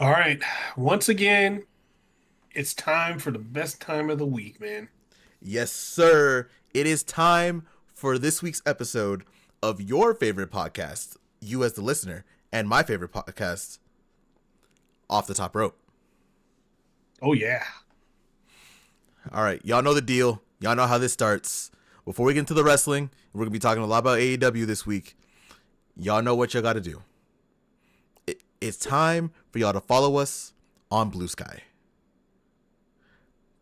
All right. Once again, it's time for the best time of the week, man. Yes, sir. It is time for this week's episode of your favorite podcast, you as the listener, and my favorite podcast, Off the Top Rope. Oh, yeah. All right, y'all know the deal. Y'all know how this starts. Before we get into the wrestling, we're going to be talking a lot about AEW this week. Y'all know what y'all got to do. It's time for y'all to follow us on Blue Sky.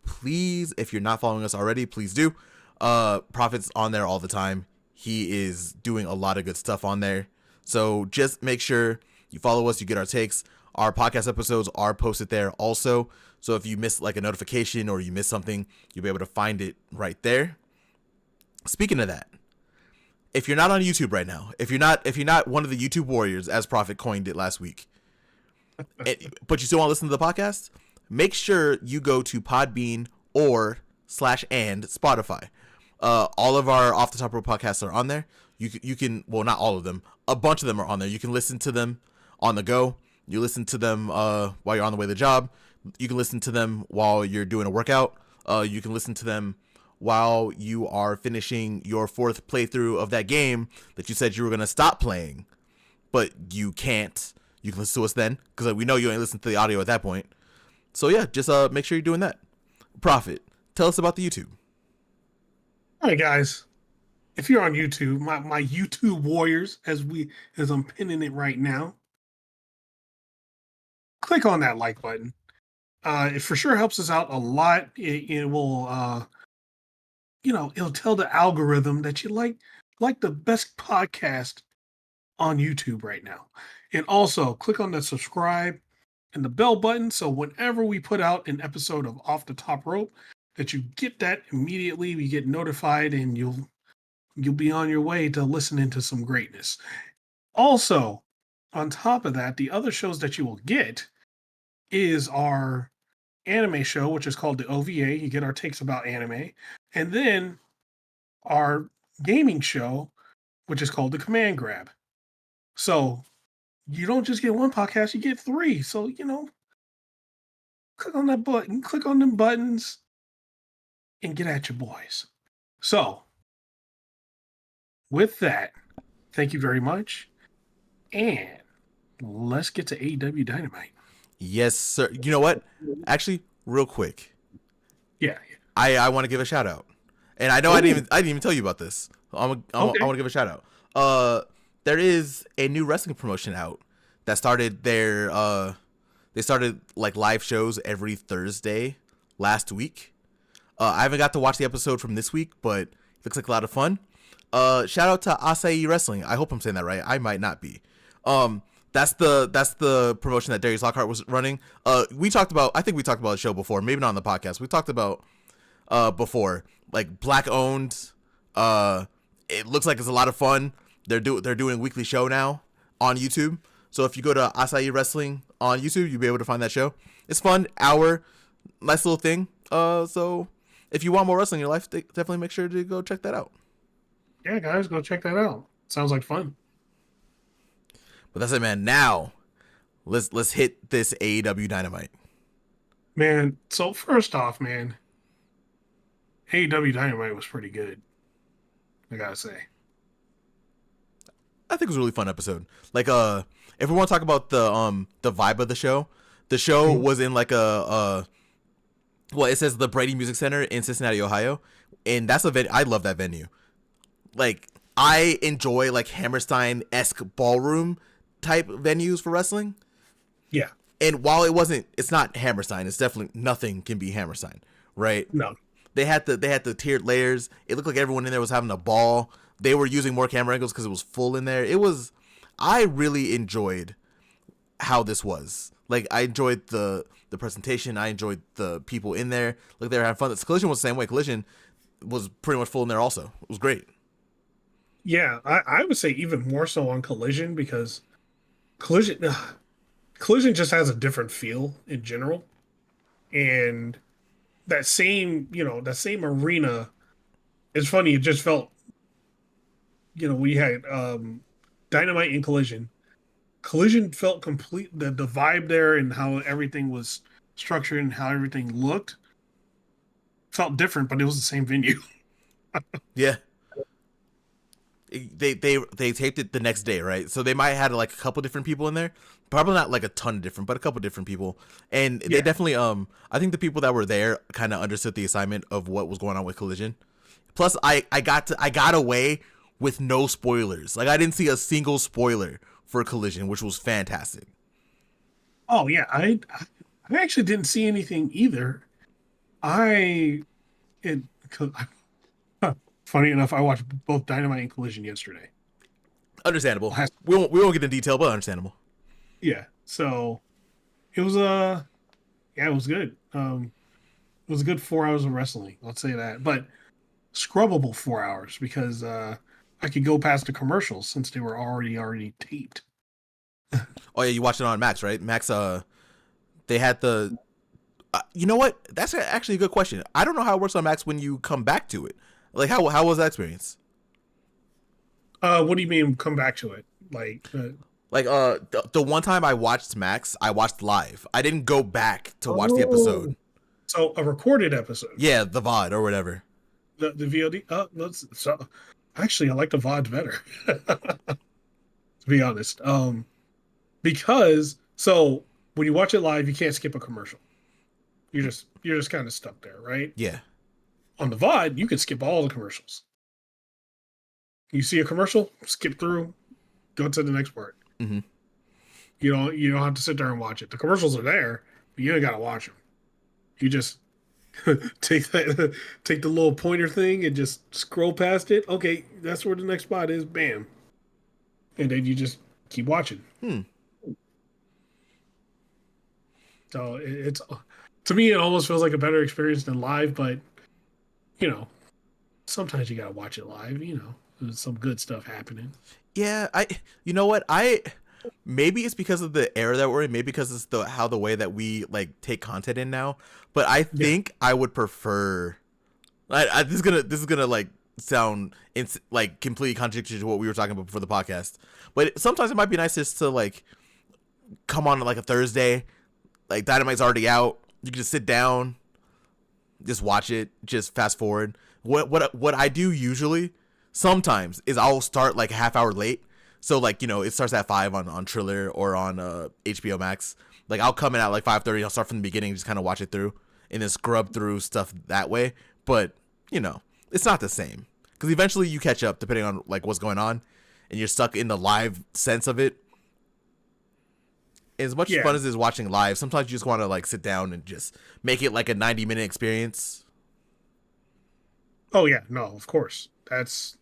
Please, if you're not following us already, please do. Prophet's on there all the time. He is doing a lot of good stuff on there. So just make sure you follow us, you get our takes. Our podcast episodes are posted there also. So if you miss like a notification or you miss something, you'll be able to find it right there. Speaking of that, if you're not on YouTube right now, if you're not one of the YouTube warriors, as Prophet coined it last week, but you still want to listen to the podcast, make sure you go to Podbean or /and Spotify. All of our Off the Top Rope podcasts are on there. You can, well, not all of them, a bunch of them are on there. You can listen to them on the go. You listen to them while you're on the way to the job. You can listen to them while you're doing a workout. You can listen to them while you are finishing your fourth playthrough of that game that you said you were going to stop playing, but you can't. You can listen to us then, because we know you ain't listen to the audio at that point. So yeah, just make sure you're doing that. Prophet, tell us about the YouTube. All right, guys. If you're on YouTube, my YouTube warriors, as I'm pinning it right now, click on that like button. It for sure helps us out a lot. It will it'll tell the algorithm that you like the best podcast on YouTube right now. And also click on the subscribe and the bell button so whenever we put out an episode of Off the Top Rope, that you get that immediately. We get notified and you'll be on your way to listening to some greatness. Also, on top of that, the other shows that you will get is our anime show, which is called the OVA. You get our takes about anime. And then our gaming show, which is called the Command Grab. So you don't just get one podcast, you get three. So, click on that button, click on them buttons, and get at your boys. So, with that, thank you very much. And let's get to AEW Dynamite. Yes, sir. You know what? Actually, real quick, Yeah. I want to give a shout out, and I know Ooh, I didn't even tell you about this. I want okay. to give a shout out. There is a new wrestling promotion out that started their they started like live shows every Thursday last week. I haven't got to watch the episode from this week, but it looks like a lot of fun. Shout out to Acai Wrestling. I hope I'm saying that right. I might not be. That's the promotion that Darius Lockhart was running. I think we talked about the show before, maybe not on the podcast. We talked about before, like black owned. It looks like it's a lot of fun. They're doing a weekly show now on YouTube. So if you go to Acai Wrestling on YouTube, you'll be able to find that show. It's fun, hour, nice little thing. So if you want more wrestling in your life, definitely make sure to go check that out. Yeah, guys, go check that out. Sounds like fun. But that's it, man. Now let's hit this AEW Dynamite. Man, so first off, man, AEW Dynamite was pretty good, I gotta say. I think it was a really fun episode. Like if we want to talk about the vibe of the show Mhm. was in like well, it says the Brady Music Center in Cincinnati, Ohio, and that's a venue. I love that venue. Like I enjoy like Hammerstein esque ballroom type venues for wrestling. Yeah, And while it's not Hammerstein. It's definitely nothing can be Hammerstein, right? no, They had the tiered layers. It looked like everyone in there was having a ball. They were using more camera angles because it was full in there. I really enjoyed how this was. Like I enjoyed the presentation. I enjoyed the people in there. Like they were having fun. This Collision was the same way. Collision was pretty much full in there also. It was great. yeah, I would say even more so on Collision because Collision, Collision just has a different feel in general, and that same arena. It's funny. It just felt, we had Dynamite and Collision. Collision felt complete. The vibe there and how everything was structured and how everything looked felt different, but it was the same venue. Yeah. They taped it the next day, right? So they might have had like a couple different people in there. Probably not like a ton of different, but a couple different people. And they definitely I think the people that were there kind of understood the assignment of what was going on with Collision. Plus I got away with no spoilers. Like I didn't see a single spoiler for Collision, which was fantastic. Oh yeah, I actually didn't see anything either. I it funny enough, I watched both Dynamite and Collision yesterday. Understandable. We won't get into detail, but understandable. Yeah, so it was yeah, it was good. It was a good 4 hours of wrestling. Let's say that, but scrubbable 4 hours because I could go past the commercials since they were already taped. Oh yeah, you watched it on Max, right? Max, they had the. You know what? That's actually a good question. I don't know how it works on Max when you come back to it. Like how was that experience? What do you mean come back to it? The one time I watched Max, I watched live. I didn't go back to watch the episode. So a recorded episode. Yeah, the VOD or whatever. The VOD. Actually I like the VOD better. To be honest. Because so when you watch it live, you can't skip a commercial. You're just kind of stuck there, right? Yeah. On the VOD, you can skip all the commercials. You see a commercial, skip through, go to the next part. Mm-hmm. You don't have to sit there and watch it. The commercials are there, but you ain't gotta watch them. You just take the little pointer thing and just scroll past it. Okay, that's where the next spot is. Bam, and then you just keep watching. So it's to me, it almost feels like a better experience than live, but sometimes you gotta watch it live. There's some good stuff happening. Yeah, you know what? Maybe it's because of the era that we're in. Maybe because it's the way that we like take content in now. But I think I would prefer. This is gonna like sound like completely contradictory to what we were talking about before the podcast. But sometimes it might be nice just to like come on like a Thursday, like Dynamite's already out. You can just sit down, just watch it, just fast forward. What I do usually sometimes is I'll start like a half hour late. So like, it starts at 5 on Triller or on HBO Max. Like I'll come in at like 5:30. I'll start from the beginning, just kind of watch it through and then scrub through stuff that way. But it's not the same because eventually you catch up depending on like what's going on, and you're stuck in the live sense of it. As much fun as it is watching live, sometimes you just want to like sit down and just make it like a 90-minute experience. Oh yeah, no, of course. That's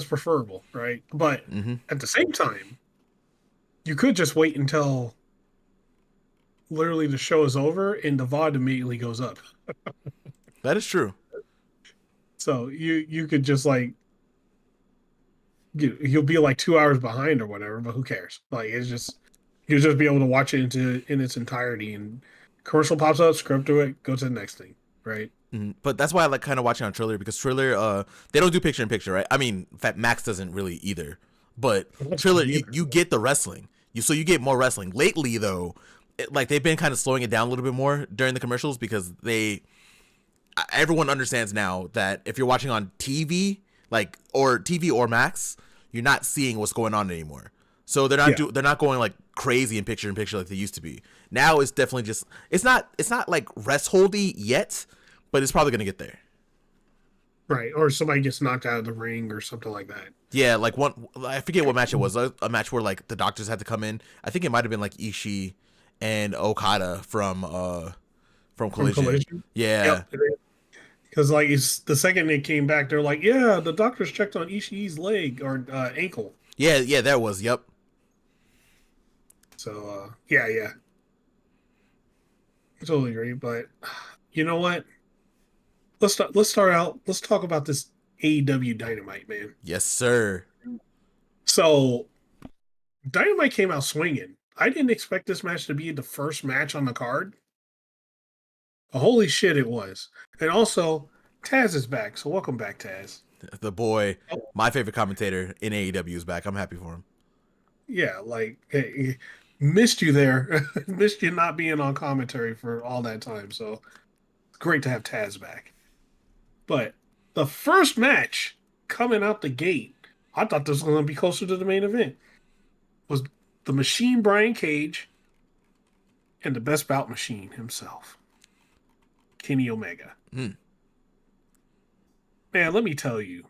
preferable, right? But at the same time, you could just wait until literally the show is over and the VOD immediately goes up. That is true. So you could just like you'll be like 2 hours behind or whatever, but who cares? Like you'll just be able to watch it in its entirety, and commercial pops up, scrub through it, go to the next thing, right? But that's why I like kind of watching on Triller because Triller, they don't do picture in picture, right? I mean, in fact, Max doesn't really either. But Triller, you get the wrestling. You get more wrestling. Lately, though, they've been kind of slowing it down a little bit more during the commercials because everyone understands now that if you're watching on TV, or TV or Max, you're not seeing what's going on anymore. So they're not going like crazy in picture like they used to be. Now it's definitely just it's not like rest holdy yet. But it's probably going to get there. Right. Or somebody gets knocked out of the ring or something like that. Yeah, like I forget what match it was. A match where like the doctors had to come in. I think it might have been like Ishii and Okada from Collision. Yeah. Because like it's the second they came back, they're like, yeah, the doctors checked on Ishii's leg or ankle. Yeah, that was, yep. So yeah. I totally agree. But you know what? Let's start out. Let's talk about this AEW Dynamite, man. Yes, sir. So, Dynamite came out swinging. I didn't expect this match to be the first match on the card. Holy shit, it was. And also, Taz is back. So, welcome back, Taz. The boy, my favorite commentator in AEW is back. I'm happy for him. Yeah, like hey, missed you there. Missed you not being on commentary for all that time. So it's great to have Taz back. But the first match coming out the gate, I thought this was going to be closer to the main event, was the Machine Brian Cage and the Best Bout Machine himself, Kenny Omega. Mm. Man, let me tell you,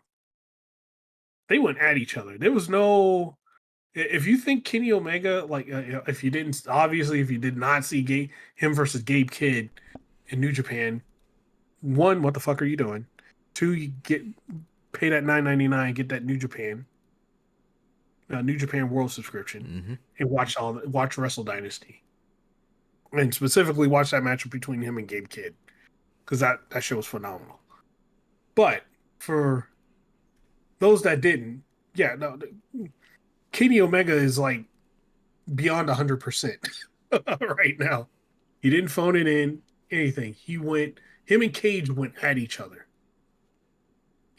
they went at each other. There was no. If you think Kenny Omega, like, if you didn't, obviously, if you did not see him versus Gabe Kidd in New Japan, one, what the fuck are you doing? Two, you pay that $9.99, get that New Japan World subscription, and watch Wrestle Dynasty, and specifically watch that matchup between him and Gabe Kidd, because that show was phenomenal. But for those that didn't, yeah, no, Kenny Omega is like beyond 100% right now. He didn't phone it in, anything. Him and Cage went at each other.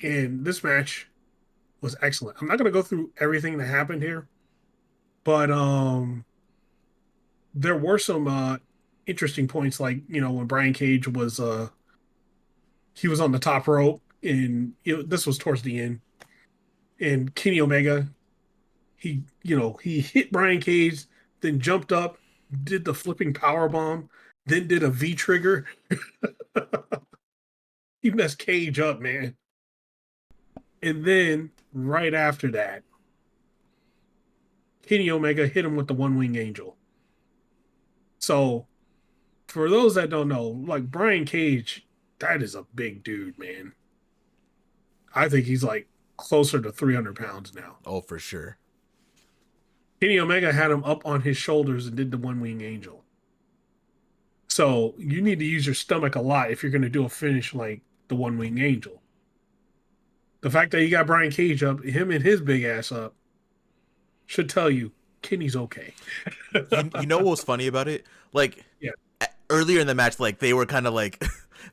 And this match was excellent. I'm not going to go through everything that happened here, but there were some interesting points, like, when Brian Cage he was on the top rope, and this was towards the end, and Kenny Omega, he hit Brian Cage, then jumped up, did the flipping power bomb, then did a V trigger. He messed Cage up, man. And then right after that, Kenny Omega hit him with the One Wing Angel. So for those that don't know, like, Brian Cage, that is a big dude, man. I think he's like closer to 300 pounds now. Oh, for sure. Kenny Omega had him up on his shoulders and did the One Wing Angel. So you need to use your stomach a lot if you're going to do a finish like the One Wing Angel. The fact that you got Brian Cage up, him and his big ass up, should tell you Kenny's okay. You know what was funny about it? Like, yeah. Earlier in the match, like, they were kind of like,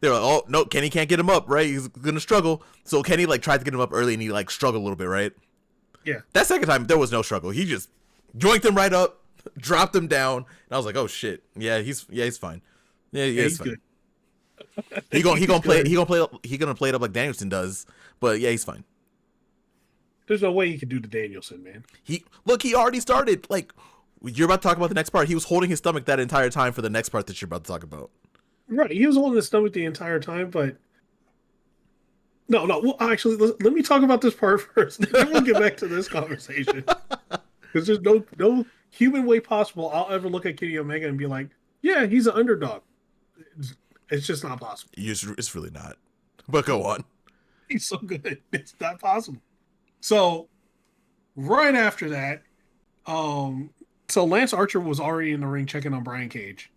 they were like, oh, no, Kenny can't get him up, right? He's going to struggle. So Kenny, like, tried to get him up early, and he, like, struggled a little bit, right? Yeah. That second time, there was no struggle. He just joinked him right up, dropped him down, and I was like, oh, shit. Yeah, he's fine. Yeah, he's fine. Good. He gonna play it up like Danielson does, but yeah, he's fine. There's no way he can do the Danielson, man. He already started. Like, you're about to talk about the next part. He was holding his stomach that entire time for the next part that you're about to talk about. Right, he was holding his stomach the entire time, but no. Well, actually, let me talk about this part first. Then we'll get back to this conversation, because there's no human way possible I'll ever look at Kenny Omega and be like, yeah, he's an underdog. It's just not possible. It's really not. But go on. He's so good. It's not possible. So right after that, so Lance Archer was already in the ring checking on Brian Cage.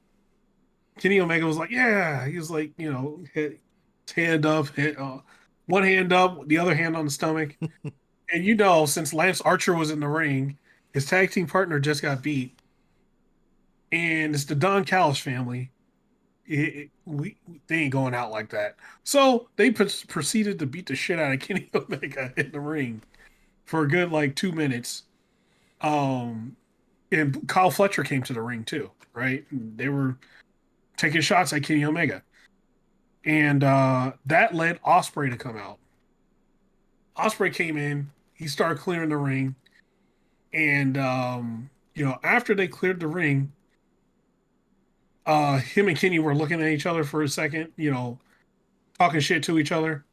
Kenny Omega was like, yeah. He was like, hit hand up, one hand up, the other hand on the stomach. And since Lance Archer was in the ring, his tag team partner just got beat. And it's the Don Callis family. They ain't going out like that. So they proceeded to beat the shit out of Kenny Omega in the ring for a good, like, 2 minutes. And Kyle Fletcher came to the ring too, right? They were taking shots at Kenny Omega. And that led Ospreay to come out. Ospreay came in. He started clearing the ring. And, after they cleared the ring, him and Kenny were looking at each other for a second, talking shit to each other.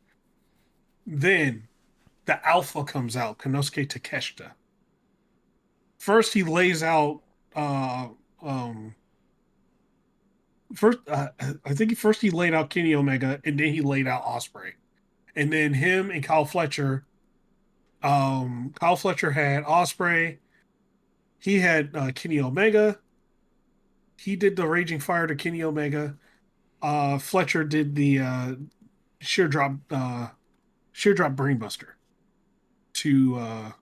Then the alpha comes out, Konosuke Takeshita. First, he lays out. I think first he laid out Kenny Omega, and then he laid out Ospreay, and then him and Kyle Fletcher. Kyle Fletcher had Ospreay. He had Kenny Omega. He did the Raging Fire to Kenny Omega. Fletcher did the sheer drop brainbuster to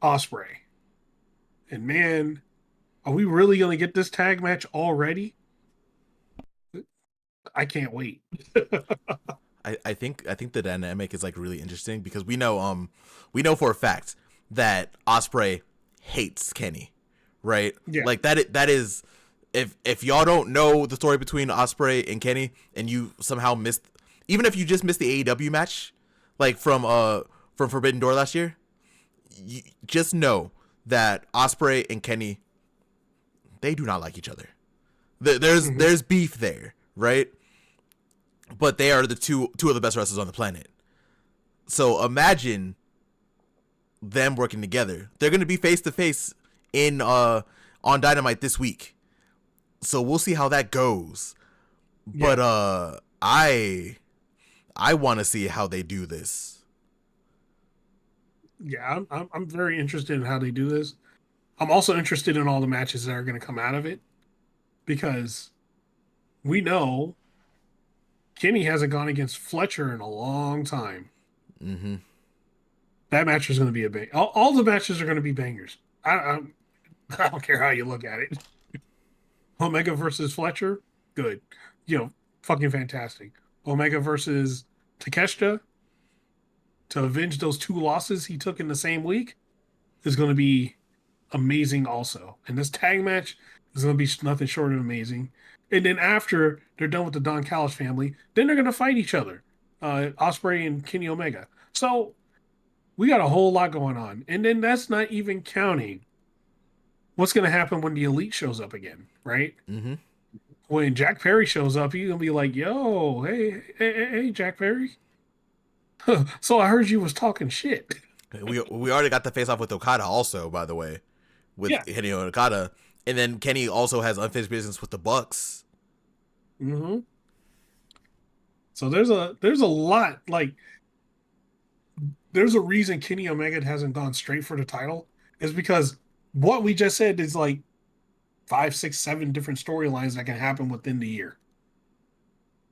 Ospreay. And man, are we really going to get this tag match already? I can't wait. I think the dynamic is, like, really interesting, because we know for a fact that Ospreay hates Kenny, right? Yeah. Like that is if y'all don't know the story between Ospreay and Kenny, and you somehow missed, even if you just missed the AEW match, like from Forbidden Door last year, you just know that Ospreay and Kenny, they do not like each other. There's beef there, right? But they are the two of the best wrestlers on the planet. So imagine them working together. They're going to be face to face in on Dynamite this week. So we'll see how that goes. Yeah. But I want to see how they do this. Yeah, I'm very interested in how they do this. I'm also interested in all the matches that are going to come out of it, because we know Kenny hasn't gone against Fletcher in a long time. Mm-hmm. That match is going to be a bang. All the matches are going to be bangers. I don't care how you look at it. Omega versus Fletcher, good. Fucking fantastic. Omega versus Takeshita, to avenge those 2 losses he took in the same week, is going to be amazing also. And this tag match is going to be nothing short of amazing. And then after they're done with the Don Callis family, then they're going to fight each other. Ospreay and Kenny Omega. So we got a whole lot going on. And then that's not even counting what's going to happen when the Elite shows up again, right? Mm-hmm. When Jack Perry shows up, he's going to be like, yo, hey, Jack Perry. So I heard you was talking shit. We already got the face off with Okada also, by the way, with Kenny and Okada. And then Kenny also has unfinished business with the Bucks. Mm-hmm. So there's a lot, like, there's a reason Kenny Omega hasn't gone straight for the title, is because what we just said is like 5, 6, 7 different storylines that can happen within the year.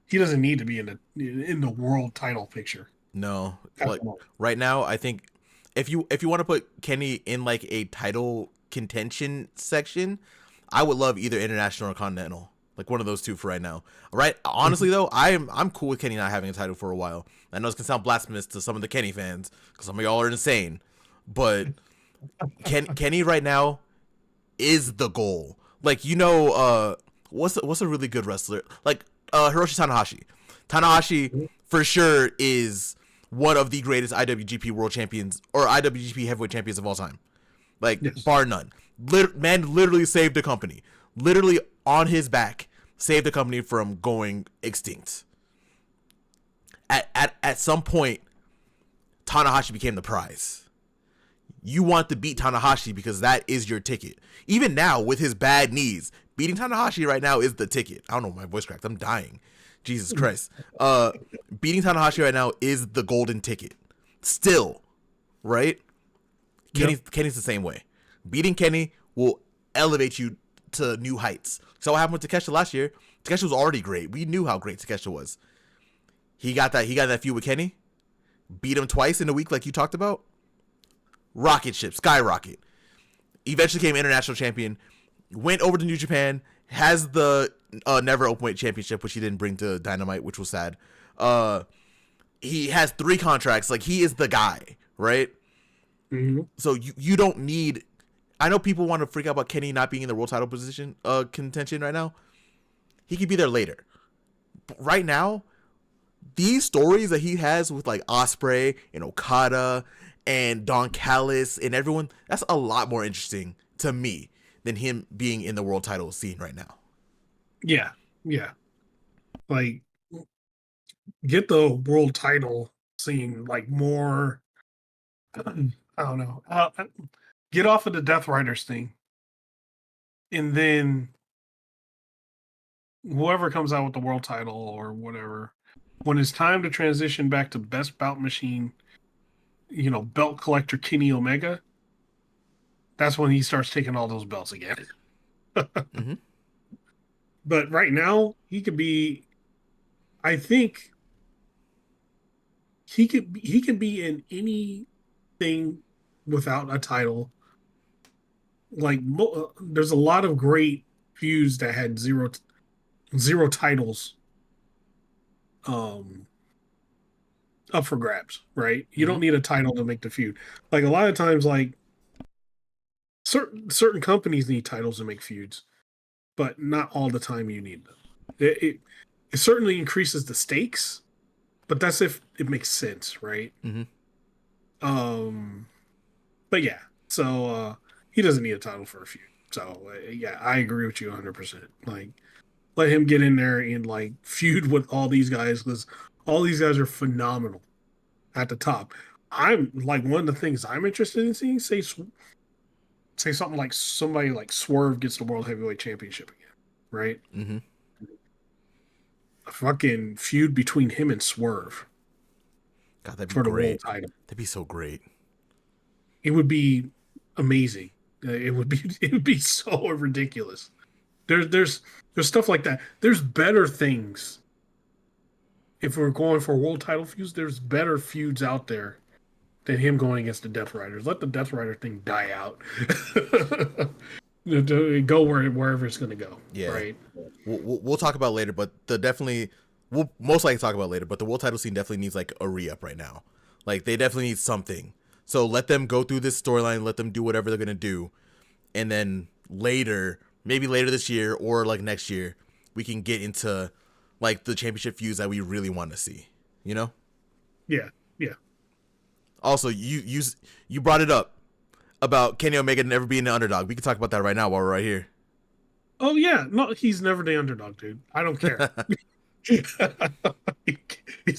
He doesn't need to be in the world title picture. No, like right now, I think if you want to put Kenny in like a title contention section, I would love either international or continental, like one of those two for right now. Right? Honestly, though, I'm cool with Kenny not having a title for a while. I know it's gonna sound blasphemous to some of the Kenny fans because some of y'all are insane, but Kenny right now is the goal. Like, what's a really good wrestler? Like Hiroshi Tanahashi. Tanahashi for sure is one of the greatest IWGP World Champions or IWGP Heavyweight Champions of all time. Like, yes. Bar none. Man literally saved the company. Literally on his back, saved the company from going extinct. At some point, Tanahashi became the prize. You want to beat Tanahashi because that is your ticket. Even now, with his bad knees, beating Tanahashi right now is the ticket. I don't know, my voice cracked. I'm dying. Jesus Christ. Beating Tanahashi right now is the golden ticket. Still, right? Yep. Kenny's the same way. Beating Kenny will elevate you to new heights. So what happened with Takeshita last year? Takeshita was already great. We knew how great Takeshita was. He got that feud with Kenny. Beat him twice in a week like you talked about. Rocket ship, skyrocket. Eventually became international champion. Went over to New Japan. Has the never openweight championship, which he didn't bring to Dynamite, which was sad. He has 3 contracts. Like, he is the guy, right? Mm-hmm. So you don't need. I know people want to freak out about Kenny not being in the world title position contention right now. He could be there later. But right now, these stories that he has with like Ospreay and Okada and Don Callis and everyone, that's a lot more interesting to me than him being in the world title scene right now. Yeah. Like, get the world title scene like more. I don't know. Get off of the Death Riders thing, and then whoever comes out with the world title or whatever, when it's time to transition back to Best Bout Machine, belt collector Kenny Omega, that's when he starts taking all those belts again. Mm-hmm. But right now, he could be. I think he can be in anything without a title. Like, there's a lot of great feuds that had zero titles up for grabs, right? You don't need a title to make the feud. Like, a lot of times, like, certain companies need titles to make feuds, but not all the time you need them. It certainly increases the stakes, but that's if it makes sense, right? Mm-hmm. But yeah, so he doesn't need a title for a feud. So yeah, I agree with you 100%. Like, let him get in there and like feud with all these guys because all these guys are phenomenal at the top. I'm like one of the things I'm interested in seeing. Say something like somebody like Swerve gets the World Heavyweight Championship again, right? Mm-hmm. A fucking feud between him and Swerve. God, that'd be for the great. world title. That'd be so great. It would be amazing. It would be so ridiculous. There's stuff like that. There's better things. If we're going for world title feuds, there's better feuds out there than him going against the Death Riders. Let the Death Rider thing die out. Go wherever it's going to go. Yeah. Right. We'll talk about later, but we'll most likely talk about later. But the world title scene definitely needs like a re-up right now. Like they definitely need something. So let them go through this storyline. Let them do whatever they're gonna do, and then later, maybe later this year or like next year, we can get into like the championship feuds that we really want to see. You know? Yeah. Yeah. Also, you brought it up about Kenny Omega never being an underdog. We can talk about that right now while we're right here. Oh yeah, no, he's never the underdog, dude. I don't care. It's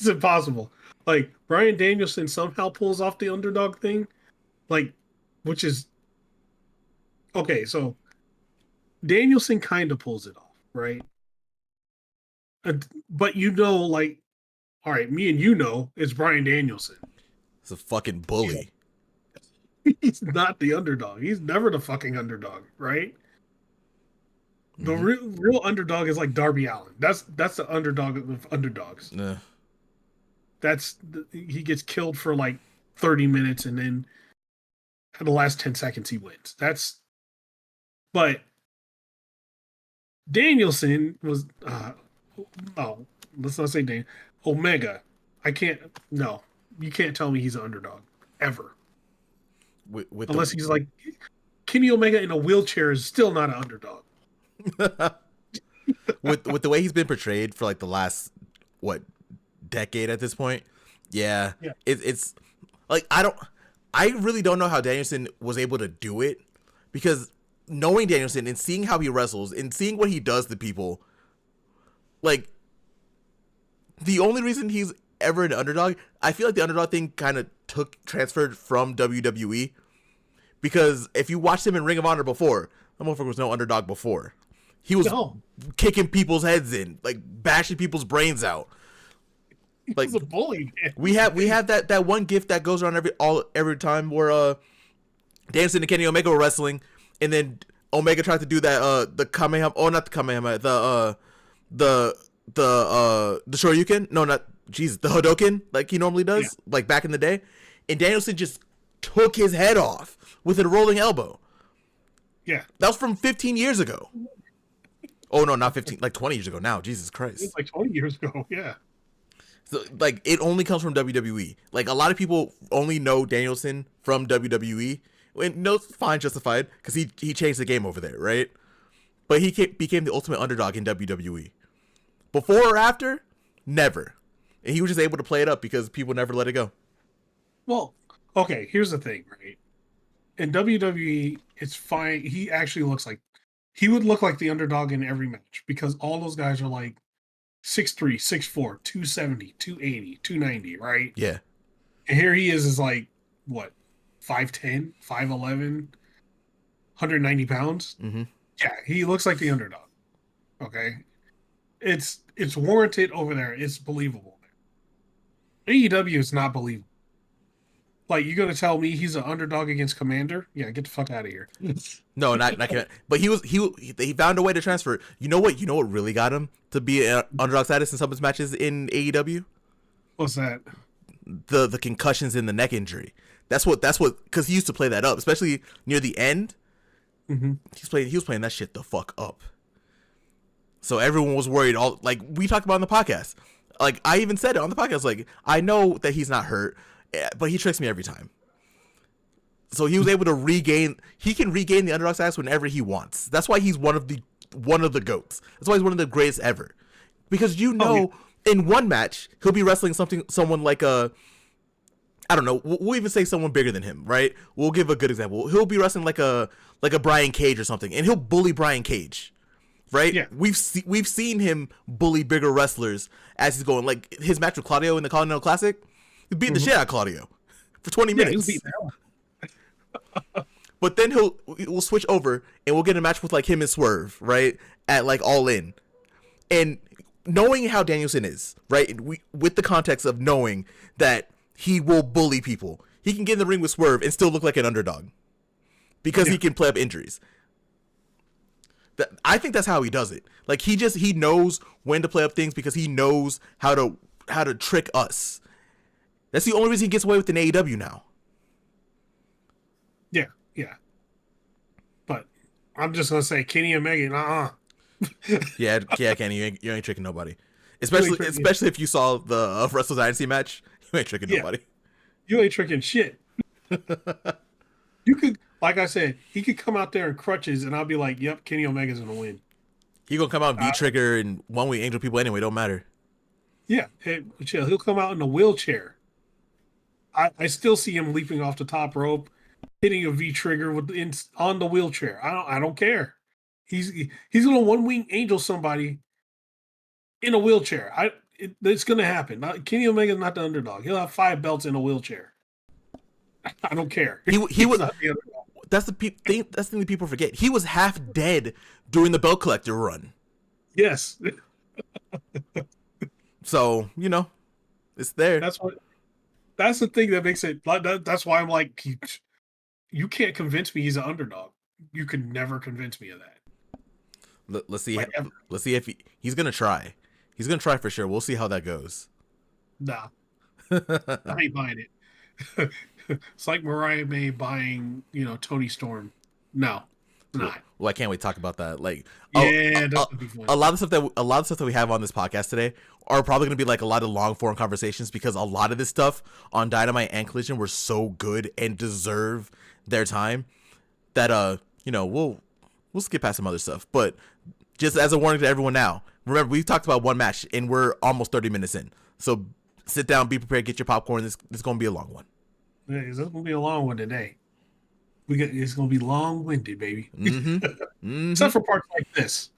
impossible. Like Bryan Danielson somehow pulls off the underdog thing, like, which is okay. So Danielson kind of pulls it off, right? But like, all right, me and it's Bryan Danielson. It's a fucking bully. He's not the underdog. He's never the fucking underdog, right? The real underdog is like Darby Allin. That's the underdog of underdogs. He gets killed for like 30 minutes and then at the last 10 seconds he wins. But Danielson was let's not say Dan. Omega. You can't tell me he's an underdog ever. Unless he's like Kenny Omega in a wheelchair is still not an underdog. with the way he's been portrayed for like the last decade at this point, it's like I really don't know how Danielson was able to do it, because knowing Danielson and seeing how he wrestles and seeing what he does to people, like the only reason he's ever an underdog, I feel like the underdog thing kind of transferred from WWE, because if you watched him in Ring of Honor before, that motherfucker was no underdog before. He was kicking people's heads in, like bashing people's brains out. Like, he's a bully, man. We have that one gift that goes around every time where Danielson and Kenny Omega were wrestling, and then Omega tried to do that the Kamehameha, not the Kamehameha, the Shoryuken, the Hadoken, like he normally does, like back in the day, and Danielson just took his head off with a rolling elbow. Yeah, that was from 15 years ago. Oh no, not 15, like 20 years ago now. Jesus Christ. It's like 20 years ago, yeah. So, like, it only comes from WWE. Like, a lot of people only know Danielson from WWE. And no, fine, justified, because he changed the game over there, right? But he became the ultimate underdog in WWE. Before or after, never. And he was just able to play it up because people never let it go. Well, okay, here's the thing, right? In WWE, it's fine. He would look like the underdog in every match because all those guys are like 6'3", 6'4", 270, 280, 290, right? Yeah. And here he is like, what, 5'10", 5'11", 190 pounds? Mm-hmm. Yeah, he looks like the underdog. Okay? It's warranted over there. It's believable. AEW is not believable. Like, you're gonna tell me he's an underdog against Commander? Yeah, get the fuck out of here. No, not but he found a way to transfer. You know what really got him to be an underdog status in some of his matches in AEW? What's that? The concussions and the neck injury. That's what because he used to play that up, especially near the end. Mm-hmm. He was playing that shit the fuck up. So everyone was worried. All like we talked about on the podcast. Like I even said it on the podcast. Like I know that he's not hurt, but he tricks me every time. So he was able to regain the underdog status whenever he wants. That's why he's one of the GOATs. That's why he's one of the greatest ever. Because in one match, he'll be wrestling someone like I don't know, we'll even say someone bigger than him, right? We'll give a good example. He'll be wrestling like a Brian Cage or something, and he'll bully Brian Cage. Right? Yeah. We've seen him bully bigger wrestlers as he's going. Like his match with Claudio in the Continental Classic, he's beating the shit out of Claudio for 20 minutes. But then we'll switch over and we'll get a match with like him and Swerve, right? At like All In. And knowing how Danielson is, right? With the context of knowing that he will bully people, he can get in the ring with Swerve and still look like an underdog because he can play up injuries. I think that's how he does it. Like he knows when to play up things because he knows how to trick us. That's the only reason he gets away with an AEW now. Yeah. But I'm just gonna say Kenny and Megan, yeah, Kenny, you ain't tricking nobody. Especially if you saw the Wrestle Dynasty match, you ain't tricking nobody. You ain't tricking shit. You could, like I said, he could come out there in crutches, and I'll be like, "Yep, Kenny Omega's gonna win." He gonna come out and V-trigger and one-wing angel people anyway. Don't matter. Yeah, he'll come out in a wheelchair. I still see him leaping off the top rope, hitting a V-trigger on the wheelchair. I don't care. He's gonna one-wing angel somebody in a wheelchair. It's gonna happen. Kenny Omega's not the underdog. He'll have 5 belts in a wheelchair. I don't care. He was not the underdog. That's the thing that people forget. He was half dead during the belt collector run. Yes. So it's there. That's the thing that makes it. That's why I'm like, you can't convince me he's an underdog. You could never convince me of that. Let's see. Let's see if he's gonna try. He's gonna try for sure. We'll see how that goes. Nah, I ain't buying it. It's like Mariah May buying, Tony Storm. No, not. Well, I can't wait to talk about that. Like, a lot of stuff that we have on this podcast today are probably going to be like a lot of long form conversations because a lot of this stuff on Dynamite and Collision were so good and deserve their time that we'll skip past some other stuff. But just as a warning to everyone now, remember we've talked about one match and we're almost 30 minutes in. So sit down, be prepared, get your popcorn. This is going to be a long one. It's going to be a long one today. It's going to be long-winded, baby. Mm-hmm. Except for parts like this.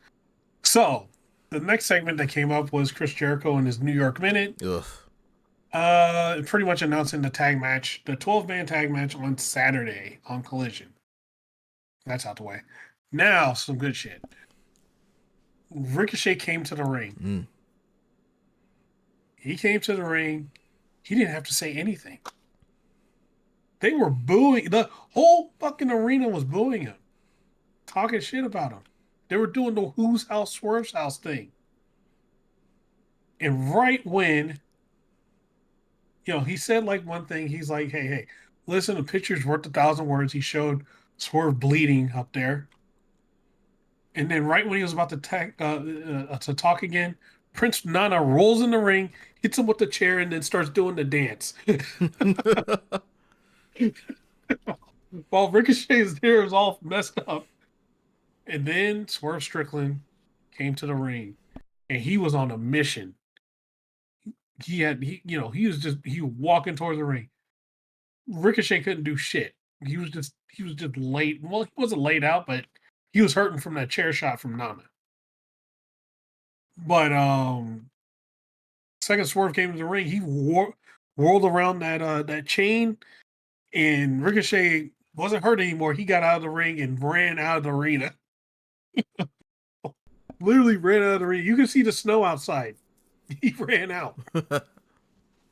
So, the next segment that came up was Chris Jericho and his New York Minute. Pretty much announcing the 12-man tag match on Saturday on Collision. That's out the way. Now, some good shit. Ricochet came to the ring. He came to the ring. He didn't have to say anything. They were booing. The whole fucking arena was booing him. Talking shit about him. They were doing the Who's House, Swerve's House thing. And right when, he said like one thing, he's like, hey, listen, a picture's worth 1,000 words. He showed Swerve bleeding up there. And then right when he was about to talk again, Prince Nana rolls in the ring, hits him with the chair, and then starts doing the dance. While Ricochet's hair is all messed up. And then Swerve Strickland came to the ring, and he was on a mission. He was walking towards the ring. Ricochet couldn't do shit. He was just laid. Well, he wasn't laid out, but he was hurting from that chair shot from Nana. But second Swerve came to the ring, he whirled around that chain. And Ricochet wasn't hurt anymore. He got out of the ring and ran out of the arena. Literally ran out of the ring. You can see the snow outside. He ran out.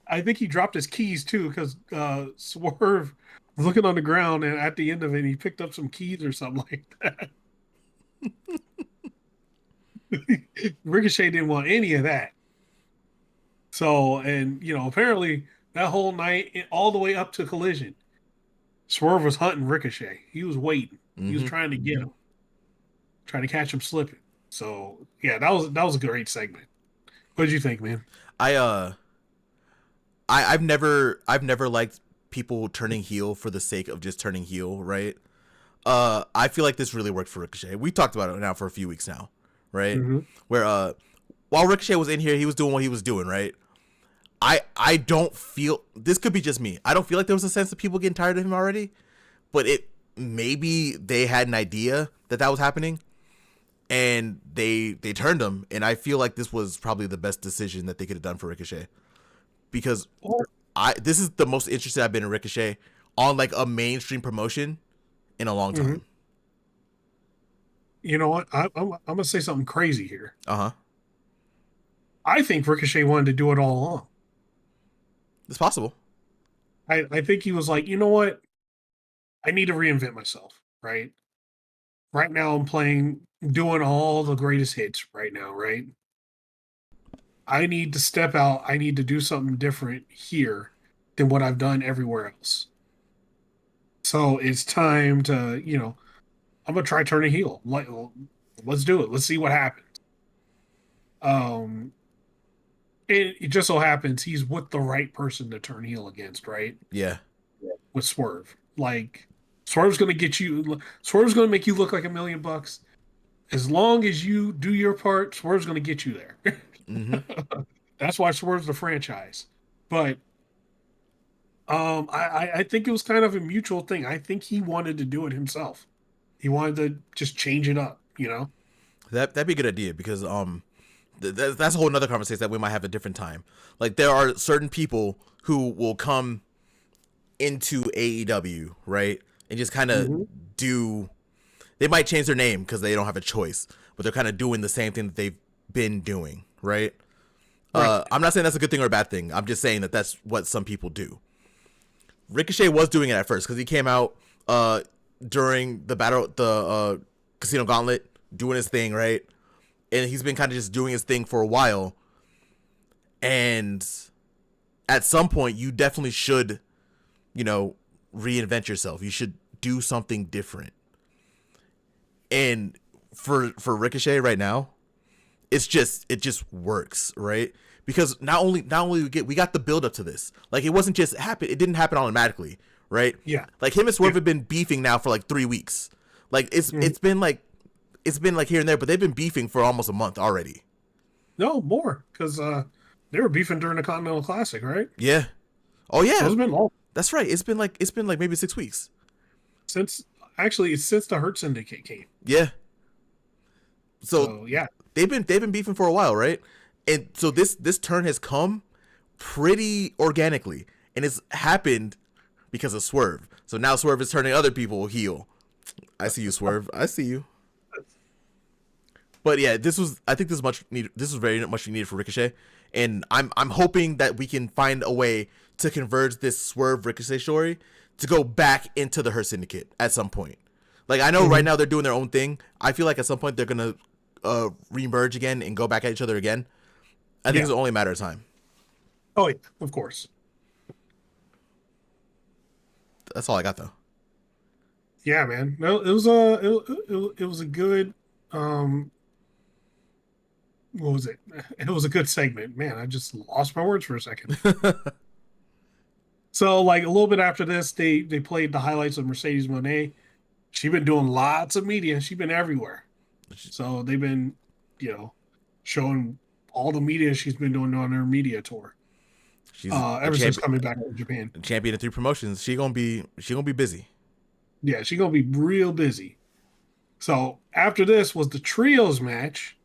I think he dropped his keys too because Swerve was looking on the ground and at the end of it, he picked up some keys or something like that. Ricochet didn't want any of that. So, and apparently that whole night, all the way up to Collision, Swerve was hunting Ricochet. He was waiting. He was trying to get him, trying to catch him slipping. So yeah, that was a great segment. What did you think, man? I've never liked people turning heel for the sake of just turning heel, right? I feel like this really worked for Ricochet. We talked about it now for a few weeks now, right? Mm-hmm. Where while Ricochet was in here, he was doing what he was doing, right? I don't feel, this could be just me. I don't feel like there was a sense of people getting tired of him already, but maybe they had an idea that was happening, and they turned him. And I feel like this was probably the best decision that they could have done for Ricochet, because this is the most interested I've been in Ricochet on like a mainstream promotion in a long time. Mm-hmm. You know what? I'm gonna say something crazy here. I think Ricochet wanted to do it all along. It's possible. I think he was like, you know what? I need to reinvent myself, right? Right now I'm doing all the greatest hits right now, right? I need to step out. I need to do something different here than what I've done everywhere else. So it's time to, I'm gonna try turning heel. Let's do it. Let's see what happens. It just so happens he's with the right person to turn heel against, right? Yeah. With Swerve. Like, Swerve's going to get you, Swerve's going to make you look like $1,000,000. As long as you do your part, Swerve's going to get you there. Mm-hmm. That's why Swerve's the franchise. But I think it was kind of a mutual thing. I think he wanted to do it himself. He wanted to just change it up, That'd be a good idea, because that's a whole nother conversation that we might have a different time. Like, there are certain people who will come into AEW, right, and just kind of they might change their name because they don't have a choice, but they're kind of doing the same thing that they've been doing, right? I'm not saying that's a good thing or a bad thing. I'm just saying that that's what some people do. Ricochet was doing it at first because he came out during the Casino Gauntlet doing his thing, right? And he's been kind of just doing his thing for a while. And at some point, you definitely should, reinvent yourself. You should do something different. And for Ricochet right now, it just works, right? Because not only we got the build up to this. Like, it wasn't just happen. It didn't happen automatically, right? Yeah. Like, him and Swerve have been beefing now for like 3 weeks. Like, it's been like here and there, but they've been beefing for almost a month already. No, more, because they were beefing during the Continental Classic, right? Yeah. Oh yeah. So it's been long. That's right. It's been like maybe 6 weeks. Since the Hurt Syndicate came. Yeah. So yeah, they've been beefing for a while, right? And so this turn has come pretty organically, and it's happened because of Swerve. So now Swerve is turning other people heel. I see you, Swerve. I see you. But yeah, I think this is much needed. This is very much needed for Ricochet, and I'm hoping that we can find a way to converge this Swerve Ricochet story to go back into the Hurt Syndicate at some point. Like, I know right now they're doing their own thing. I feel like at some point they're gonna remerge again and go back at each other again. I think it's only a matter of time. Oh yeah, of course. That's all I got though. Yeah, man. No, it was a good what was it? It was a good segment. Man, I just lost my words for a second. So, like, a little bit after this, they played the highlights of Mercedes Moné. She's been doing lots of media. She's been everywhere. So they've been, showing all the media she's been doing on her media tour. She's ever since coming back from Japan. Champion of 3 promotions. She gonna be busy. Yeah, she's gonna be real busy. So after this was the trios match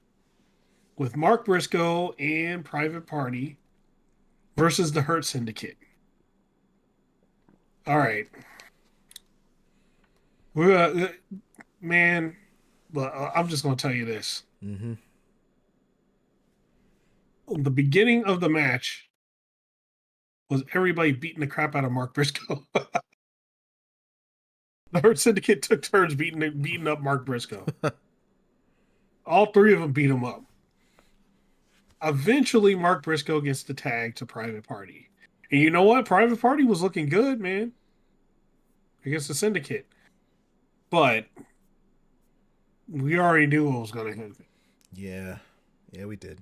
with Mark Briscoe and Private Party versus the Hurt Syndicate. All right. We're man, but I'm just gonna tell you this. Mm-hmm. The beginning of the match was everybody beating the crap out of Mark Briscoe. The Hurt Syndicate took turns beating up Mark Briscoe. All 3 of them beat him up. Eventually, Mark Briscoe gets the tag to Private Party. And you know what? Private Party was looking good, man, against the Syndicate. But we already knew what was going to happen. Yeah, we did.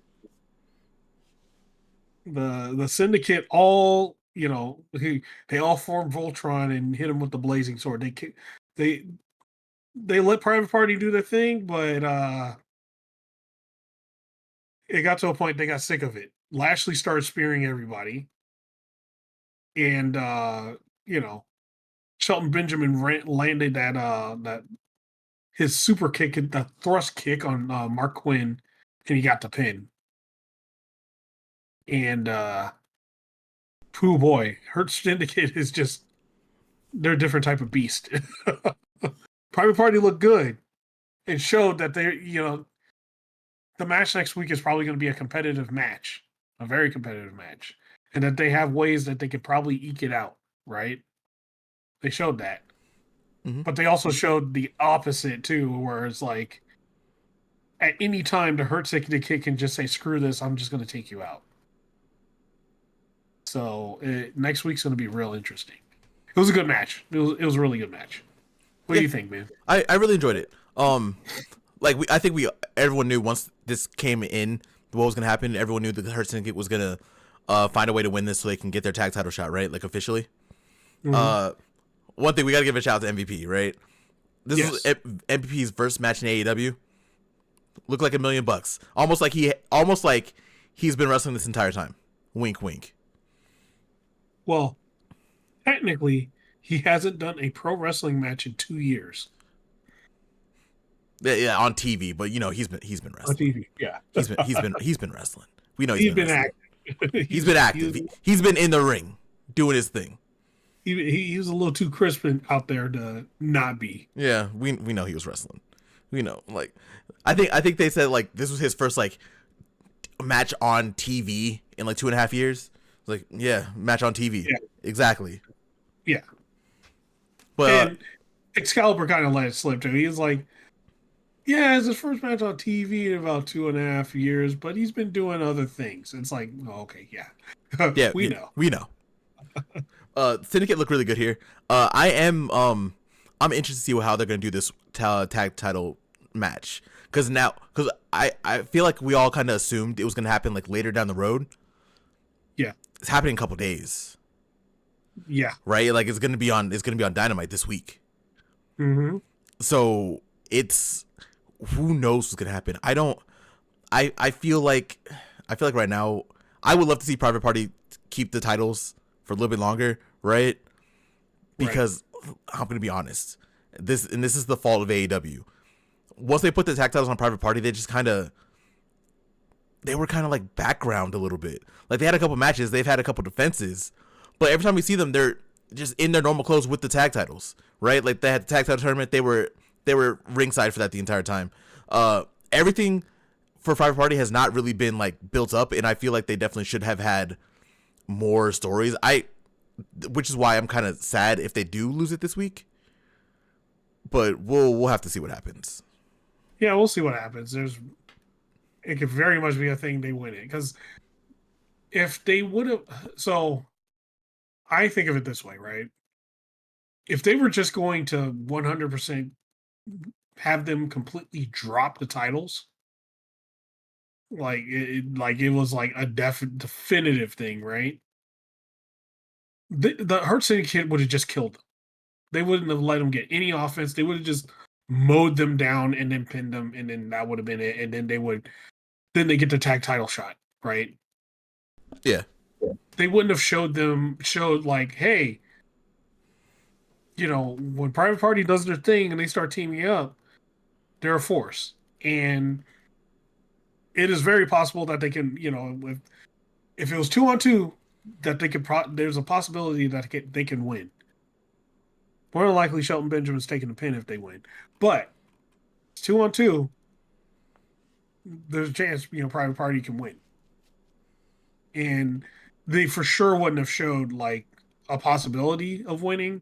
The Syndicate all they all form Voltron and hit him with the blazing sword. They they let Private Party do their thing, but it got to a point they got sick of it. Lashley started spearing everybody, and Shelton Benjamin landed that his super kick, the thrust kick on Mark Quinn, and he got the pin. And poo boy, Hurt Syndicate is just, they're a different type of beast. Private Party looked good. It showed that the match next week is probably going to be a competitive match, a very competitive match, and that they have ways that they could probably eke it out, right? They showed that. Mm-hmm. But they also showed the opposite too, where it's like, at any time, the Hurt Syndicate can just say, screw this, I'm just going to take you out. So next week's going to be real interesting. It was a good match. It was a really good match. What do you think, man? I really enjoyed it. I think everyone knew once this came in what was gonna happen. Everyone knew that the Hurt Syndicate was gonna find a way to win this so they can get their tag title shot, right? Like officially. Mm-hmm. One thing we gotta give a shout out to MVP, right? This is MVP's first match in AEW. Looked like $1 million. Almost like he's been wrestling this entire time. Wink, wink. Well, technically, he hasn't done a pro wrestling match in 2 years. Yeah, on TV, but he's been wrestling. On TV, yeah. he's been wrestling. We know he's been active. He's been active. He's been in the ring doing his thing. He was a little too crisp out there to not be. Yeah, we know he was wrestling. We know, I think they said this was his first match on TV in 2.5 years. Match on TV. Yeah. Exactly. Yeah. But and Excalibur kind of let it slip too. He was like, yeah, it's his first match on TV in about 2.5 years, but he's been doing other things. It's like, oh, okay, yeah. Yeah, we know. We know. Syndicate look really good here. I'm interested to see how they're gonna do this tag title match because I feel like we all kind of assumed it was gonna happen later down the road. Yeah, it's happening in a couple days. Yeah, right. It's gonna be on Dynamite this week. Mm-hmm. So it's, who knows what's gonna happen. I feel like right now I would love to see Private Party keep the titles for a little bit longer, right? Because I'm gonna be honest, this is the fault of AEW. Once they put the tag titles on Private Party, they were kind of background a little bit. They had a couple matches, they've had a couple defenses, but every time we see them, they're just in their normal clothes with the tag titles, right? They had the tag title tournament, they were ringside for that the entire time. Everything for Private Party has not really been built up, and I feel like they definitely should have had more stories. Which is why I'm kind of sad if they do lose it this week. But we'll have to see what happens. Yeah, we'll see what happens. It could very much be a thing they win it, because if they would have, so I think of it this way, right? If they were just going to 100% have them completely drop the titles, it was a definitive thing, right? The Hurt Syndicate would have just killed them. They wouldn't have let them get any offense. They would have just mowed them down and then pinned them, and then that would have been it. And then they get the tag title shot, right? Yeah. They wouldn't have showed hey, when Private Party does their thing and they start teaming up, they're a force. And it is very possible that they can, if it was 2-on-2, that they could. There's a possibility that they can win. More than likely, Shelton Benjamin's taking the pin if they win. But 2-on-2, there's a chance Private Party can win. And they for sure wouldn't have showed a possibility of winning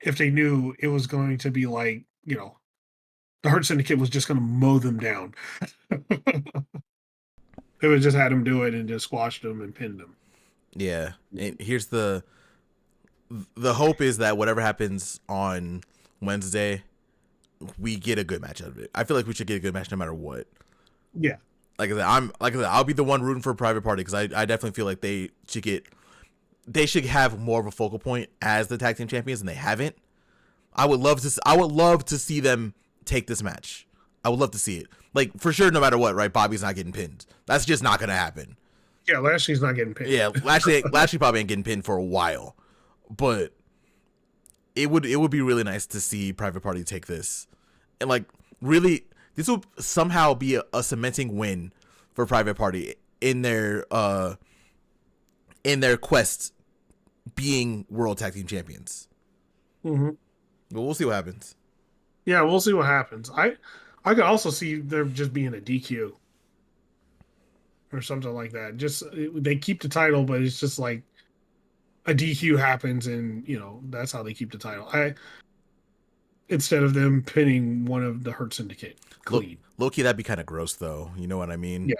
if they knew it was going to be the Hurt Syndicate was just going to mow them down. They would just had them do it and just squashed them and pinned them. Yeah. And here's the hope is that whatever happens on Wednesday, we get a good match out of it. I feel like we should get a good match no matter what. Yeah. Like I said, I'll be the one rooting for Private Party because I definitely feel like they should get they should have more of a focal point as the tag team champions, and they haven't. I would love to see them take this match. I would love to see it. Like, for sure, no matter what, right? Bobby's not getting pinned. That's just not gonna happen. Yeah, Lashley's not getting pinned. Yeah, Lashley probably ain't getting pinned for a while. But it would be really nice to see Private Party take this. And like, really, this will somehow be a cementing win for Private Party in their quest being World Tag Team Champions. Mm-hmm. But we'll see what happens. Yeah, we'll see what happens. I could also see there just being a DQ or something like that. Just they keep the title, but it's just like a DQ happens, and that's how they keep the title. Instead of them pinning one of the Hurt Syndicate clean. Low key, that'd be kind of gross, though. You know what I mean? Yeah.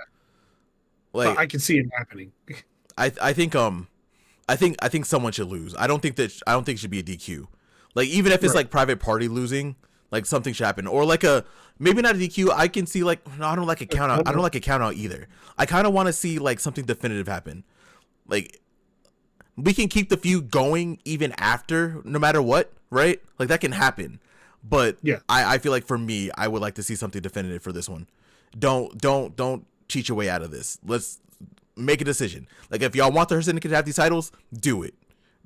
Like, but I can see it happening. I think someone should lose. I don't think it should be a DQ. Like, even if it's like Private Party losing, like, something should happen, or like maybe not a DQ. I can see, like, no, I don't like a count out. I don't like a count out either. I kind of want to see like something definitive happen. Like, we can keep the feud going even after, no matter what, right? Like, that can happen. But yeah, I feel like for me, I would like to see something definitive for this one. Don't cheat your way out of this. Let's make a decision. Like, if y'all want the Hurt Syndicate to have these titles, do it.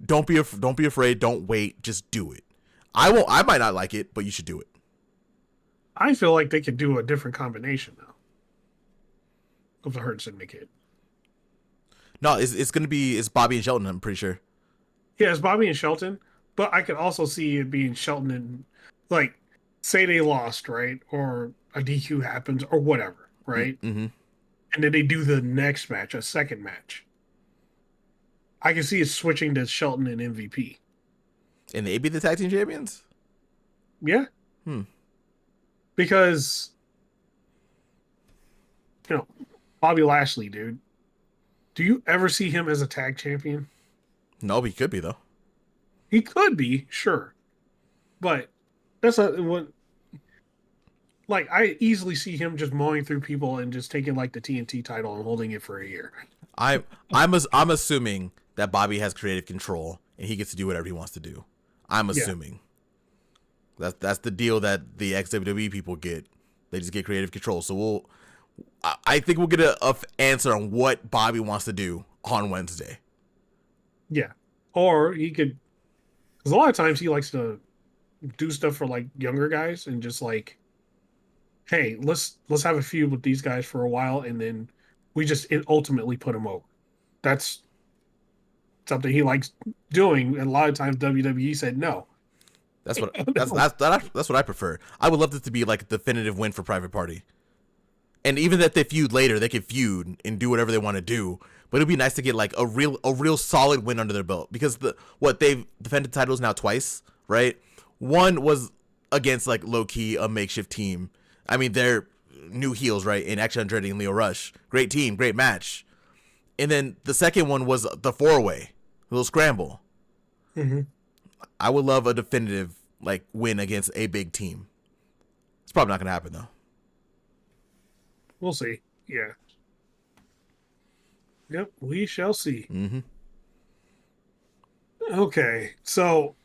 Don't be afraid. Don't wait. Just do it. I might not like it, but you should do it. I feel like they could do a different combination now of the Hurt Syndicate. No, it's Bobby and Shelton, I'm pretty sure. Yeah, it's Bobby and Shelton, but I could also see it being Shelton and, like, say they lost, right? Or a DQ happens or whatever, right? Mm-hmm. And then they do the next match, a second match. I can see it switching to Shelton and MVP. And they be the tag team champions? Yeah. Because, Bobby Lashley, dude. Do you ever see him as a tag champion? No, but he could be, though. He could be, sure. But that's what. Like, I easily see him just mowing through people and just taking, like, the TNT title and holding it for a year. I'm assuming that Bobby has creative control and he gets to do whatever he wants to do. I'm assuming. Yeah. That's the deal that the ex-WWE people get. They just get creative control. So I think we'll get a answer on what Bobby wants to do on Wednesday. Yeah. Or he could, because a lot of times he likes to do stuff for, like, younger guys and just, like, hey, let's have a feud with these guys for a while, and then we just ultimately put them over. That's something he likes doing, and a lot of times WWE said no. That's what I prefer. I would love this to be like a definitive win for Private Party, and even that they feud later, they can feud and do whatever they want to do. But it'd be nice to get like a real solid win under their belt, because they've defended titles now twice, right? One was against like low key a makeshift team. I mean, they're new heels, right? In Action Andretti and Lio Rush. Great team, great match. And then the second one was the 4-way, a little scramble. Mm-hmm. I would love a definitive like win against a big team. It's probably not going to happen, though. We'll see. Yeah. Yep, we shall see. Mm-hmm. Okay, so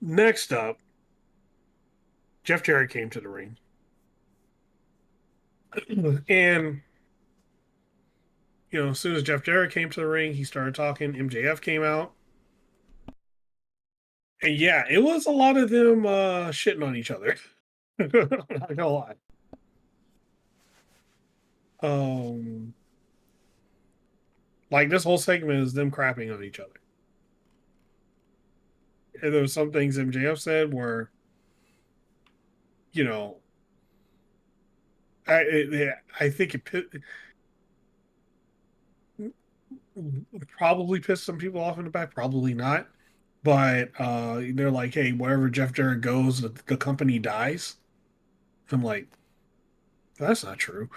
next up, Jeff Jarrett came to the ring. And, as soon as Jeff Jarrett came to the ring, he started talking. MJF came out. And yeah, it was a lot of them shitting on each other. I'm not gonna lie. Like, this whole segment is them crapping on each other. And there were some things MJF said where, I think it probably pissed some people off in the back, probably not. But they're like, hey, wherever Jeff Jarrett goes, the company dies. I'm like, that's not true.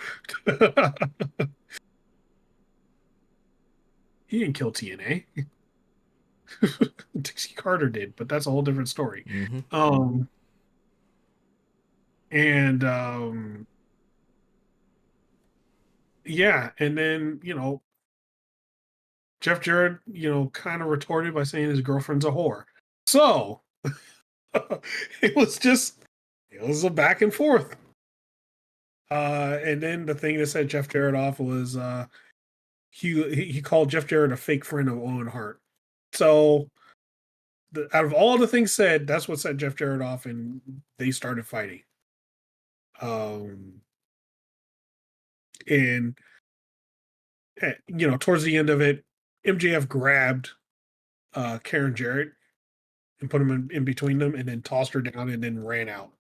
He didn't kill TNA. Dixie Carter did, but that's a whole different story. Mm-hmm. Yeah, and then, Jeff Jarrett, kind of retorted by saying his girlfriend's a whore. So it was a back and forth. And then the thing that set Jeff Jarrett off was he called Jeff Jarrett a fake friend of Owen Hart. So out of all the things said, that's what set Jeff Jarrett off, and they started fighting. And towards the end of it, MJF grabbed Karen Jarrett and put him in between them, and then tossed her down, and then ran out.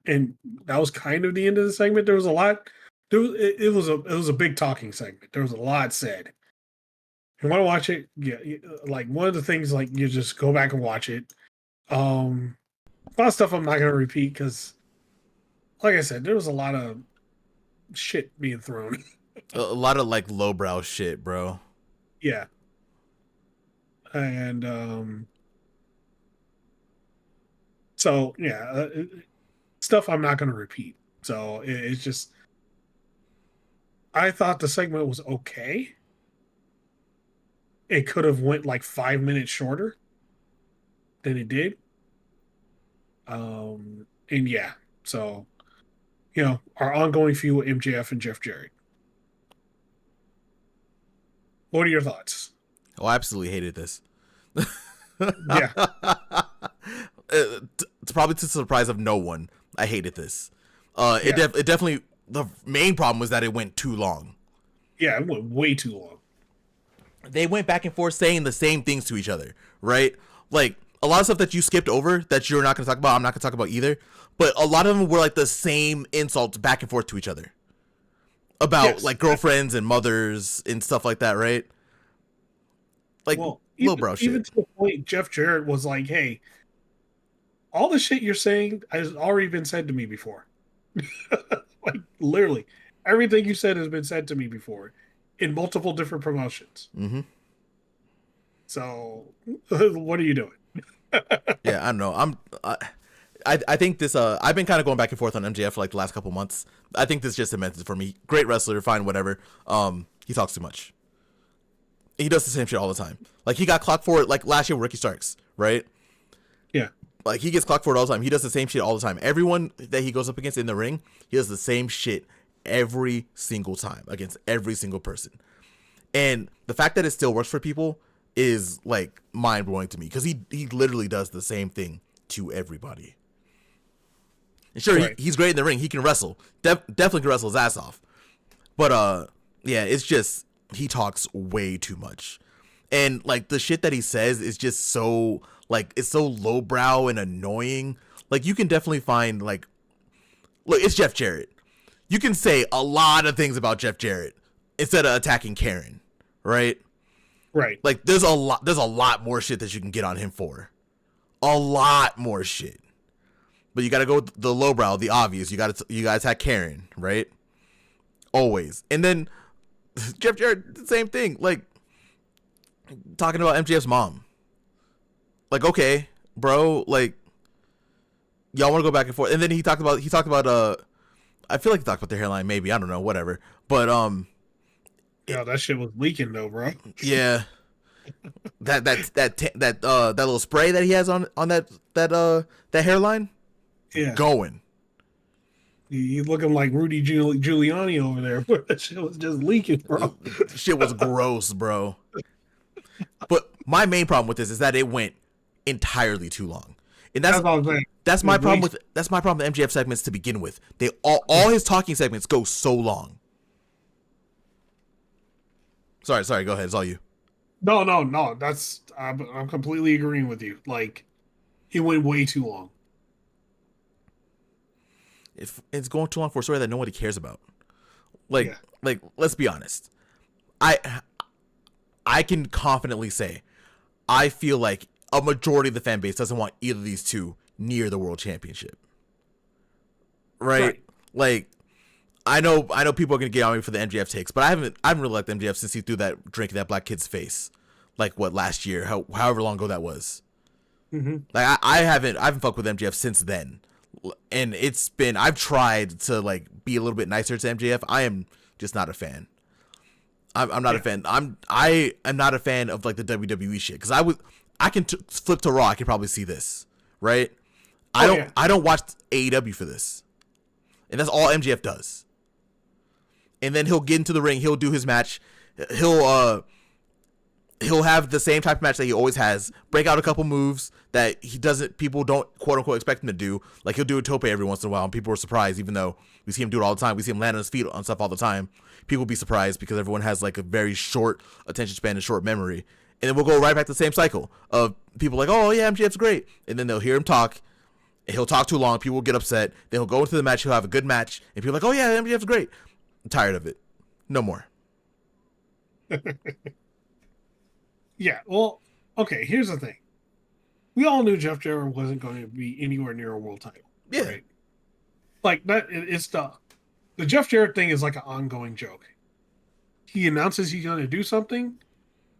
And that was kind of the end of the segment. There was a lot. It was a big talking segment. There was a lot said. If you want to watch it, yeah, like one of the things, like you just go back and watch it. A lot of stuff I'm not going to repeat because, like I said, there was a lot of shit being thrown. A lot of like lowbrow shit, bro. Yeah. And so yeah, stuff I'm not going to repeat. So it's just, I thought the segment was okay. It could have went like 5 minutes shorter than it did. And yeah, so our ongoing feud with MJF and Jeff Jarrett. What are your thoughts? Oh, I absolutely hated this. Yeah. It's probably to the surprise of no one. I hated this. It definitely, the main problem was that it went too long. Yeah, it went way too long. They went back and forth saying the same things to each other, right? Like, a lot of stuff that you skipped over that you're not going to talk about, I'm not going to talk about either. But a lot of them were like the same insults back and forth to each other. About like girlfriends and mothers and stuff like that, right? Like, lowbrow shit. Even to the point, Jeff Jarrett was like, hey, all the shit you're saying has already been said to me before. Like, literally, everything you said has been said to me before in multiple different promotions. Mm-hmm. So, what are you doing? Yeah, I don't know. I think this. I've been kind of going back and forth on MJF for like the last couple months. I think this just cements it for me. Great wrestler, fine, whatever. He talks too much. He does the same shit all the time. Like, he got clocked for it like last year with Ricky Starks, right? Yeah. Like, he gets clocked for it all the time. He does the same shit all the time. Everyone that he goes up against in the ring, he does the same shit every single time against every single person. And the fact that it still works for people is like mind blowing to me, because he literally does the same thing to everybody. And sure, right. He's great in the ring. He can wrestle. Definitely can wrestle his ass off. But yeah, it's just, he talks way too much. And like the shit that he says is just so, like, it's so lowbrow and annoying. Like, you can definitely find, like, look, it's Jeff Jarrett. You can say a lot of things about Jeff Jarrett instead of attacking Karen, right? Right. Like, there's a lot more shit that you can get on him for. A lot more shit. But you gotta go with the lowbrow, the obvious. You gotta attack Karen, right? Always. And then Jeff Jarrett, the same thing. Like, talking about MJF's mom. Like, okay, bro, like, y'all want to go back and forth. And then he talked about I feel like he talked about the hairline, maybe, I don't know, whatever. But yeah, that shit was leaking though, bro. Yeah. that little spray that he has on that hairline. Yeah. Going. He's looking like Rudy Giuliani over there. That shit was just leaking, bro. Shit was gross, bro. But my main problem with this is that it went entirely too long. And that's my problem with MJF segments to begin with. They all his talking segments go so long. Sorry, go ahead. It's all you. No. That's I'm completely agreeing with you. Like, it went way too long. It's going too long for a story that nobody cares about. Like, let's be honest. I can confidently say, I feel like a majority of the fan base doesn't want either of these two near the world championship. Right? Like, I know people are gonna get on me for the MJF takes, but I haven't really liked MJF since he threw that drink in that black kid's face. Like, what, last year? However long ago that was. Mm-hmm. Like, I haven't fucked with MJF since then. And I've tried to like be a little bit nicer to MJF. I am just not a fan. I'm not a fan. I am not a fan of like the WWE shit because I can flip to Raw. I can probably see this, right? I don't watch AEW for this, and that's all MJF does. And then he'll get into the ring. He'll do his match. He'll have the same type of match that he always has. Break out a couple moves that people don't quote unquote expect him to do. Like he'll do a tope every once in a while, and people are surprised, even though we see him do it all the time. We see him land on his feet on stuff all the time. People will be surprised because everyone has like a very short attention span and short memory. And then we'll go right back to the same cycle of people like, oh yeah, MJF's great. And then they'll hear him talk. And he'll talk too long. People will get upset. Then he'll go into the match. He'll have a good match. And people are like, oh yeah, MJF's great. I'm tired of it. No more. Yeah, well, okay, here's the thing. We all knew Jeff Jarrett wasn't going to be anywhere near a world title. Yeah. Right? Like, it's the Jeff Jarrett thing is like an ongoing joke. He announces he's going to do something,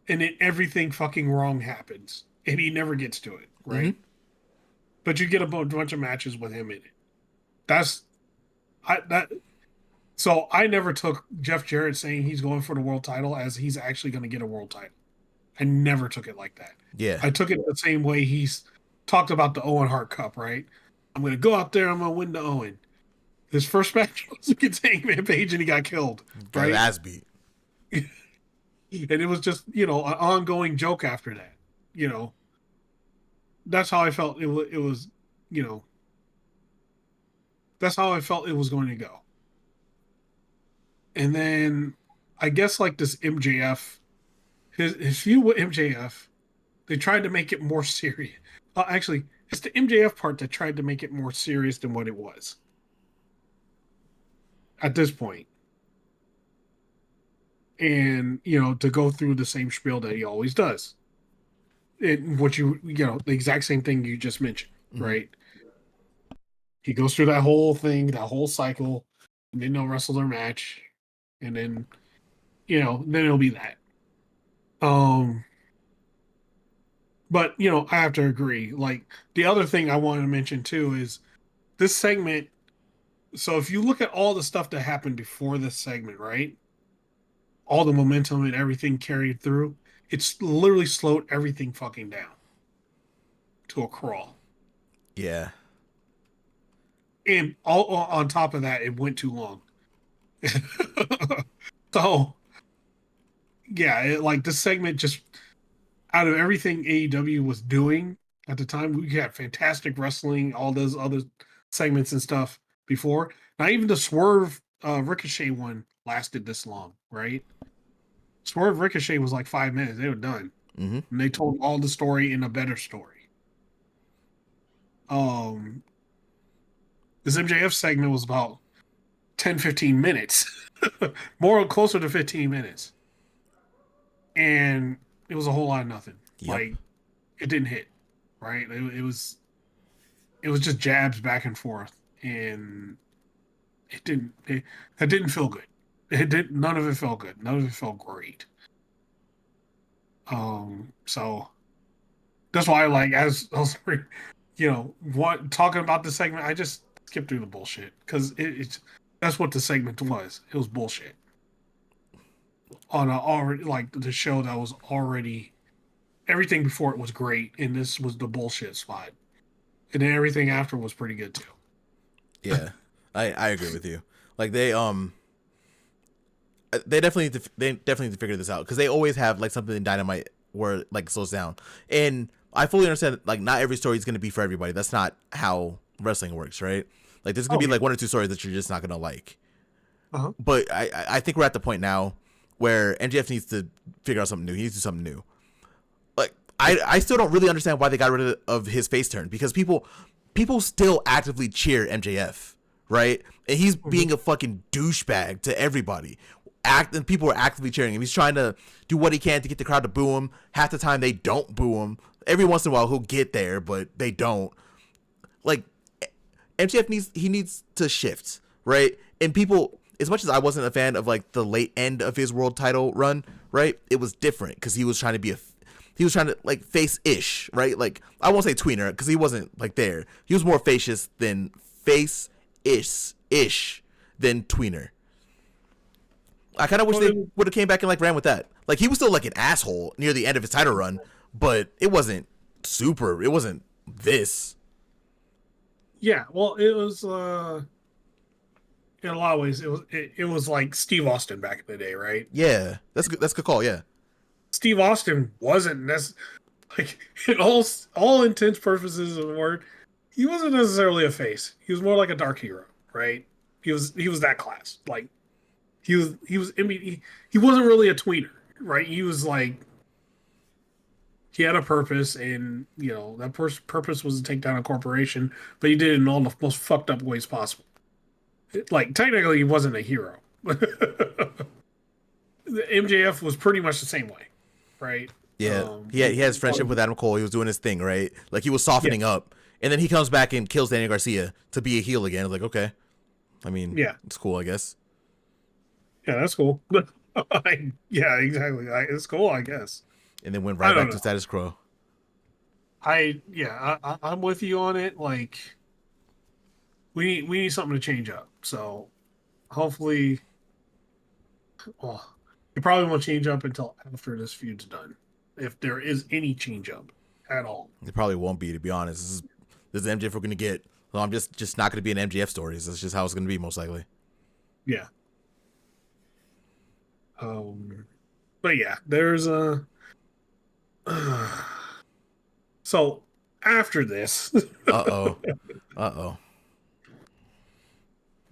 and then everything fucking wrong happens, and he never gets to it, right? Mm-hmm. But you get a bunch of matches with him in it. So I never took Jeff Jarrett saying he's going for the world title as he's actually going to get a world title. I never took it like that. Yeah. I took it the same way he's talked about the Owen Hart Cup, right? I'm going to go out there, I'm going to win the Owen. His first match was against Hangman Page and he got killed. Got his ass beat. And it was just, an ongoing joke after that. That's how I felt it was, that's how I felt it was going to go. And then I guess like this MJF, his feud with MJF, they tried to make it more serious. Actually, it's the MJF part that tried to make it more serious than what it was. At this point. And, to go through the same spiel that he always does. The exact same thing you just mentioned, right? He goes through that whole thing, that whole cycle, and then they'll wrestle their match. And then, then it'll be that. But, I have to agree. Like, the other thing I wanted to mention, too, is this segment. So if you look at all the stuff that happened before this segment, right? All the momentum and everything carried through, it's literally slowed everything fucking down to a crawl. Yeah. And all on top of that, it went too long. So, yeah, this segment just, out of everything AEW was doing at the time, we had fantastic wrestling, all those other segments and stuff before. Not even the Swerve Ricochet one lasted this long, right? Swerve Ricochet was like 5 minutes. They were done. Mm-hmm. And they told all the story in a better story. This MJF segment was about 10, 15 minutes. More closer to 15 minutes. And it was a whole lot of nothing. Yep. Like, it didn't hit, right? It was just jabs back and forth. And it didn't feel good. None of it felt good. None of it felt great. So that's why as I was, talking about the segment, I just skipped through the bullshit because it's that's what the segment was. It was bullshit on the show that was already, everything before it was great, and this was the bullshit spot, and then everything after was pretty good too. Yeah, I agree with you. Like they definitely need to figure this out because they always have like something in Dynamite where it like slows down, and I fully understand like not every story is going to be for everybody. That's not how wrestling works, right? Like there's gonna be like one or two stories that you're just not gonna like. Uh-huh. But I think we're at the point now where MJF needs to figure out something new. He needs to do something new. Like I still don't really understand why they got rid of his face turn because people still actively cheer MJF, right? And he's being a fucking douchebag to everybody. And people are actively cheering him. He's trying to do what he can to get the crowd to boo him. Half the time they don't boo him. Every once in a while he'll get there, but they don't. Like MJF needs to shift, right? And people, as much as I wasn't a fan of like the late end of his world title run, right? It was different because he was trying to like face-ish, right? Like I won't say tweener because he wasn't like there. He was more face-ish than tweener. I kind of wish they would have came back and like ran with that. Like he was still like an asshole near the end of his title run, but it wasn't super. It wasn't this. Yeah, well, it was in a lot of ways it was like Steve Austin back in the day, right? Yeah, that's good. That's a good call. Yeah, Steve Austin wasn't like in all intents purposes of the word, he wasn't necessarily a face. He was more like a dark hero, right? He was that class. Like he was. I mean, he wasn't really a tweener, right? He was like he had a purpose, and that purpose was to take down a corporation, but he did it in all the most fucked up ways possible. Like technically, he wasn't a hero. The MJF was pretty much the same way, right? yeah. He has friendship with Adam Cole. He was doing his thing, right? Like he was softening up, and then he comes back and kills Daniel Garcia to be a heel again. Like okay, I mean, it's cool, I guess. Yeah, that's cool. Yeah, exactly. It's cool, I guess. And then went right back to status quo. I'm with you on it. Like, we need something to change up. So, hopefully, well, it probably won't change up until after this feud's done, if there is any change up at all. It probably won't be, to be honest. This is the MJF we're gonna get. So I'm just not gonna be an MJF story. That's just how it's gonna be, most likely. Yeah. But yeah, there's a. So after this, uh oh,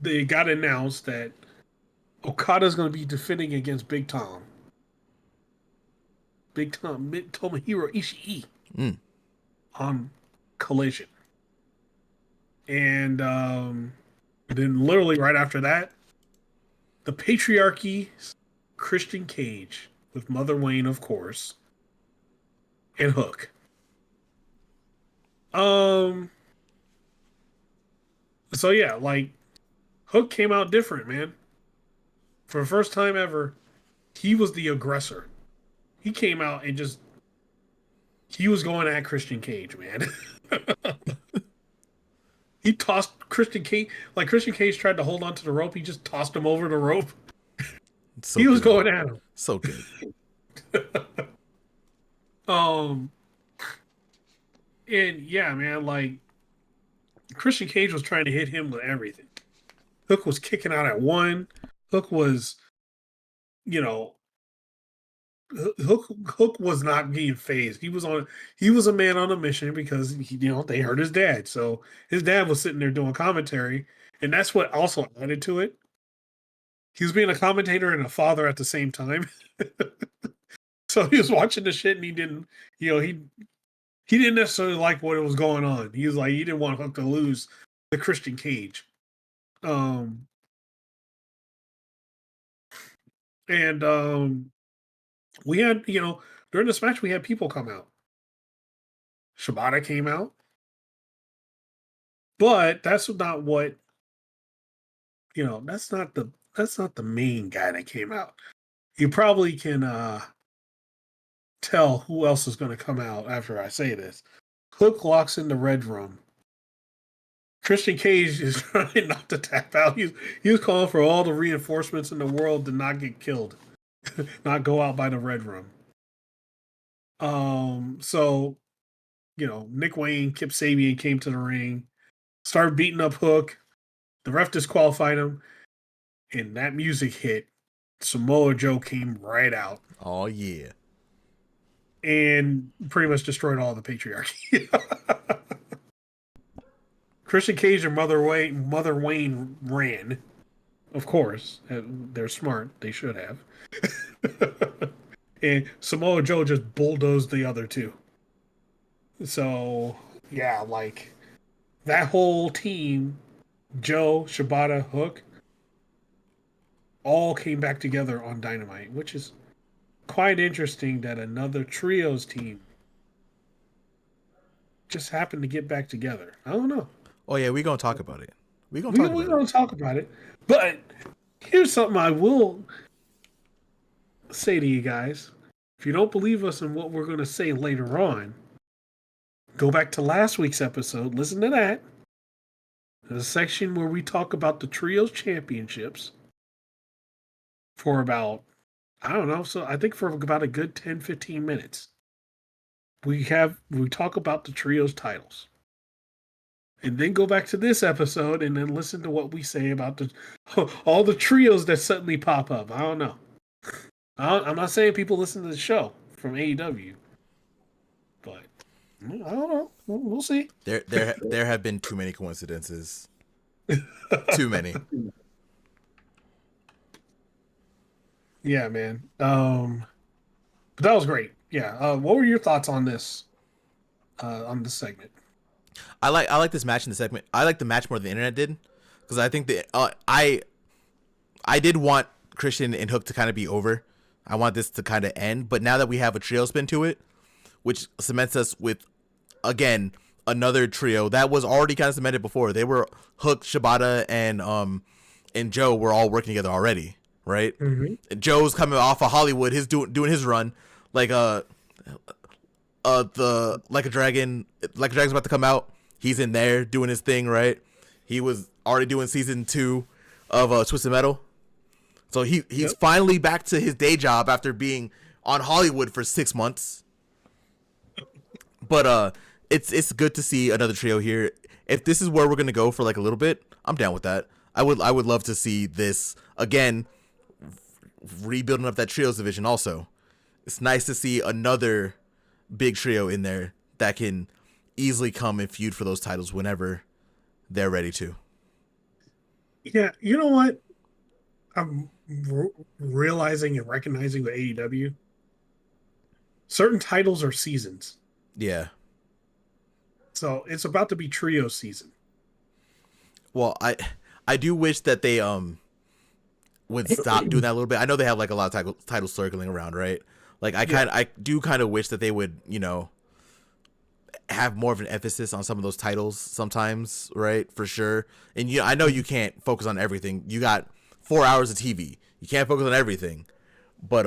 they got announced that Okada's going to be defending against Big Tomohiro Ishii on Collision, and then literally right after that, the Patriarchy, Christian Cage with Mother Wayne, of course, and Hook. So yeah, like Hook came out different, man. For the first time ever, he was the aggressor. He came out and he was going at Christian Cage, man. He tossed Christian Cage, like Christian Cage tried to hold onto the rope, he just tossed him over the rope. He was going at him. So good. And yeah, man, like Christian Cage was trying to hit him with everything. Hook was kicking out at one. Hook was, Hook was not being phased. He was a man on a mission because they hurt his dad. So his dad was sitting there doing commentary, and that's what also added to it. He was being a commentator and a father at the same time. So he was watching the shit, and he didn't, he didn't necessarily like what was going on. He was like, he didn't want Hook to lose the Christian Cage. We had, during this match, we had people come out. Shibata came out. But that's not what, that's not the main guy that came out. You probably can tell who else is going to come out after I say this. Hook locks in the Red Room. Christian Cage is trying not to tap out. He was calling for all the reinforcements in the world to not get killed, not go out by the Red Room. So, Nick Wayne, Kip Sabian came to the ring, started beating up Hook. The ref disqualified him, and that music hit. Samoa Joe came right out. Oh yeah. And pretty much destroyed all the patriarchy. Christian Cage and Mother Wayne ran. Of course. They're smart. They should have. And Samoa Joe just bulldozed the other two. So, yeah, like, that whole team, Joe, Shibata, Hook, all came back together on Dynamite, which is quite interesting that another trios team just happened to get back together. I don't know. Oh yeah, we're gonna talk about it. We're gonna talk about it. But here's something I will say to you guys. If you don't believe us in what we're gonna say later on, go back to last week's episode, listen to that. There's a section where we talk about the trios championships. for about, I don't know. So I think for about a good 10, 15 minutes, we talk about the trios titles. And then go back to this episode and then listen to what we say about all the trios that suddenly pop up. I don't know. I'm not saying people listen to the show from AEW, but I don't know. We'll see. There have been too many coincidences. Too many. Yeah, man. But that was great. Yeah. What were your thoughts on this? On this segment? I like this match in the segment. I like the match more than the internet did, because I think I did want Christian and Hook to kind of be over. I want this to kind of end, but now that we have a trio spin to it, which cements us with, again, another trio that was already kind of cemented before. They were Hook, Shibata, and Joe were all working together already, right? Mm-hmm. And Joe's coming off of Hollywood, he's doing his run, like a dragon's about to come out. He's in there doing his thing, right? He was already doing season 2 of Twisted Metal. So he's finally back to his day job after being on Hollywood for 6 months. But it's good to see another trio here. If this is where we're gonna go for like a little bit, I'm down with that. I would love to see this again, rebuilding up that trios division. Also, it's nice to see another big trio in there that can easily come and feud for those titles whenever they're ready to. Yeah, you know what? I'm realizing and recognizing with AEW, certain titles are seasons. Yeah. So it's about to be trio season. Well, I do wish that they would stop doing that a little bit. I know they have like a lot of titles circling around, right? Like I do kind of wish that they would, have more of an emphasis on some of those titles sometimes, right? For sure. And I know you can't focus on everything. You got 4 hours of TV. You can't focus on everything. But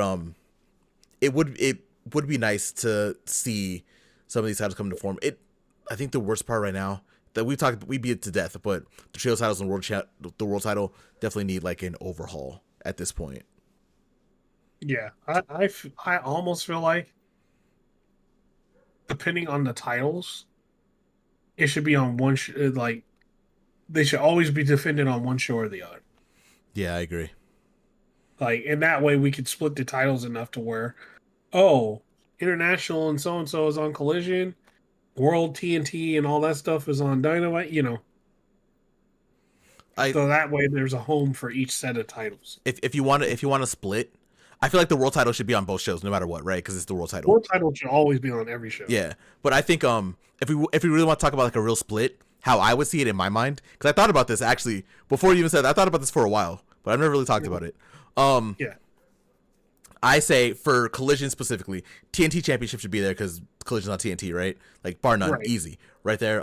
it would be nice to see some of these titles come to form. I think the worst part right now that we beat it to death, but the trios titles and the world title definitely need like an overhaul at this point. Yeah, I almost feel like, depending on the titles, it should be on one like they should always be defended on one show or the other. Yeah, I agree. Like, in that way, we could split the titles enough to where, international and so is on Collision, World TNT and all that stuff is on Dynamite. So that way, there's a home for each set of titles. If you want to split, I feel like the world title should be on both shows, no matter what, right? Because it's the world title. World title should always be on every show. Yeah, but I think if we really want to talk about like a real split, how I would see it in my mind, because I thought about this actually before you even said that, I thought about this for a while, but I've never really talked about it. Yeah. I say for Collision specifically, TNT Championship should be there because Collision's on TNT, right? Like bar none, Right. easy, right there.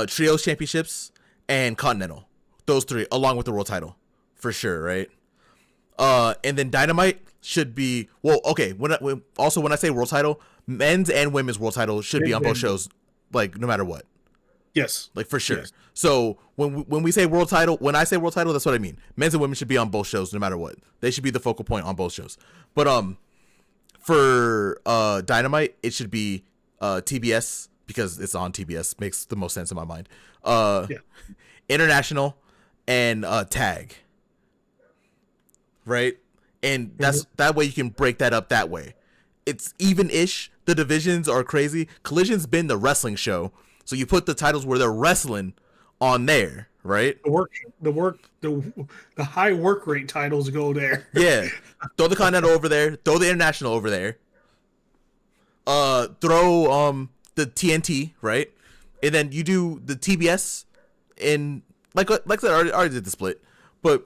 Trios Championships and Continental, those three, along with the world title, for sure, right? And then Dynamite should be okay. When I say world title, men's and women's world title should be on both shows, like no matter what. Yes. Like for sure. Yes. So when we say world title, when I say world title, that's what I mean. Men's and women should be on both shows, no matter what. They should be the focal point on both shows. But for Dynamite, it should be TBS because it's on TBS. Makes the most sense in my mind. International and tag. Right? And that way you can break that up that way. It's even-ish. The divisions are crazy. Collision's been the wrestling show. So you put the titles where they're wrestling on there, right? The high work rate titles go there. Yeah. Throw the Continental over there. Throw the International over there. Throw the TNT, right? And then you do the TBS in like I said, I already did the split. But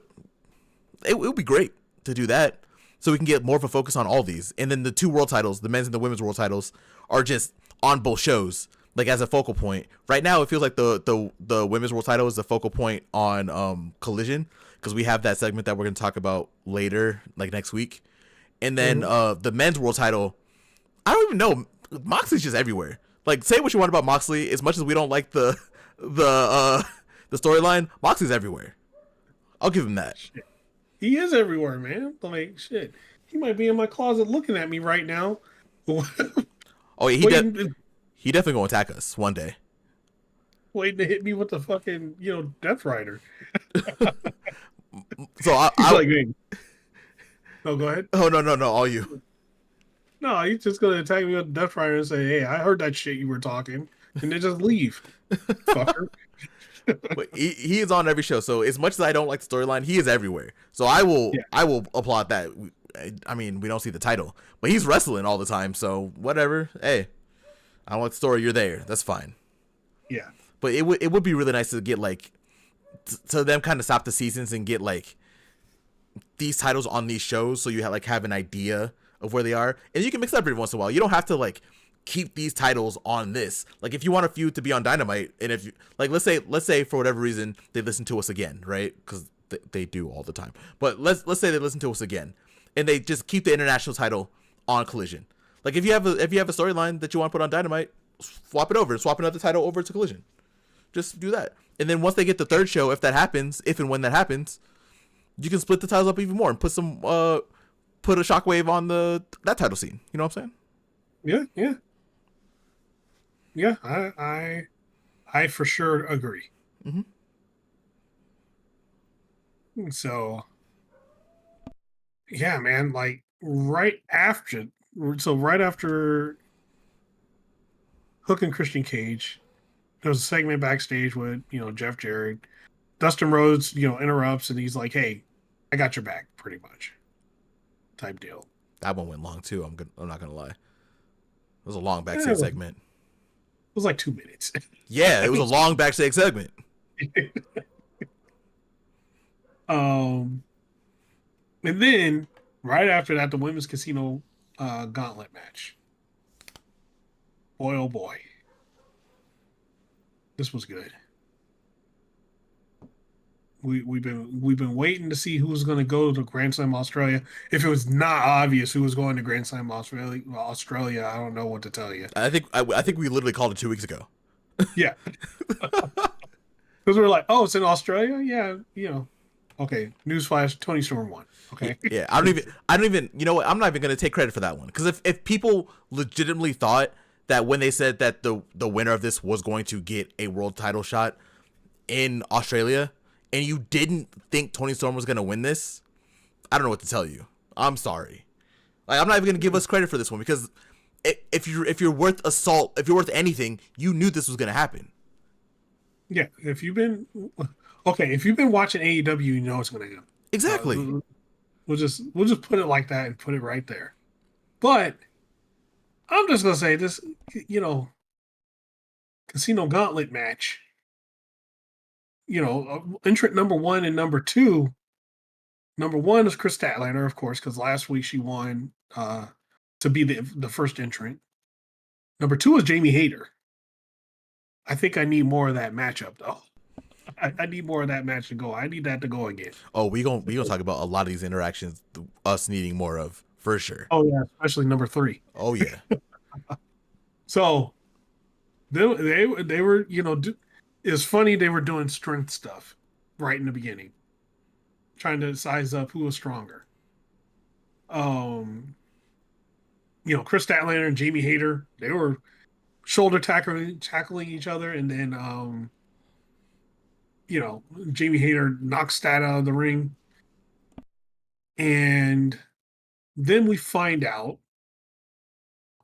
it would be great to do that. So we can get more of a focus on all these. And then the two world titles, the men's and the women's world titles, are just on both shows. Like as a focal point. Right now it feels like the women's world title is the focal point on Collision, because we have that segment that we're gonna talk about later, like next week. And then the men's world title, I don't even know. Moxley's just everywhere. Like, say what you want about Moxley, as much as we don't like the storyline, Moxley's everywhere. I'll give him that. He is everywhere, man. Like shit. He might be in my closet looking at me right now. Oh, yeah, waiting he definitely gonna attack us one day. waiting to hit me with the fucking, Death Rider. So He's like, hey, no, go ahead. oh no, all you. No, he's just gonna attack me with Death Rider and say, "Hey, I heard that shit you were talking," and then just leave, fucker. But he is on every show. So as much as I don't like the storyline, he is everywhere. So Yeah, I will applaud that. I mean, we don't see the title, but he's wrestling all the time. So whatever. Hey, I don't like the story. You're there. That's fine. yeah, But it would be really nice to get like to them kind of stop the seasons and get like these titles on these shows, so you have an idea of where they are, and you can mix it up every once in a while. You don't have to like keep these titles on this. Like if you want a feud to be on Dynamite, and if you like, let's say for whatever reason they listen to us again, right? Because they do all the time. But let's say they listen to us again, and they just keep the international title on Collision. Like if you have a storyline that you want to put on Dynamite, swap it over, swap another title over to Collision. Just do that, and then once they get the third show, if and when that happens, you can split the titles up even more and put a shockwave on that title scene. You know what I'm saying? yeah. I for sure agree. Mm-hmm. So, yeah, man. Like right after Hook and Christian Cage, there was a segment backstage with Jeff Jarrett. Dustin Rhodes, interrupts and he's like, "Hey, I got your back," pretty much, type deal. That one went long too. I'm not gonna lie. It was a long Yeah, backstage segment. It was like 2 minutes. Yeah, it was a long backstage segment. And then right after that, the women's casino gauntlet match. Boy, oh boy, this was good. We've been waiting to see who's going to go to Grand Slam Australia. If it was not obvious who was going to Grand Slam Australia, I don't know what to tell you. I think we literally called it 2 weeks ago. Yeah, because we were like, oh, it's in Australia. Yeah, okay. Newsflash: Tony Storm won. Okay. Yeah, I don't even. You know what? I'm not even gonna take credit for that one, because if people legitimately thought that when they said that the winner of this was going to get a world title shot in Australia, and you didn't think Tony Storm was gonna win this, I don't know what to tell you. I'm sorry. Like, I'm not even gonna give us credit for this one, because if you're worth if you're worth anything, you knew this was gonna happen. Yeah, if you've been watching AEW, you know it's going to happen. Exactly. We'll just put it like that and put it right there. But I'm just going to say this, Casino Gauntlet match. Entrant number 1 and number 2. Number 1 is Chris Statlander, of course, because last week she won to be the first entrant. Number 2 is Jamie Hayter. I think I need more of that matchup, though. I need more of that match to go. I need that to go again. Oh, we gonna talk about a lot of these interactions, us needing more of, for sure. Oh yeah, especially number 3. Oh yeah. So they were it's funny they were doing strength stuff right in the beginning, trying to size up who was stronger. Chris Statlander and Jamie Hayter, they were shoulder tackling each other, and then Jamie Hayter knocks Stat out of the ring. And then we find out,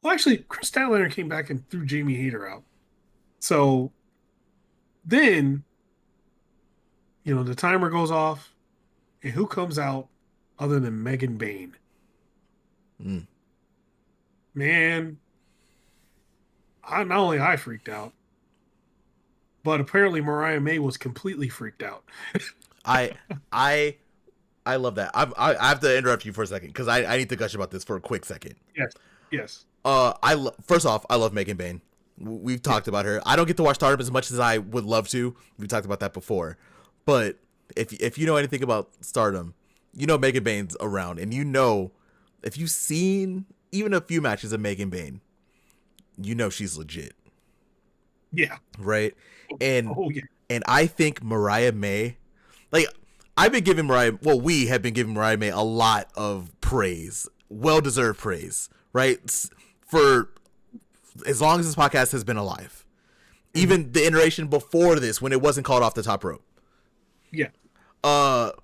well, actually, Chris Statlander came back and threw Jamie Hayter out. So then, the timer goes off, and who comes out other than Megan Bayne? Man, not only I freaked out, but apparently Mariah May was completely freaked out. I love that. I have to interrupt you for a second, because I need to gush about this for a quick second. Yes. First off, I love Megan Bayne. We've talked about her. I don't get to watch Stardom as much as I would love to. We've talked about that before. But if you know anything about Stardom, you know Megan Bayne's around, and if you've seen even a few matches of Megan Bayne, you know she's legit. Yeah. Right? And yeah. And I think Mariah May, like, I've been giving Mariah, well, we have been giving Mariah May a lot of praise, well-deserved praise, right? For as long as this podcast has been alive. Even the iteration before this, when it wasn't called Off the Top Rope. Yeah.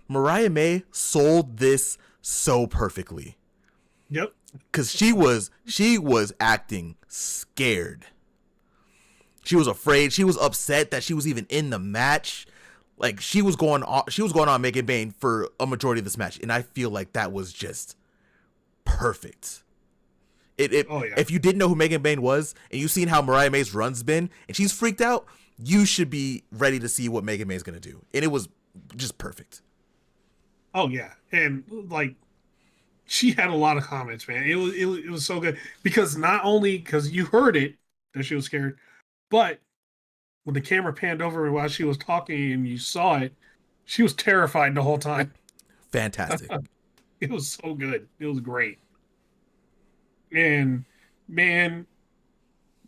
Mariah May sold this so perfectly. Yep. Because she was acting scared. She was afraid. She was upset that she was even in the match. Like, she was going on Megan Bayne for a majority of this match, and I feel like that was just perfect. If you didn't know who Megan Bayne was, and you've seen how Mariah May's run's been, and she's freaked out, you should be ready to see what Megan May's gonna do, and it was just perfect. Oh yeah, and like, she had a lot of comments, man. It was so good because not only because you heard it that she was scared, but when the camera panned over while she was talking and you saw it, she was terrified the whole time. Fantastic. It was so good. It was great. And man,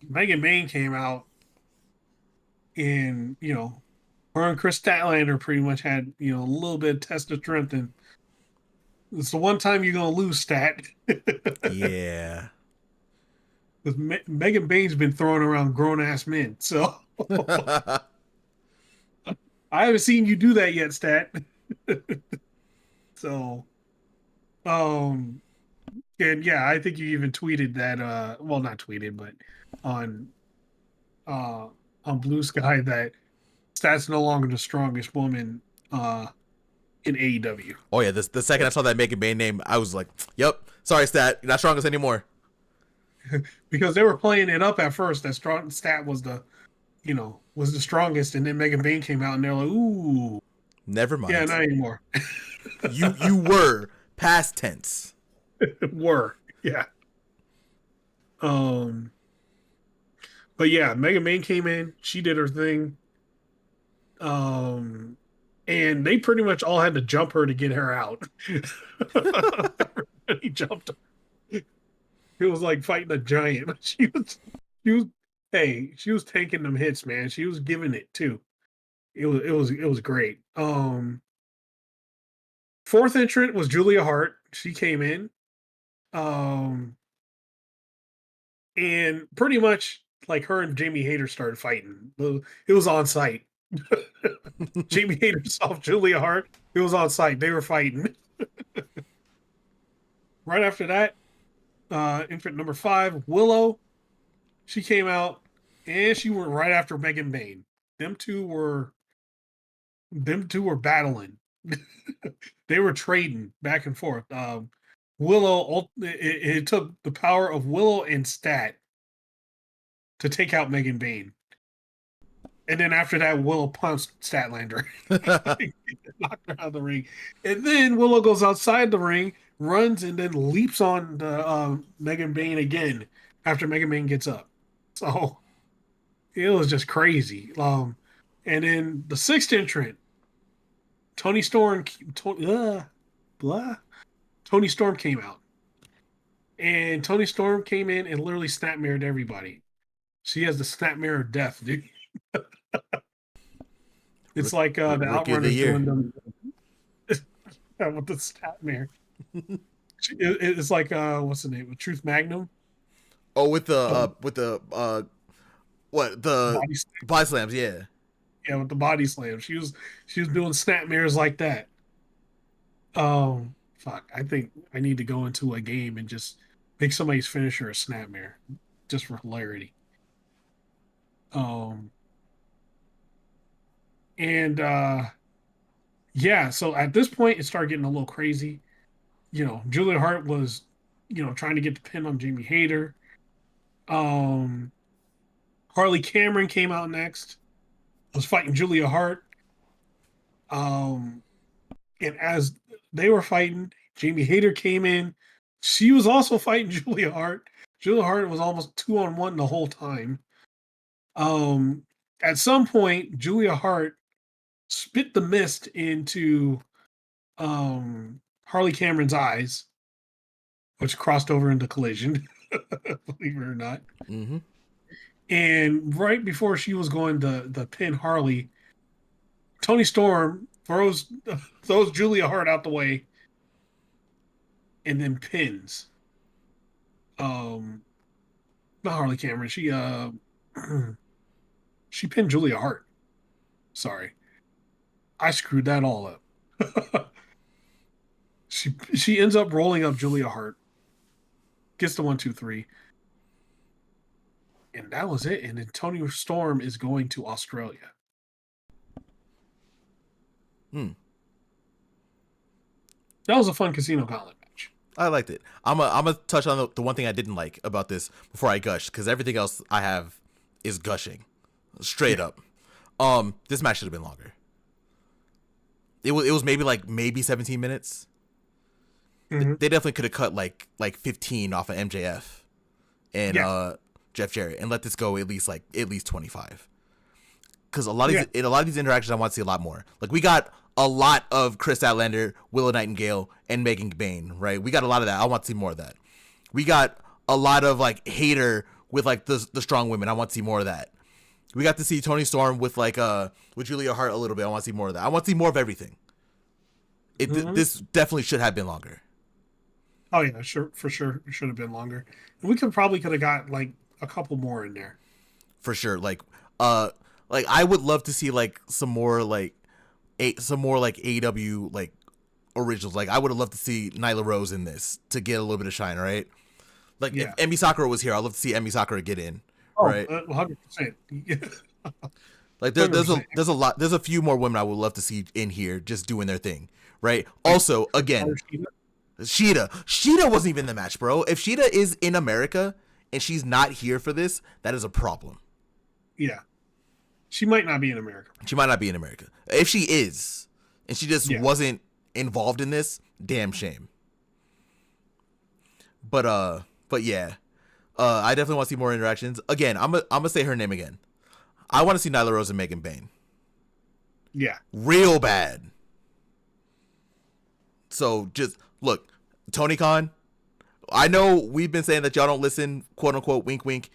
Megan Bayne came out and, her and Chris Statlander pretty much had, a little bit of test of strength. And it's the one time you're going to lose, Stat. Yeah. Because Megan Bayne's been throwing around grown-ass men. So I haven't seen you do that yet, Stat. So, and yeah, I think you even tweeted that, well, not tweeted, but on Blue Sky that Stat's no longer the strongest woman in AEW. Oh yeah, the second I saw that Megan Bayne name, I was like, "Yep, sorry, Stat, you're not strongest anymore." Because they were playing it up at first that Stat was the strongest, and then Megan Bayne came out and they're like, "Ooh, never mind." Yeah, not anymore. you were past tense. Were, yeah. But yeah, Megan Bayne came in. She did her thing. And they pretty much all had to jump her to get her out. He jumped her. It was like fighting a giant. She was taking them hits, man. She was giving it too. It was great. Fourth entrant was Julia Hart. She came in. And pretty much like her and Jamie Hayter started fighting. It was on site. Jamie Hayter saw Julia Hart. It was on site. They were fighting. Right after that, entrant number 5, Willow. She came out and she went right after Megan Bayne. Them two were battling. They were trading back and forth. Willow, it took the power of Willow and Stat to take out Megan Bayne. And then after that, Willow punched Statlander. Knocked her out of the ring. And then Willow goes outside the ring, runs, and then leaps on the Megan Bayne again after Megan Bayne gets up. So it was just crazy. And then the 6th entrant, Toni Storm came out. And Toni Storm came in and literally snap-mirrored everybody. She has the snap-mirror of death, dude. It's like the Outrunners doing them with the snap-mirror. It's like what's the name? Truth Magnum. Oh, with the body slams, yeah. Yeah, with the body slam. She was doing snap mirrors like that. Fuck. I think I need to go into a game and just make somebody's finisher a snap mirror, just for hilarity. And yeah, so at this point it started getting a little crazy. Julia Hart was, trying to get the pin on Jamie Hayter. Harley Cameron came out next, was fighting Julia Hart. And as they were fighting, Jamie Hayter came in. She was also fighting Julia Hart. Julia Hart was almost 2-on-1 the whole time. At some point, Julia Hart spit the mist into Harley Cameron's eyes, which crossed over into Collision, believe it or not. Mm-hmm. And right before she was going to pin Harley, Toni Storm throws Julia Hart out the way, and then pins. Not Harley Cameron. She pinned Julia Hart. Sorry, I screwed that all up. She ends up rolling up Julia Hart, gets the 1-2-3, and that was it. And then Toni Storm is going to Australia. That was a fun Casino Gauntlet match. I liked it. I'm gonna touch on the one thing I didn't like about this before I gush, because everything else I have is gushing, straight up. This match should have been longer. It was maybe 17 minutes. Mm-hmm. They definitely could have cut like 15 off of MJF and Jeff Jarrett and let this go at least 25. Because a lot of these interactions I want to see a lot more. Like, we got a lot of Chris Statlander, Willow Nightingale, and Megan Bayne, right? We got a lot of that. I want to see more of that. We got a lot of Hater with the strong women. I want to see more of that. We got to see Toni Storm with Julia Hart a little bit. I want to see more of that. I want to see more of everything. This definitely should have been longer. Oh yeah, sure, for sure, it should have been longer. And we could have got a couple more in there. For sure, I would love to see some more AEW originals. I would have loved to see Nyla Rose in this to get a little bit of shine, right? If Emi Sakura was here, I'd love to see Emi Sakura get in. Right? 100%. There's a few more women I would love to see in here just doing their thing, right? Also, again, Sheeta wasn't even in the match, bro. If Sheeta is in America and she's not here for this, that is a problem. Yeah. She might not be in America. If she is, and she just wasn't involved in this, damn shame. But yeah. I definitely want to see more interactions. Again, I'm gonna say her name again. I want to see Nyla Rose and Megan Bayne. Yeah. Real bad. So just look, Tony Khan, I know we've been saying that y'all don't listen, quote unquote, wink wink.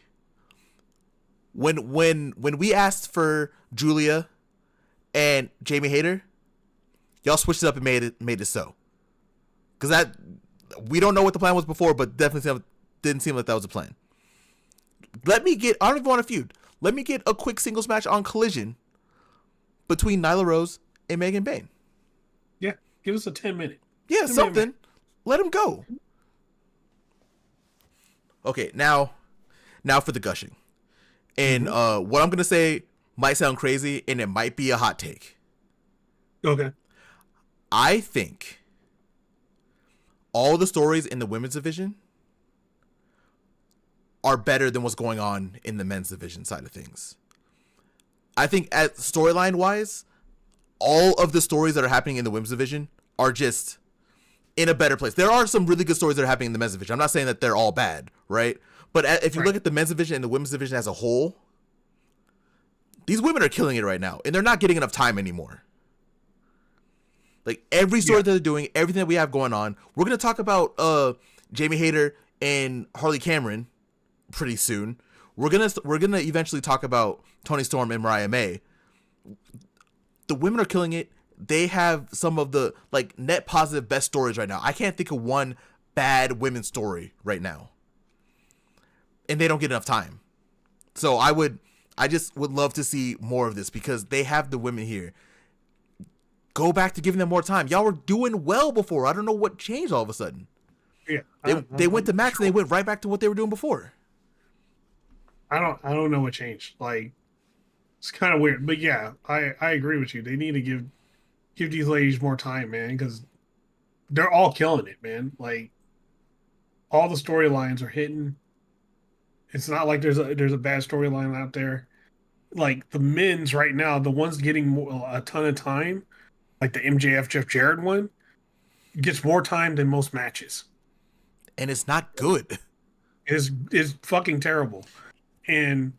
When we asked for Julia and Jamie Hayter, y'all switched it up and made it so. Cause that, we don't know what the plan was before, but definitely didn't seem like that was a plan. I don't even want a feud. Let me get a quick singles match on Collision between Nyla Rose and Megan Bayne. Yeah, give us a 10-minute. Yeah, something. Let him go. Okay, now for the gushing. And what I'm going to say might sound crazy, and it might be a hot take. Okay. I think all the stories in the women's division are better than what's going on in the men's division side of things. I think at storyline wise, all of the stories that are happening in the women's division are just in a better place. There are some really good stories that are happening in the men's division. I'm not saying that they're all bad, right? But if you look at the men's division and the women's division as a whole, these women are killing it right now, and they're not getting enough time anymore. Every story that they're doing, everything that we have going on, we're going to talk about Jamie Hayter and Harley Cameron pretty soon. We're gonna eventually talk about Toni Storm and Mariah May. The women are killing it. They have some of the net positive best stories right now. I can't think of one bad women's story right now, and they don't get enough time. So I just would love to see more of this because they have the women here. Go back to giving them more time. Y'all were doing well before. I don't know what changed all of a sudden. Yeah, they went to max and they went right back to what they were doing before. I don't know what changed. It's kind of weird, but yeah, I agree with you. They need to give these ladies more time, man, because they're all killing it, man. All the storylines are hitting. It's not like there's a bad storyline out there. The men's right now, the ones getting a ton of time, the MJF Jeff Jarrett one, gets more time than most matches, and it's not good. It's fucking terrible. And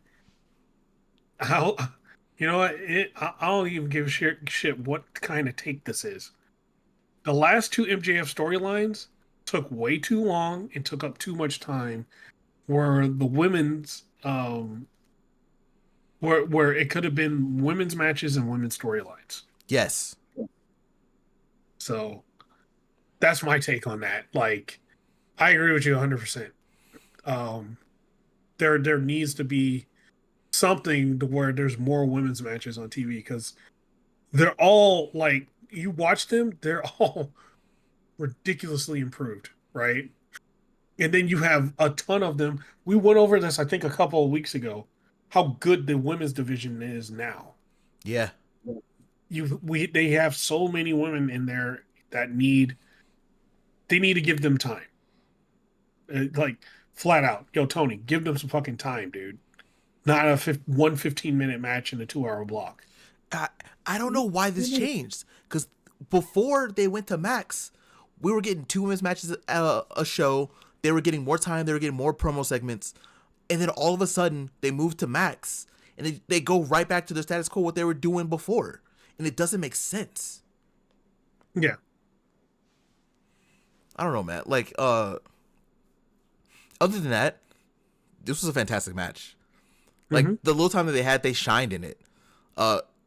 you know what? I don't even give a shit what kind of take this is. The last two MJF storylines took way too long and took up too much time. Where the women's, where it could have been women's matches and women's storylines. Yes. So that's my take on that. Like, I agree with you 100%. There needs to be something to where there's more women's matches on TV because they're all like you watch them, they're all ridiculously improved, right? And then you have a ton of them. We went over this, I think, a couple of weeks ago, how good the women's division is now. Yeah. They have so many women in there that need to give them time. Like flat out, yo, Tony, give them some fucking time, dude. Not a 15-minute match in a 2-hour block. I don't know why this changed, because before they went to Max, we were getting 2 women's matches a show. They were getting more time. They were getting more promo segments. And then all of a sudden, they moved to Max. And they go right back to their status quo, what they were doing before. And it doesn't make sense. Yeah. I don't know, man. Like, other than that, this was a fantastic match. Like, the little time that they had, they shined in it.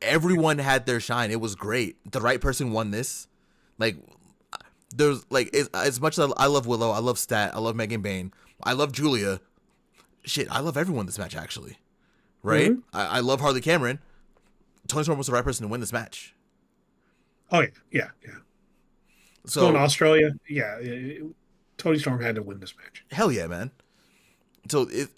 Everyone had their shine. It was great. The right person won this. Like, there's like as much as I love Willow, I love Stat, I love Megan Bayne, I love Julia. Shit, I love everyone in this match actually. Right? I love Harley Cameron. Tony Storm was the right person to win this match. Oh yeah. So in Australia, Tony Storm had to win this match. Hell yeah, man. So it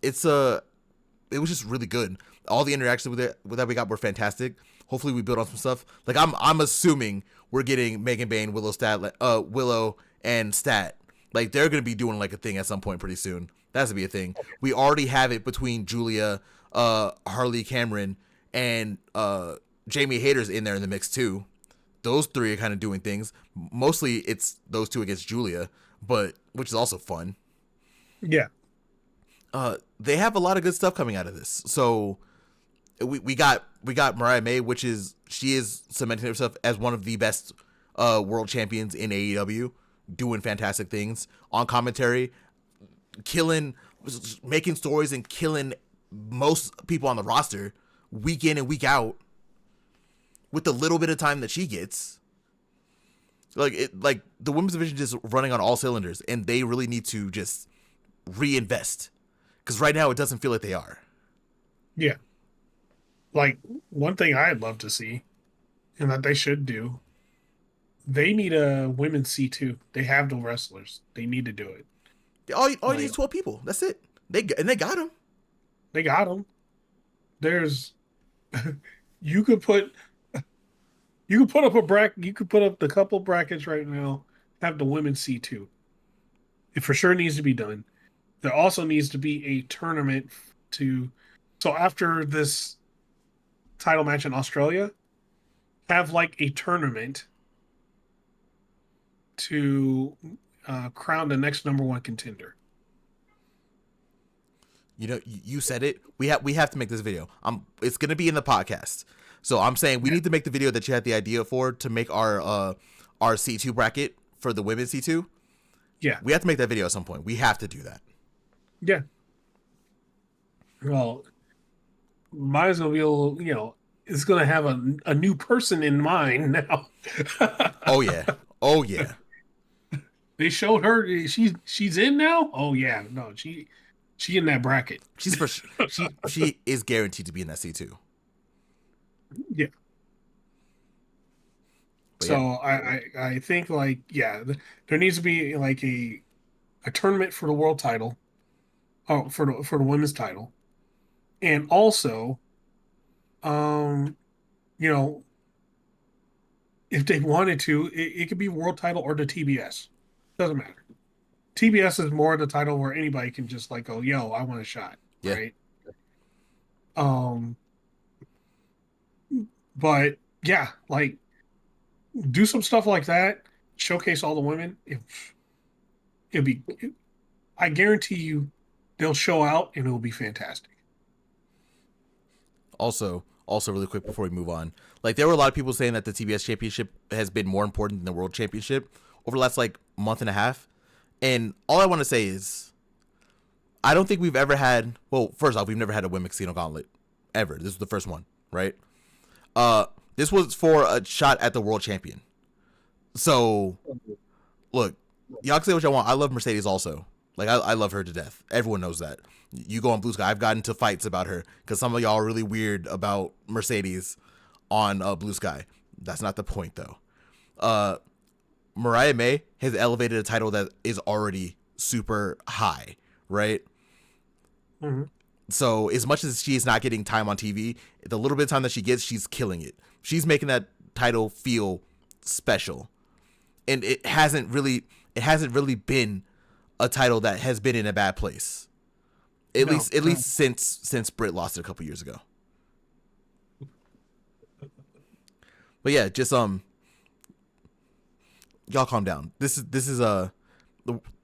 was just really good. All the interactions that we got were fantastic. Hopefully we build on some stuff. Like I'm assuming we're getting Megan Bayne, Willow and Stat. Like they're gonna be doing like a thing at some point pretty soon. That has to be a thing. We already have it between Julia, Harley Cameron, and Jamie Hayter's in there in the mix too. Those 3 are kind of doing things. Mostly it's those 2 against Julia, but which is also fun. Yeah. They have a lot of good stuff coming out of this. So we got Mariah May, she is cementing herself as one of the best world champions in AEW, doing fantastic things on commentary, making stories and killing most people on the roster week in and week out with the little bit of time that she gets. Like the women's division just running on all cylinders, and they really need to just reinvest. Because right now it doesn't feel like they are. Yeah. Like, one thing I'd love to see, and that they should do, they need a women's C2. They have the wrestlers. They need to do it. All you need is 12 people. That's it. They got them. They got them. There's... you could put up a bracket. You could put up the couple brackets right now, have the women's C2. It for sure needs to be done. There also needs to be a tournament so after this title match in Australia, have like a tournament to crown the next number 1 contender. You know, you said it. We have to make this video. It's gonna be in the podcast. So I'm saying we need to make the video that you had the idea for to make our C2 bracket for the women's C2. Yeah, we have to make that video at some point. We have to do that. Yeah. Well, might as well be able, it's going to have a new person in mind now. Oh yeah. They showed her she's in now. Oh yeah, no, she in that bracket. She's for she is guaranteed to be in that C2. Yeah. But so yeah. I think there needs to be like a tournament for the world title. Oh, for the women's title, and also, if they wanted to, it could be world title or the TBS. Doesn't matter. TBS is more the title where anybody can just like go, yo, I want a shot, right? But yeah, like do some stuff like that. Showcase all the women. I guarantee you. They'll show out and it'll be fantastic. Also really quick before we move on, like there were a lot of people saying that the TBS championship has been more important than the world championship over the last like month and a half. And all I want to say is I don't think we've ever had, well, first off, we've never had a women's Casino Gauntlet ever. This was the first one, right? This was for a shot at the world champion. So look, y'all can say what y'all want. I love Mercedes also. Like I love her to death. Everyone knows that. You go on Blue Sky. I've gotten into fights about her because some of y'all are really weird about Mercedes on Blue Sky. That's not the point though. Mariah May has elevated a title that is already super high, right? Mm-hmm. So as much as she is not getting time on TV, the little bit of time that she gets, she's killing it. She's making that title feel special. And it hasn't really been a title that has been in a bad place. At least since Britt lost it a couple years ago. But yeah, just y'all calm down. This is the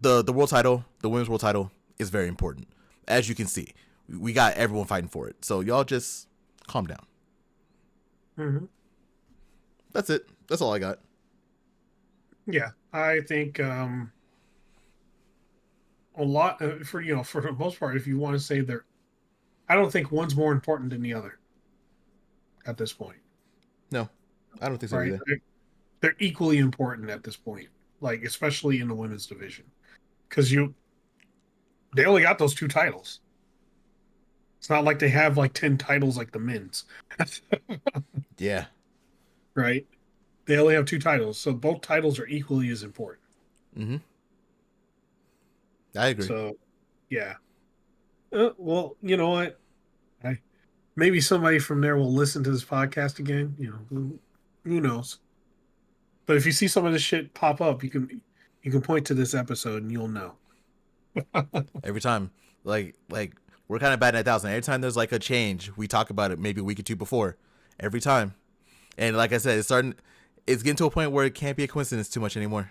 world title, the women's world title is very important. As you can see, we got everyone fighting for it. So y'all just calm down. Mm-hmm. That's it. That's all I got. Yeah, I think a lot for the most part, if you want to say I don't think one's more important than the other at this point. No, I don't think so Right? either. They're equally important at this point, like especially in the women's division, because they only got those two titles. It's not like they have like 10 titles like the men's, Yeah. right? They only have two titles, so both titles are equally as important. Mm-hmm. I agree. So, yeah. Well, you know what? Maybe somebody from there will listen to this podcast again. Who knows? But if you see some of this shit pop up, you can point to this episode and you'll know. Every time, like we're kind of batting 1,000. Every time there's like a change, we talk about it maybe a week or two before. Every time, and like I said, it's getting to a point where it can't be a coincidence too much anymore.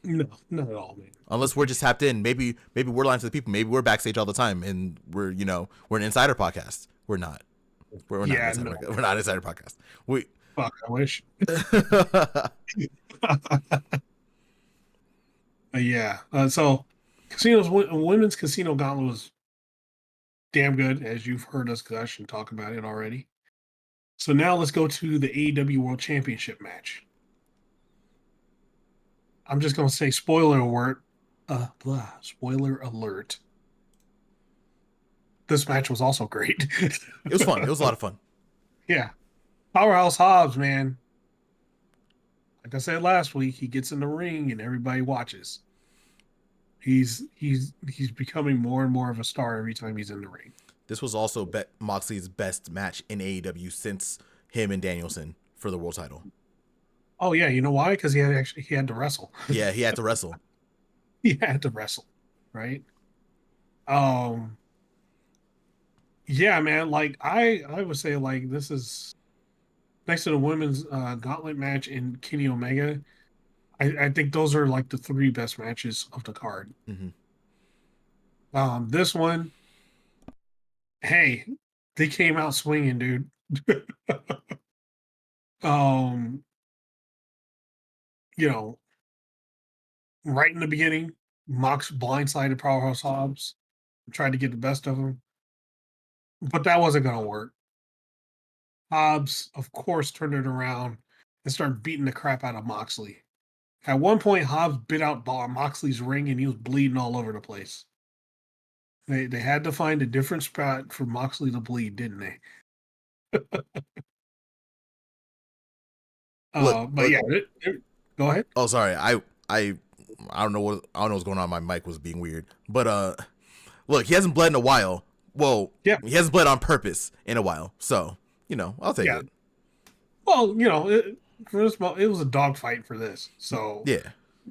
No, not at all, man. Unless we're just tapped in. Maybe we're lying to the people. Maybe we're backstage all the time, and we're an insider podcast. We're not. We're not. Yeah, Insider no. podcast. We're not an insider podcast. We. Fuck, I wish. Yeah. So, women's casino gauntlet was damn good, as you've heard us gush and talk about it already. So now let's go to the AEW World Championship match. I'm just gonna say spoiler alert. Spoiler alert. This match was also great. It was fun. It was a lot of fun. Yeah. Powerhouse Hobbs, man. Like I said last week, he gets in the ring and everybody watches. He's becoming more and more of a star every time he's in the ring. This was also Moxley's best match in AEW since him and Danielson for the world title. Oh yeah, you know why? Because he had to wrestle. Yeah, he had to wrestle. He had to wrestle, right? Yeah, man. Like I would say, like this is next to the women's gauntlet match and Kenny Omega. I think those are like the three best matches of the card. Mm-hmm. This one, hey, they came out swinging, dude. um, right in the beginning, Mox blindsided Powerhouse Hobbs, tried to get the best of him, but that wasn't going to work. Hobbs, of course, turned it around and started beating the crap out of Moxley. At one point, Hobbs bit out Moxley's ring and he was bleeding all over the place. They had to find a different spot for Moxley to bleed, didn't they? But yeah, go ahead. Oh, sorry. I don't know what's going on. My mic was being weird. But look, he hasn't bled in a while. Well, Yeah. He hasn't bled on purpose in a while. So, I'll take it. Well, for this, it was a dogfight for this, so Yeah.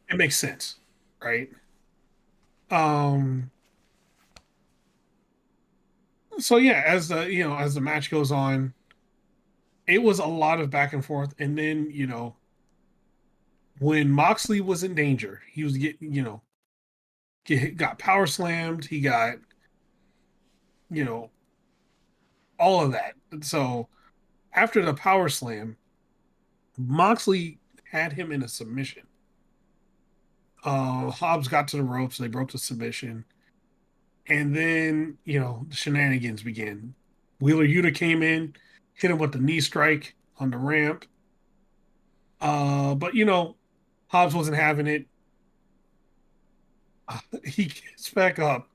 it makes sense, right? So yeah, as the match goes on, it was a lot of back and forth, and then when Moxley was in danger, he was got power slammed. He got all of that. So after the power slam, Moxley had him in a submission. Hobbs got to the ropes. They broke the submission. And then, the shenanigans began. Wheeler Yuta came in, hit him with the knee strike on the ramp. But Hobbs wasn't having it. He gets back up.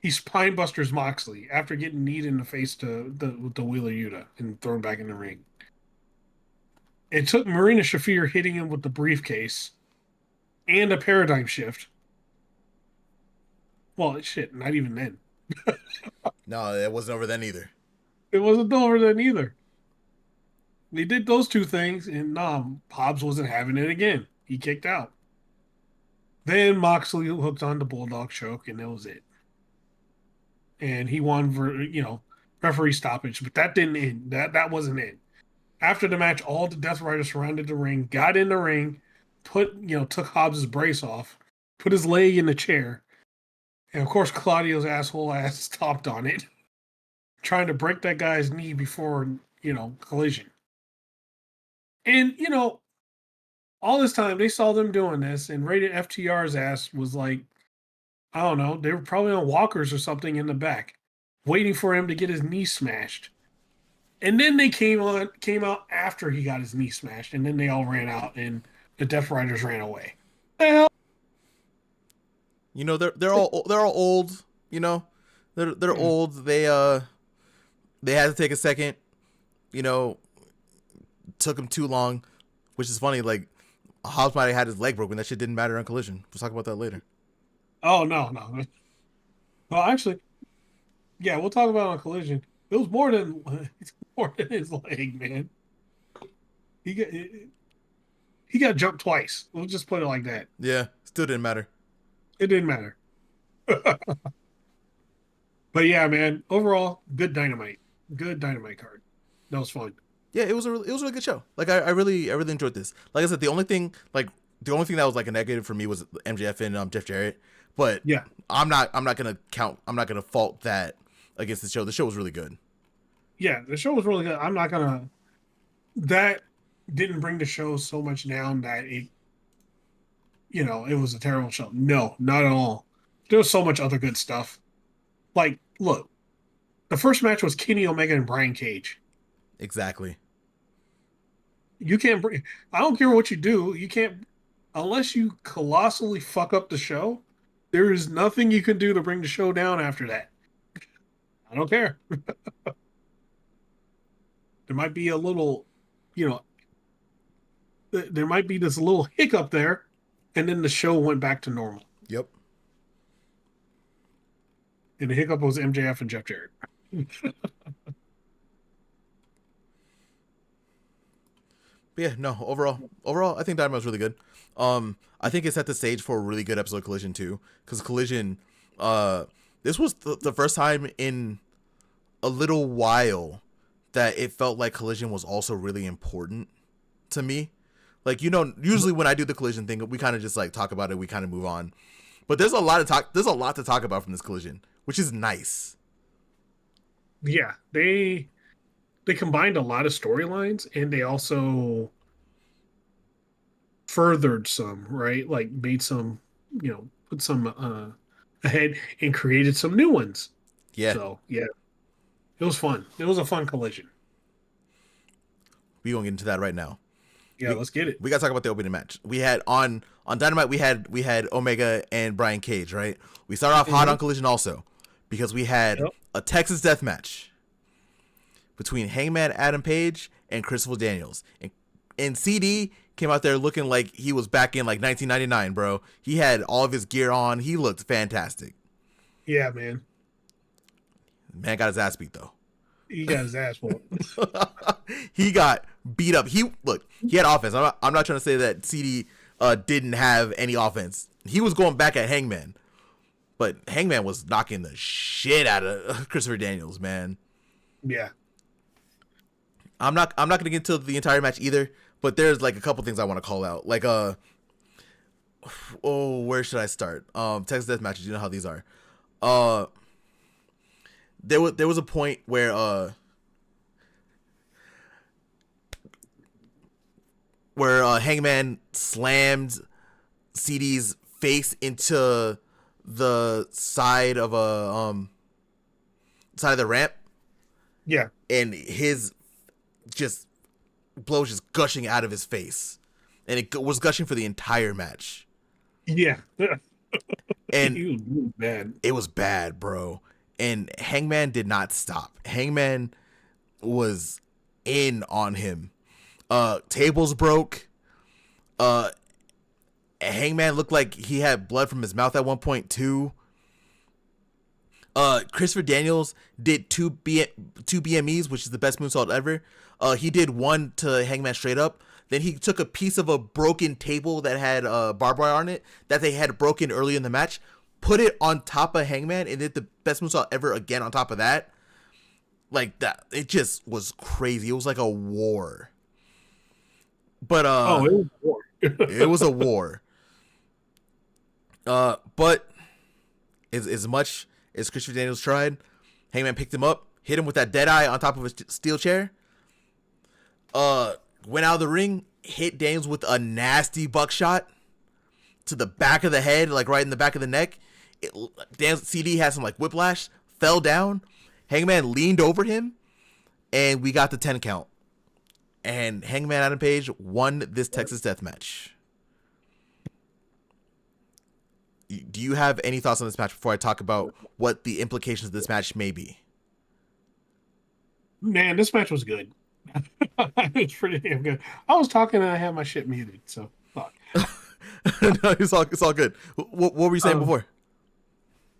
He spine busters Moxley after getting kneed in the face with the Wheeler Yuta and thrown back in the ring. It took Marina Shafir hitting him with the briefcase and a paradigm shift. Well, shit, not even then. No, it wasn't over then either. It wasn't over then either. They did those two things, and Hobbs wasn't having it again. He kicked out. Then Moxley hooked on the Bulldog choke, and that was it. And he won for referee stoppage, but that didn't end. That wasn't it. After the match, all the Death Riders surrounded the ring, got in the ring, took Hobbs' brace off, put his leg in the chair, and of course Claudio's asshole ass stomped on it, trying to break that guy's knee before Collision. And all this time they saw them doing this, and Rated FTR's ass was like, I don't know, they were probably on walkers or something in the back, waiting for him to get his knee smashed. And then they came out after he got his knee smashed, and then they all ran out, and the Death Riders ran away. Well, They're all old. They're old. They had to take a second. Took them too long, which is funny. Like Hobbs might have had his leg broken. That shit didn't matter on Collision. We'll talk about that later. Oh no. Well, actually, yeah, we'll talk about it on Collision. It was more than his leg, man. He got jumped twice. We'll just put it like that. Yeah, still didn't matter. It didn't matter. But yeah, man. Overall, good Dynamite. Good Dynamite card. That was fun. Yeah, it was a really good show. Like I really enjoyed this. Like I said, the only thing that was like a negative for me was MJF and Jeff Jarrett. But Yeah. I'm not gonna fault that against the show. The show was really good. Yeah, the show was really good. I'm not gonna. That didn't bring the show so much down that it was a terrible show. No, not at all. There was so much other good stuff. Like, look, the first match was Kenny Omega and Brian Cage. Exactly. You can't bring. I don't care what you do. You can't unless you colossally fuck up the show. There is nothing you can do to bring the show down after that. I don't care. There might be a little, there might be this little hiccup there, and then the show went back to normal. Yep. And the hiccup was MJF and Jeff Jarrett. But yeah, no, overall, I think Dynamite was really good. I think it set the stage for a really good episode of Collision too, because Collision, this was the first time in a little while that it felt like Collision was also really important to me. Like, usually when I do the Collision thing, we kind of just like talk about it, we kind of move on. But there's a lot to talk about from this Collision, which is nice. Yeah, they combined a lot of storylines, and they also furthered some, right? Like made some, put some ahead and created some new ones. Yeah. So yeah, it was fun. It was a fun Collision. We gonna get into that right now. Yeah, let's get it. We gotta talk about the opening match. We had on Dynamite. We had Omega and Brian Cage. Right. We started off hot on Collision also because we had a Texas death match between Hangman Adam Page and Christopher Daniels. And CD came out there looking like he was back in like 1999, bro. He had all of his gear on. He looked fantastic. Yeah, man. Man got his ass beat though. He got his ass whooped. He got beat up. He had offense. I'm not trying to say that CD didn't have any offense. He was going back at Hangman, but Hangman was knocking the shit out of Christopher Daniels, man. Yeah. I'm not gonna get into the entire match either, but there's like a couple things I want to call out. Like where should I start? Texas death matches. You know how these are. There was a point where Hangman slammed CD's face into the side of the ramp. Yeah. And his blood just gushing out of his face. and it was gushing for the entire match. Yeah. And He was really bad. it was bad, bro. And Hangman did not stop. Hangman was in on him. Tables broke. Hangman looked like he had blood from his mouth at one point too. Christopher Daniels did two BMEs, which is the best moonsault ever. He did one to Hangman straight up. Then he took a piece of a broken table that had barbed wire on it that they had broken early in the match, put it on top of Hangman, and did the best moonsault ever again on top of that. Like that, it just was crazy. It was like a war. But it was a war. it was a war. But as much as Christopher Daniels tried, Hangman picked him up, hit him with that dead eye on top of a steel chair. Went out of the ring, hit Daniels with a nasty buckshot to the back of the head, like right in the back of the neck. CD had some like whiplash, fell down. Hangman leaned over him, and we got the 10 count. And Hangman Adam Page won this Texas Death Match. Do you have any thoughts on this match before I talk about what the implications of this match may be? Man, this match was good. It's pretty damn good. I was talking and I had my shit muted, so fuck. No, it's all good. What were you saying before?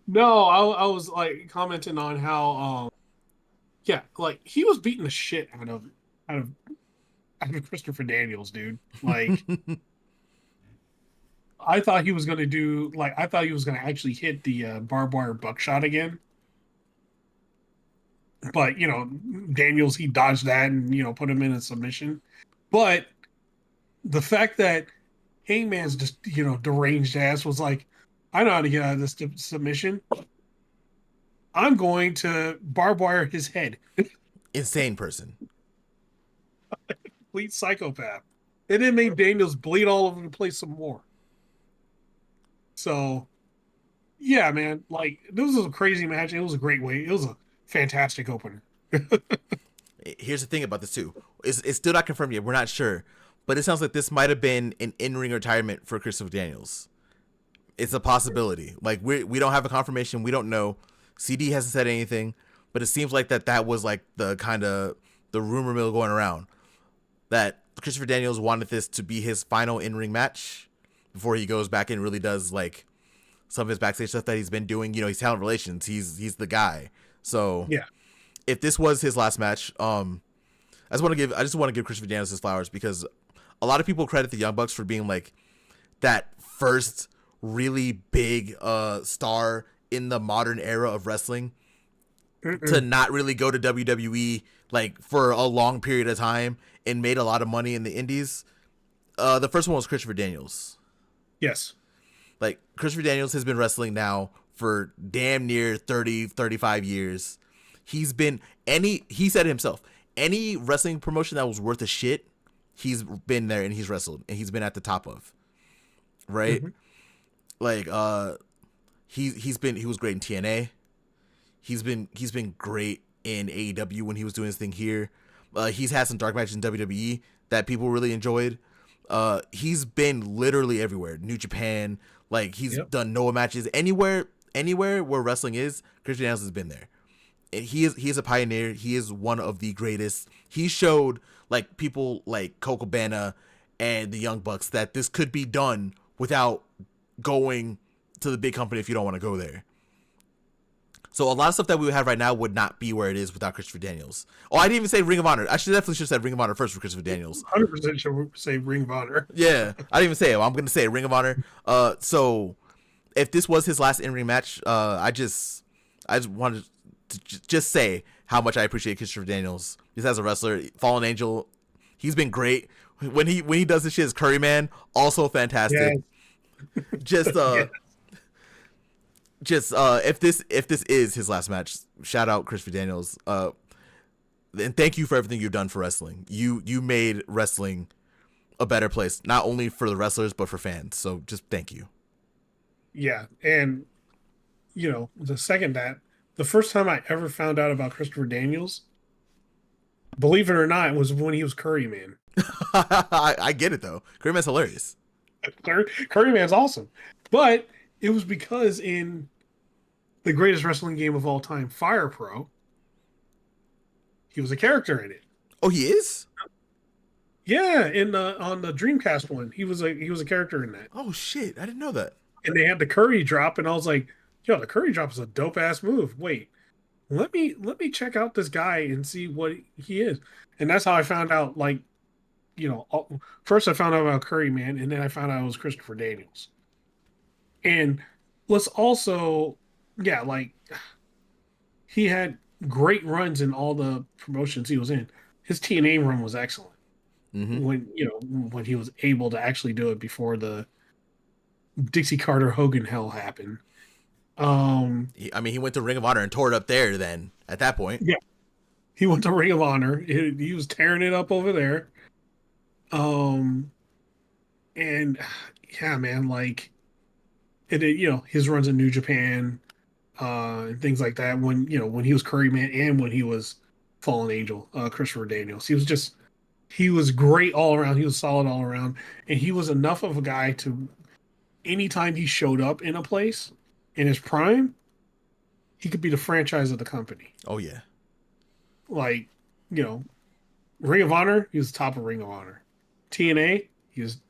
No, I was like commenting on how yeah, like he was beating the shit out of Christopher Daniels, dude. Like I thought he was gonna actually hit the barbed wire buckshot again. But Daniels, he dodged that and put him in a submission. But the fact that Hangman's just deranged ass was like, I know how to get out of this submission. I'm going to barbed wire his head. Insane person. Complete psychopath. And it made Daniels bleed all over the place some more. So, yeah, man. Like, this was a crazy match. It was a great way. It was a fantastic opener. Here's the thing about this, too. It's still not confirmed yet. We're not sure. But it sounds like this might have been an in-ring retirement for Christopher Daniels. It's a possibility. Like, we don't have a confirmation. We don't know. CD hasn't said anything. But it seems like that was like the kind of the rumor mill going around. That Christopher Daniels wanted this to be his final in-ring match before he goes back and really does like some of his backstage stuff that he's been doing. He's talent relations. He's the guy. So yeah, if this was his last match, I just want to give Christopher Daniels his flowers, because a lot of people credit the Young Bucks for being like that first really big star in the modern era of wrestling to not really go to WWE like for a long period of time and made a lot of money in the indies. The first one was Christopher Daniels. Yes. Like, Christopher Daniels has been wrestling now for damn near 30, 35 years. He said it himself, any wrestling promotion that was worth a shit, he's been there and he's wrestled and he's been at the top of. Right? Mm-hmm. Like, he was great in TNA. He's been great in AEW when he was doing his thing here. He's had some dark matches in WWE that people really enjoyed. He's been literally everywhere. New Japan, like he's done Noah matches anywhere where wrestling is. Christian Daniels has been there. And he is a pioneer. He is one of the greatest. He showed like people like Coco Cabana and the Young Bucks that this could be done without going to the big company if you don't want to go there. So a lot of stuff that we would have right now would not be where it is without Christopher Daniels. Oh, I didn't even say Ring of Honor. I definitely should have said Ring of Honor first for Christopher Daniels. 100% should say Ring of Honor. Yeah, I didn't even say it. I'm going to say Ring of Honor. So if this was his last in-ring match, I just wanted to just say how much I appreciate Christopher Daniels. Just as a wrestler, Fallen Angel, he's been great. When he does this shit as Curry Man, also fantastic. Yes. Just if this is his last match, shout out Christopher Daniels. And thank you for everything you've done for wrestling. You made wrestling a better place, not only for the wrestlers but for fans. So just thank you. Yeah, and the first time I ever found out about Christopher Daniels, believe it or not, was when he was Curry Man. I get it though. Curry Man's hilarious. Curry Man's awesome, but it was because in the greatest wrestling game of all time, Fire Pro, he was a character in it. Oh, he is? Yeah, in on the Dreamcast one, he was a character in that. Oh shit, I didn't know that. And they had the Curry drop, and I was like, "Yo, the Curry drop is a dope ass move." Wait, let me check out this guy and see what he is. And that's how I found out. Like, first I found out about Curry Man, and then I found out it was Christopher Daniels. And let's also, yeah, like he had great runs in all the promotions he was in. His TNA run was excellent Mm-hmm. when he was able to actually do it before the Dixie Carter Hogan hell happened. He went to Ring of Honor and tore it up there. Then at that point, Yeah, he went to Ring of Honor. He was tearing it up over there. Um, and yeah, man, like his runs in New Japan, and things like that. When he was Curry Man and when he was Fallen Angel, Christopher Daniels, he was great all around. He was solid all around, and he was enough of a guy to anytime he showed up in a place in his prime, he could be the franchise of the company. oh yeah, Like, you know, Ring of Honor, he was top of Ring of Honor. TNA, he was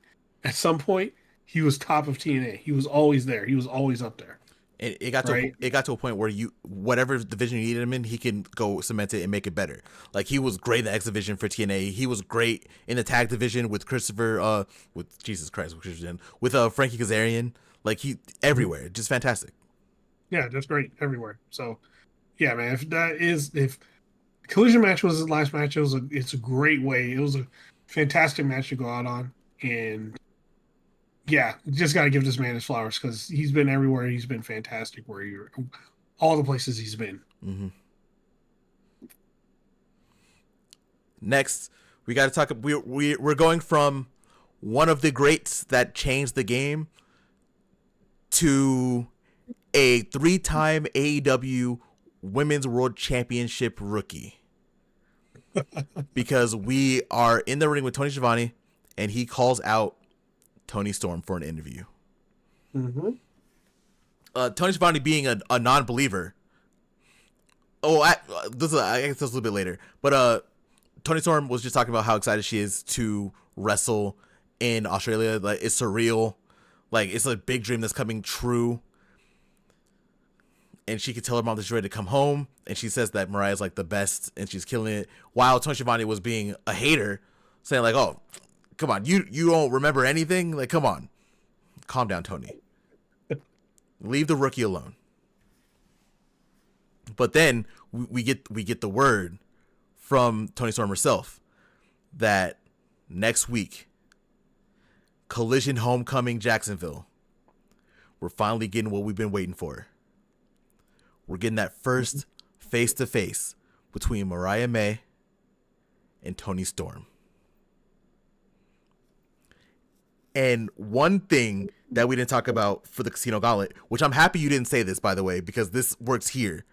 at some point he was top of TNA. He was always there. He was always up there. it got Right? to a point where whatever division you needed him in, he can go cement it and make it better. Like he was great in the X division for TNA. He was great in the tag division with with Jesus Christ, with Frankie Kazarian. Like he everywhere, just fantastic. Yeah, that's great everywhere. So, yeah, man. If Collision match was his last match, it's a great way. It was a fantastic match to go out on, and yeah, just got to give this man his flowers because he's been everywhere. He's been fantastic all the places he's been. Mm-hmm. Next, we got to talk. We're going from one of the greats that changed the game to a 3-time AEW Women's World Championship rookie. Because we are in the ring with Tony Schiavone, and he calls out Tony Storm for an interview. Mm-hmm. Tony Schiavone being a non-believer. Oh, I guess that's a little bit later. But Tony Storm was just talking about how excited she is to wrestle in Australia. Like it's surreal. Like it's a big dream that's coming true. And she could tell her mom that she's ready to come home. And she says that Mariah's like the best and she's killing it. While Tony Schiavone was being a hater, saying like, "Oh, come on, you don't remember anything? Like, come on, calm down, Tony. Leave the rookie alone." But then we get the word from Tony Storm herself that next week, Collision Homecoming Jacksonville, we're finally getting what we've been waiting for. We're getting that first face-to-face between Mariah May and Tony Storm. And one thing that we didn't talk about for the Casino Gauntlet, which I'm happy you didn't say this, by the way, because this works here.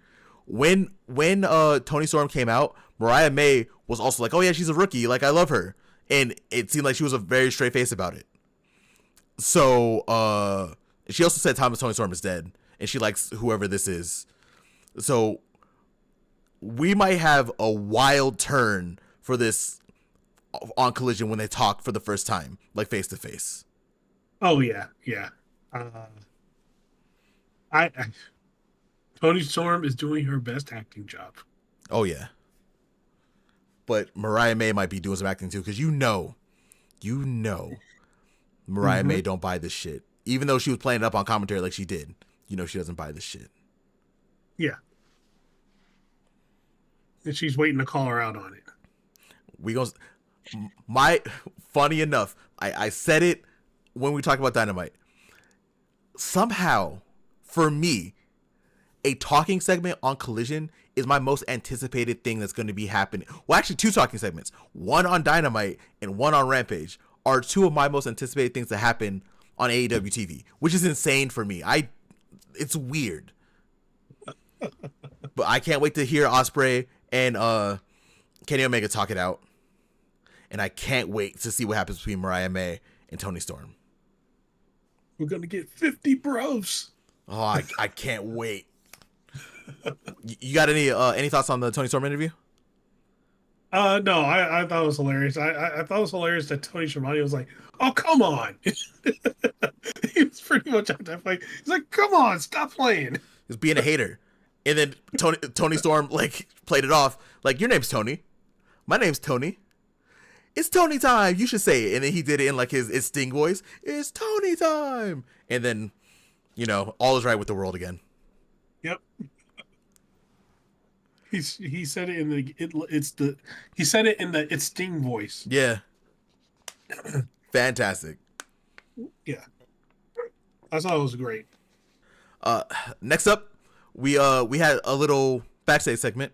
When Tony Storm came out, Mariah May was also like, "Oh yeah, she's a rookie. Like I love her," and it seemed like she was a very straight face about it. So she also said Tony Storm is dead, and she likes whoever this is. So we might have a wild turn for this on Collision when they talk for the first time, like face to face. Oh yeah, yeah. I Tony Storm is doing her best acting job. Oh yeah. But Mariah May might be doing some acting too, because you know, Mariah May don't buy this shit. Even though she was playing it up on commentary like she did, she doesn't buy this shit. Yeah. And she's waiting to call her out on it. Funny enough, I said it when we talked about Dynamite. Somehow, for me, a talking segment on Collision is my most anticipated thing that's going to be happening. Well, actually, 2 talking segments. One on Dynamite and one on Rampage are 2 of my most anticipated things to happen on AEW TV, which is insane for me. It's weird. But I can't wait to hear Ospreay and Kenny Omega talk it out. and I can't wait to see what happens between Mariah May and Toni Storm. We're gonna get 50 bros. Oh, I can't wait. You got any thoughts on the Toni Storm interview? No, I thought it was hilarious. I thought it was hilarious that Tony Schiavone was like, "Oh, come on." He was pretty much at that point. He's like, "Come on, stop playing." He's being a hater, and then Toni Storm like played it off like, "Your name's Tony, my name's Tony. It's Tony time. You should say it." And then he did it in like his Sting voice. "It's Tony time." And then, all is right with the world again. Yep. He said it in the it's Sting voice. Yeah. Fantastic. Yeah. I thought it was great. Next up, we had a little backstage segment.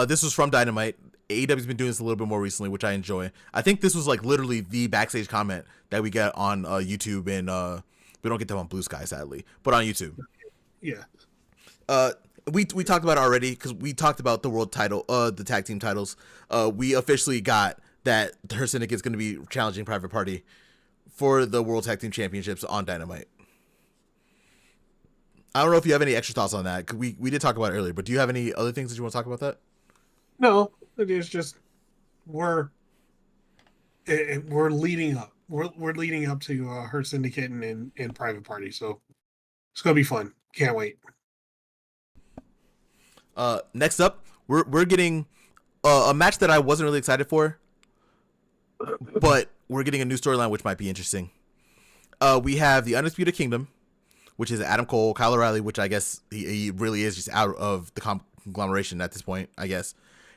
This was from Dynamite. AEW's been doing this a little bit more recently, which I enjoy. I think this was like literally the backstage comment that we get on YouTube, and we don't get them on Blue Sky, sadly, but on YouTube. Yeah. We talked about it already because we talked about the world title, the tag team titles. We officially got that her syndicate is going to be challenging Private Party for the World Tag Team Championships on Dynamite. I don't know if you have any extra thoughts on that. We did talk about it earlier, but do you have any other things that you want to talk about that? No, it is just we're leading up. We're leading up to her syndicate and Private Party, so it's gonna be fun. Can't wait. Next up, we're getting a match that I wasn't really excited for, but we're getting a new storyline which might be interesting. We have the Undisputed Kingdom, which is Adam Cole, Kyle O'Reilly, which I guess he really is just out of the conglomeration at this point, I guess.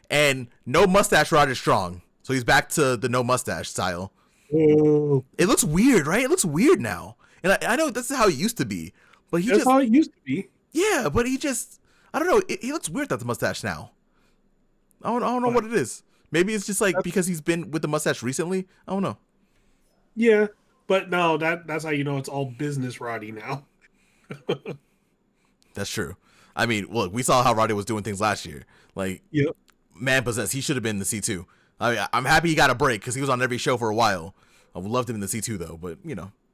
And no mustache Roger Strong, so he's back to the no mustache style. Ooh. It looks weird, right? It looks weird now, and I know that's how it used to be, but That's how it used to be. Yeah, but he just, I don't know. He looks weird without the mustache now. I don't know what it is. Maybe it's just like because he's been with the mustache recently. I don't know. Yeah, but no, that's how you know it's all business Roddy now. That's true. I mean, look, we saw how Roddy was doing things last year. Like, Yep. Man possessed. He should have been in the C2. I mean, I'm happy he got a break because he was on every show for a while. I would love him in the C2 though, but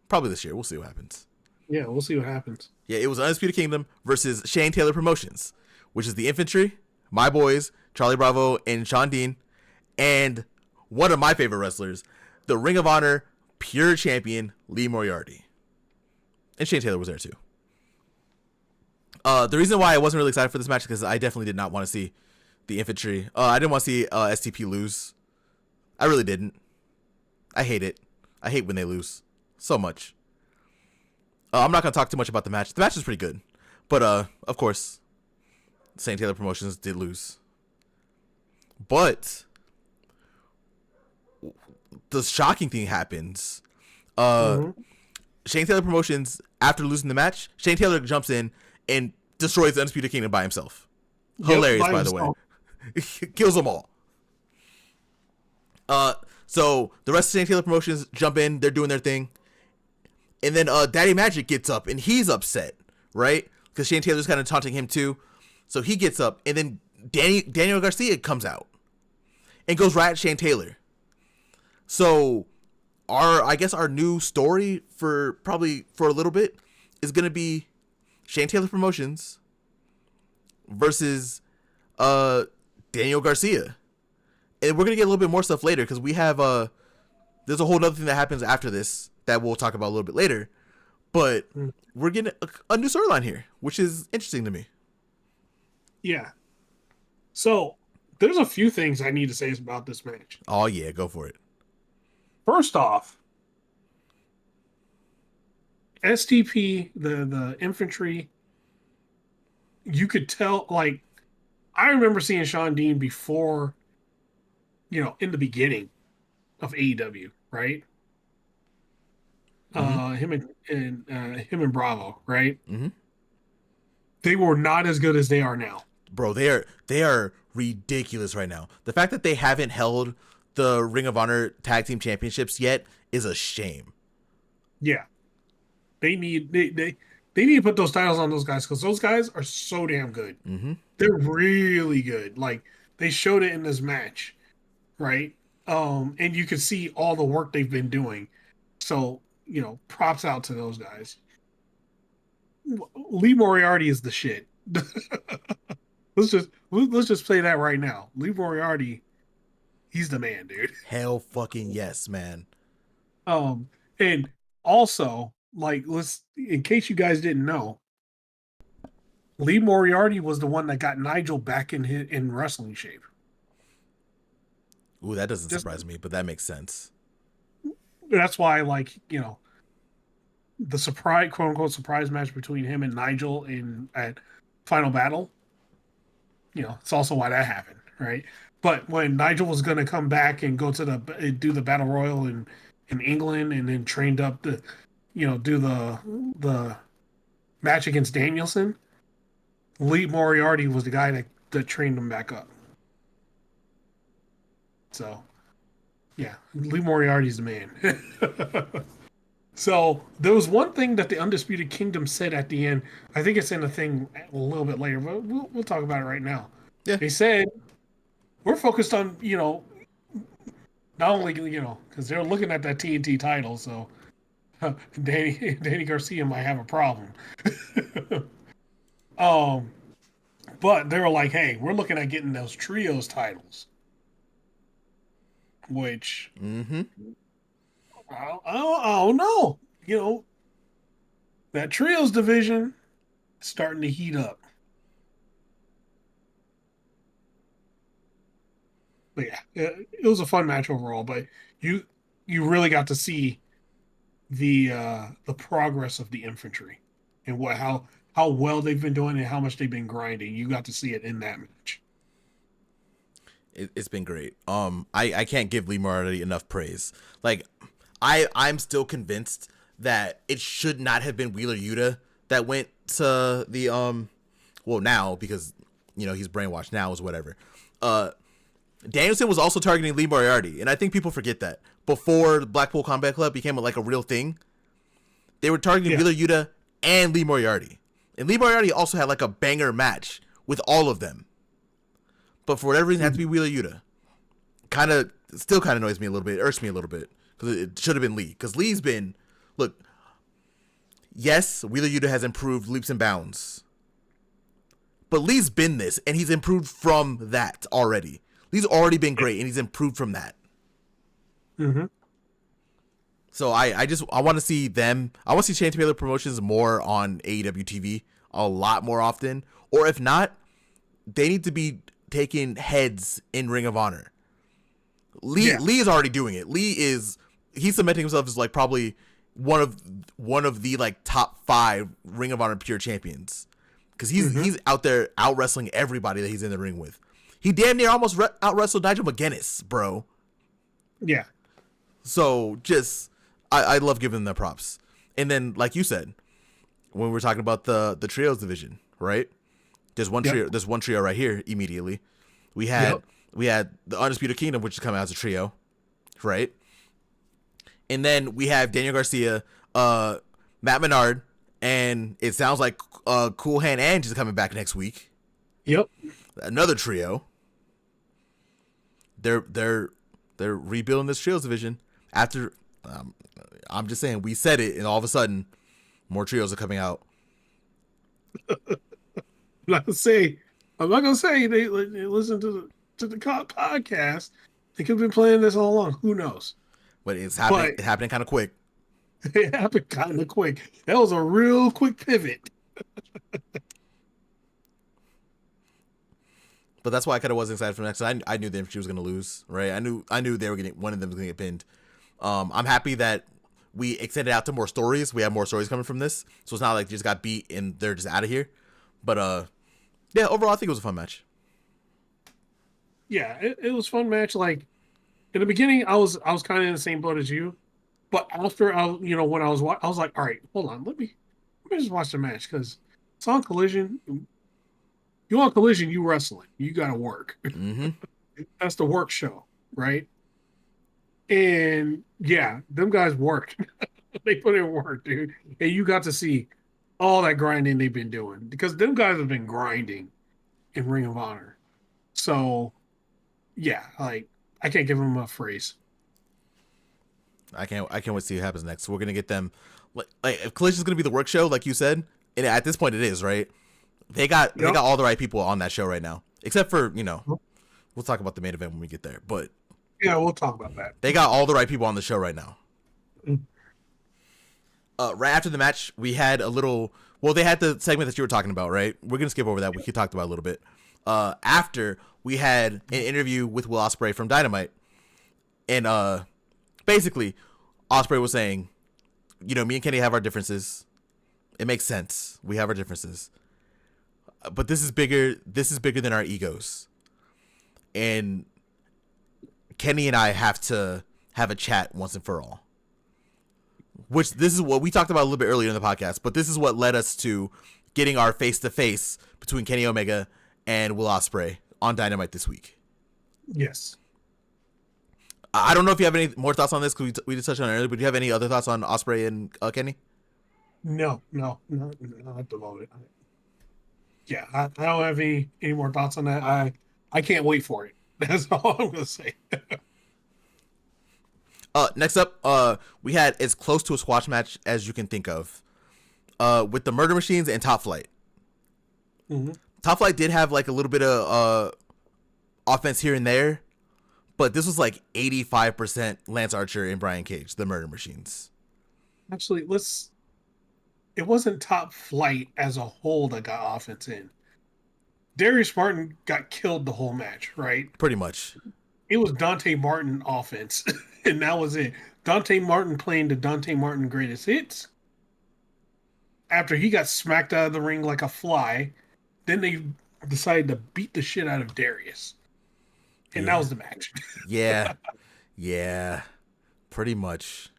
probably this year. We'll see what happens. Yeah, we'll see what happens. Yeah, it was Undisputed Kingdom versus Shane Taylor Promotions, which is the Infantry, my boys, Charlie Bravo and Sean Dean, and one of my favorite wrestlers, the Ring of Honor Pure Champion Lee Moriarty. And Shane Taylor was there too. The reason why I wasn't really excited for this match is because I definitely did not want to see the Infantry. I didn't want to see STP lose. I really didn't. I hate it. I hate when they lose so much. I'm not going to talk too much about the match. The match is pretty good. But, of course, St. Taylor Promotions did lose. But the shocking thing happens. Shane Taylor Promotions, after losing the match, Shane Taylor jumps in and destroys the Undisputed Kingdom by himself. Hilarious, by the way. Kills them all. So the rest of Shane Taylor Promotions jump in. They're doing their thing. And then Daddy Magic gets up and he's upset, right? Because Shane Taylor's kind of taunting him too. So he gets up and then Daniel Garcia comes out and goes right at Shane Taylor. So I guess our new story for a little bit is going to be Shane Taylor Promotions versus Daniel Garcia. And we're going to get a little bit more stuff later because we have there's a whole other thing that happens after this that we'll talk about a little bit later. But we're getting a new storyline here, which is interesting to me. Yeah. So there's a few things I need to say about this match. Oh, yeah. Go for it. First off, STP, the infantry, you could tell, like, I remember seeing Sean Dean before, in the beginning of AEW, right? Mm-hmm. Him and Bravo, right? Mm-hmm. They were not as good as they are now. Bro, they are ridiculous right now. The fact that they haven't held the Ring of Honor Tag Team Championships yet is a shame. Yeah. They need to put those titles on those guys because those guys are so damn good. Mm-hmm. They're really good. Like, they showed it in this match, right? And you can see all the work they've been doing. So, props out to those guys. Lee Moriarty is the shit. let's just say that right now. Lee Moriarty, he's the man, dude. Hell fucking yes, man. And also, like, let's in case you guys didn't know, Lee Moriarty was the one that got Nigel back in wrestling shape. Ooh, that doesn't surprise me, but that makes sense. That's why, like, the surprise, quote unquote, surprise match between him and Nigel at Final Battle. It's also why that happened, right? But when Nigel was going to come back and go to do the Battle Royal in England, and then trained up to, do the match against Danielson, Lee Moriarty was the guy that trained him back up. So, yeah, Lee Moriarty's the man. So there was one thing that the Undisputed Kingdom said at the end. I think it's in the thing a little bit later, but we'll talk about it right now. Yeah. They said we're focused on not only because they're looking at that TNT title, so Danny Garcia might have a problem. But they were like, hey, we're looking at getting those trios titles, which I don't know. That trios division is starting to heat up. But yeah, it was a fun match overall. But you really got to see the progress of the infantry and how well they've been doing and how much they've been grinding. You got to see it in that match. It's been great. I can't give Lee Moriarty enough praise. Like, I'm still convinced that it should not have been Wheeler Yuta that went to the well, now, because he's brainwashed now, is whatever. Danielson was also targeting Lee Moriarty, and I think people forget that before the Blackpool Combat Club became like a real thing, they were targeting Wheeler Yuta and Lee Moriarty, and Lee Moriarty also had like a banger match with all of them. But for whatever reason, it had to be Wheeler Yuta. Still kind of annoys me a little bit, irks me a little bit, because it should have been Lee. Because Lee's been, look, yes, Wheeler Yuta has improved leaps and bounds. But Lee's been this, and he's improved from that already. Lee's already been great, and he's improved from that. Mm-hmm. So I want to see them. I want to see Shane Taylor Promotions more on AEW TV a lot more often. Or if not, they need to be taking heads in Ring of Honor. Lee is already doing it. He's cementing himself as like probably one of the like top 5 Ring of Honor pure champions, because he's out there out wrestling everybody that he's in the ring with. He damn near almost out wrestled Nigel McGuinness, bro. Yeah. So just I love giving them their props. And then, like you said, when we were talking about the trios division, right? There's one trio. There's one trio right here. Immediately, we had the Undisputed Kingdom, which is coming out as a trio, right? And then we have Daniel Garcia, Matt Menard, and it sounds like Cool Hand Ange is coming back next week. Yep. Another trio. They're rebuilding this trios division after. I'm just saying, we said it, and all of a sudden, more trios are coming out. I'm not gonna say they listen to the podcast. They could have been playing this all along. Who knows? But it's happening. It's happening kind of quick. It happened kind of quick. That was a real quick pivot. But that's why I kind of wasn't excited for next. I knew that she was going to lose, right? I knew they were getting, one of them was going to get pinned. I'm happy that we extended out to more stories. We have more stories coming from this, so it's not like they just got beat and they're just out of here. But yeah, overall, I think it was a fun match. Yeah, it was a fun match. Like in the beginning, I was kind of in the same boat as you, but after when I was like, all right, hold on, let me just watch the match, because it's on Collision. You on Collision, you wrestling, you got to work. Mm-hmm. That's the work show, right? And yeah, them guys worked. They put in work, dude. And you got to see all that grinding they've been doing, because them guys have been grinding in Ring of Honor. So yeah, like I can't give them a phrase. I can't wait to see what happens next. We're gonna get them like if Collision's gonna be the work show, like you said, and at this point it is, right? They got all the right people on that show right now, except for we'll talk about the main event when we get there. But yeah, we'll talk about that. They got all the right people on the show right now. Right after the match, we had a little. Well, they had the segment that you were talking about, right? We're gonna skip over that. We talked about it a little bit. After we had an interview with Will Ospreay from Dynamite, and basically, Ospreay was saying, me and Kenny have our differences. It makes sense. We have our differences, but this is bigger. This is bigger than our egos, and Kenny and I have to have a chat once and for all. Which this is what we talked about a little bit earlier in the podcast, but this is what led us to getting our face-to-face between Kenny Omega and Will Ospreay on Dynamite this week. Yes. I don't know if you have any more thoughts on this, because we just touched on it earlier, but do you have any other thoughts on Ospreay and Kenny? No, not at the moment. Yeah, I don't have any more thoughts on that. I can't wait for it. That's all I'm going to say. Next up, we had as close to a squash match as you can think of, with the Murder Machines and Top Flight. Mm-hmm. Top Flight did have like a little bit of offense here and there, but this was like 85% Lance Archer and Brian Cage, the Murder Machines. Actually, it wasn't Top Flight as a whole that got offense in. Darius Martin got killed the whole match, right? Pretty much. It was Dante Martin offense, and that was it. Dante Martin playing the Dante Martin greatest hits. After he got smacked out of the ring like a fly, then they decided to beat the shit out of Darius. And that was the match. Yeah. Pretty much.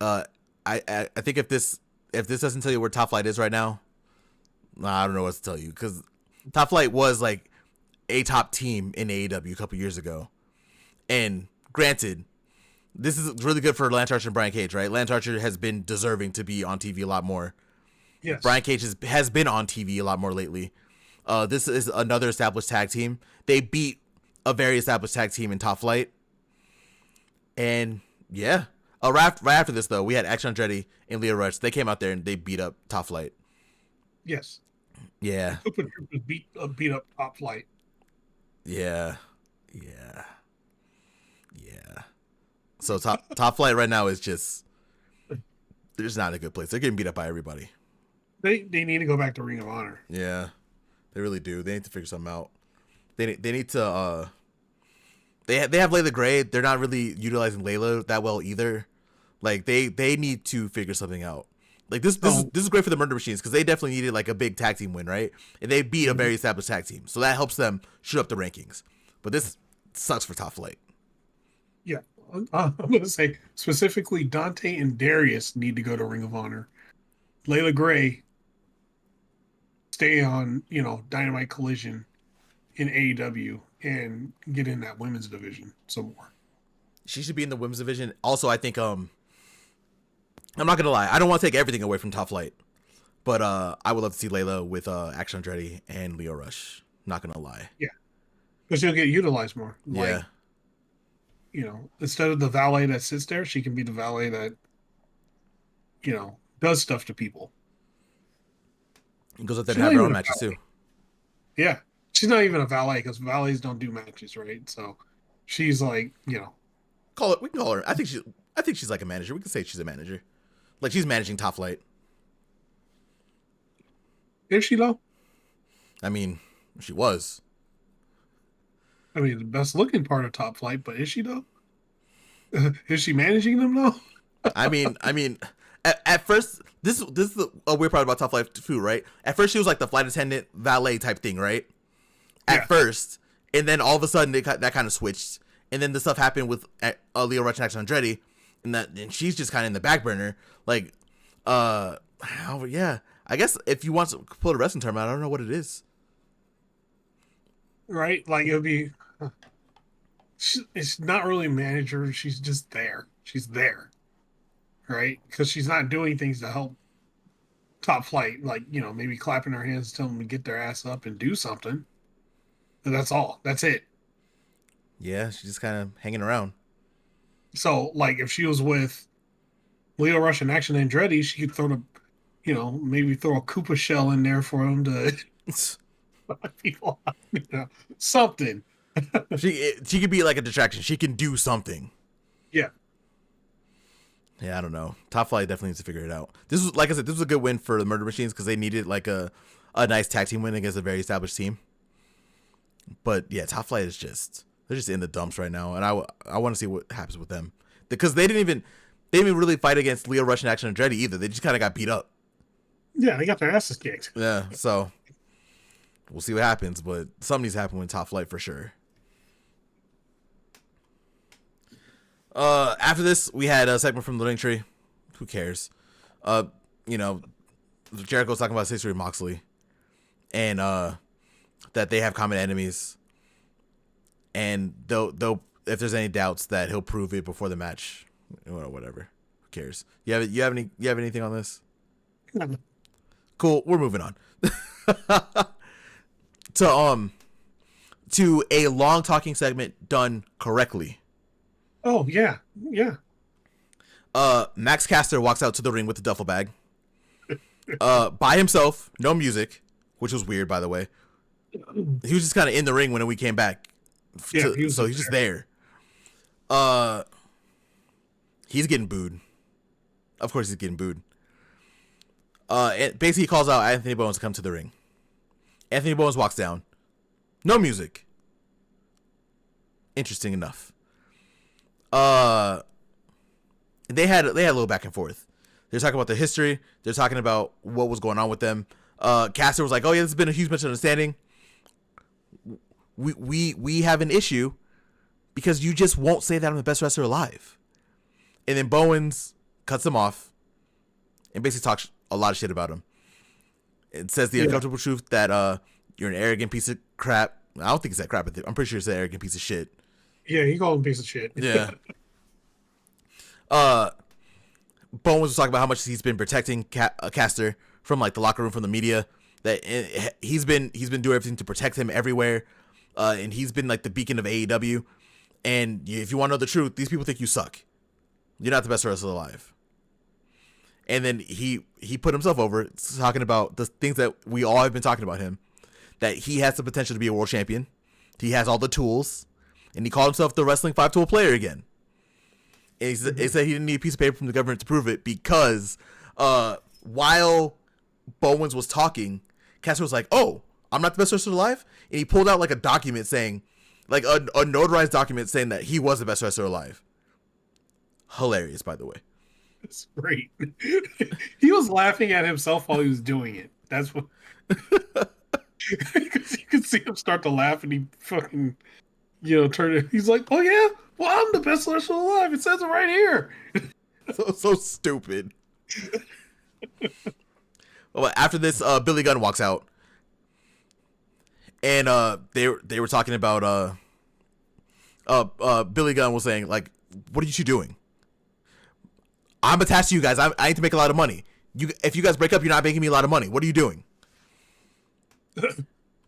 I think if this doesn't tell you where Top Flight is right now, I don't know what to tell you, because Top Flight was like a top team in AEW a couple years ago. And granted, this is really good for Lance Archer and Brian Cage, right? Lance Archer has been deserving to be on TV a lot more. Yes. Brian Cage has been on TV a lot more lately. This is another established tag team. They beat a very established tag team in Top Flight. And yeah. Right after this, though, we had Action Andretti and Leo Rush. They came out there and they beat up Top Flight. Yes. Yeah. Super Troopers beat up Top Flight. Yeah. So top Flight right now is just, they're just not in a good place. They're getting beat up by everybody. They need to go back to Ring of Honor. Yeah, they really do. They need to figure something out. They need to. They have Layla Gray. They're not really utilizing Layla that well either. Like they need to figure something out. Like this is great for the Murder Machines, because they definitely needed like a big tag team win, right? And they beat a very established tag team, so that helps them shoot up the rankings. But this sucks for Top Flight. Yeah, I'm going to say specifically Dante and Darius need to go to Ring of Honor. Layla Gray stay on Dynamite Collision in AEW and get in that women's division some more. She should be in the women's division. Also, I think I'm not gonna lie, I don't want to take everything away from Top Flight, but I would love to see Layla with Action Andretti and Leo Rush. Not gonna lie. Yeah, because she'll get utilized more. Yeah. Instead of the valet that sits there, she can be the valet that does stuff to people. And goes up there and have her own matches too. Yeah, she's not even a valet, because valets don't do matches, right? So she's like, we can call her. I think she's like a manager. We can say she's a manager. Like she's managing Top Flight. Is she though? I mean, she was. I mean, the best looking part of Top Flight, but is she though? Is she managing them though? I mean, at first, this is a weird part about Top Flight too, right? At first, she was like the flight attendant, valet type thing, right? At first, and then all of a sudden, that kind of switched, and then the stuff happened with Leo Rush and Action Andretti, and she's just kind of in the back burner. Like, yeah, I guess if you want to pull a wrestling term out, I don't know what it is. Right? Like, it would be. It's not really a manager. She's just there. She's there. Right? Because she's not doing things to help Top Flight. Like, maybe clapping her hands, telling them to get their ass up and do something. And that's all. That's it. Yeah, she's just kind of hanging around. So, like, if she was with Leo Rush and Action Andretti, she could throw maybe throw a Koopa shell in there for him to people, something. She could be like a distraction. She can do something. Yeah. Yeah, I don't know. Top Flight definitely needs to figure it out. This was, like I said, this was a good win for the Murder Machines because they needed like a nice tag team win against a very established team. But yeah, Top Flight is they're just in the dumps right now, and I want to see what happens with them because they didn't even really fight against Leo Rush and Action Andretti either. They just kind of got beat up. Yeah, they got their asses kicked. Yeah, so we'll see what happens, but something needs to happen with Top Flight for sure. After this, we had a segment from the Ring Tree. Who cares? Jericho's talking about his history of Moxley, and that they have common enemies, and they'll if there's any doubts that he'll prove it before the match, or whatever. Who cares? You have anything on this? No. Cool. We're moving on to a long talking segment done correctly. Oh, yeah. Yeah. Max Caster walks out to the ring with the duffel bag. By himself, no music, which was weird, by the way. He was just kind of in the ring when we came back. He's just there. He's getting booed. Of course he's getting booed. And basically he calls out Anthony Bowens to come to the ring. Anthony Bowens walks down. No music. Interesting enough. They had a little back and forth. They're talking about the history. They're talking about what was going on with them. Caster was like, "Oh yeah, this has been a huge misunderstanding. We have an issue because you just won't say that I'm the best wrestler alive." And then Bowens cuts him off and basically talks a lot of shit about him. It says the uncomfortable truth that you're an arrogant piece of crap. I don't think it's that crap. I'm pretty sure it's an arrogant piece of shit. Yeah, he called him a piece of shit. Yeah. Bowens was talking about how much he's been protecting Caster from like the locker room, from the media. That he's been doing everything to protect him everywhere, and he's been like the beacon of AEW. And if you want to know the truth, these people think you suck. You're not the best wrestler alive. And then he put himself over talking about the things that we all have been talking about him. That he has the potential to be a world champion. He has all the tools. And he called himself the wrestling 5-tool player again. And he said he didn't need a piece of paper from the government to prove it because while Bowens was talking, Caster was like, "Oh, I'm not the best wrestler alive?" And he pulled out like a document saying, like a notarized document saying that he was the best wrestler alive. Hilarious, by the way. It's great. He was laughing at himself while he was doing it. That's what... Because you could see him start to laugh and he fucking... turn it. He's like, "Oh yeah, well I'm the best wrestler alive. It says it right here." So stupid. Well, after this, Billy Gunn walks out, and they were talking about Billy Gunn was saying like, "What are you two doing? I'm attached to you guys. I need to make a lot of money. If you guys break up, you're not making me a lot of money. What are you doing?"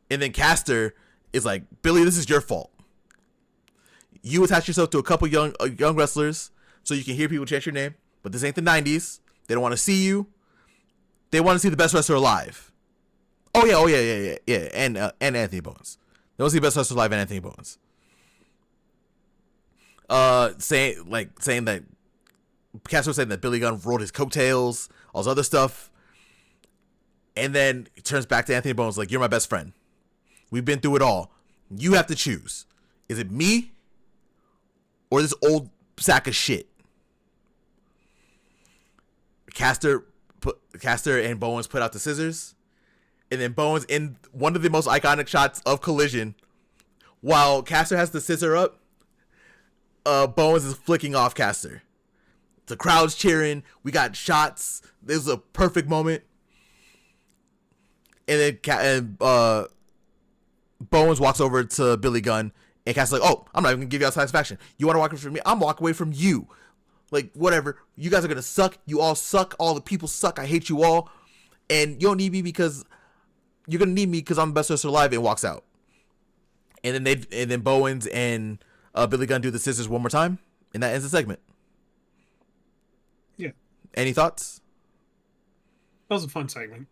And then Caster is like, "Billy, this is your fault. You attach yourself to a couple young wrestlers so you can hear people chant your name, but this ain't the 90s. They don't want to see you. They want to see the best wrestler alive." Oh yeah, and Anthony Bowens. They want to see the best wrestler alive and Anthony Bowens. Saying that Caster was saying that Billy Gunn rode his coattails, all this other stuff, and then he turns back to Anthony Bowens like, "You're my best friend. We've been through it all. You have to choose. Is it me or this old sack of shit?" Caster and Bowens put out the scissors, and then Bowens, in one of the most iconic shots of Collision, while Caster has the scissor up, Bowens is flicking off Caster. The crowd's cheering. We got shots. This was a perfect moment. And then Bowens walks over to Billy Gunn, and Caster's like, "Oh, I'm not even gonna give you satisfaction. You want to walk away from me? I'm walking away from you. Like, whatever. You guys are gonna suck. You all suck. All the people suck. I hate you all. And you don't need me because you're gonna need me because I'm the best wrestler alive." And walks out. And then Bowens and Billy Gunn do the scissors one more time, and that ends the segment. Yeah. Any thoughts? That was a fun segment.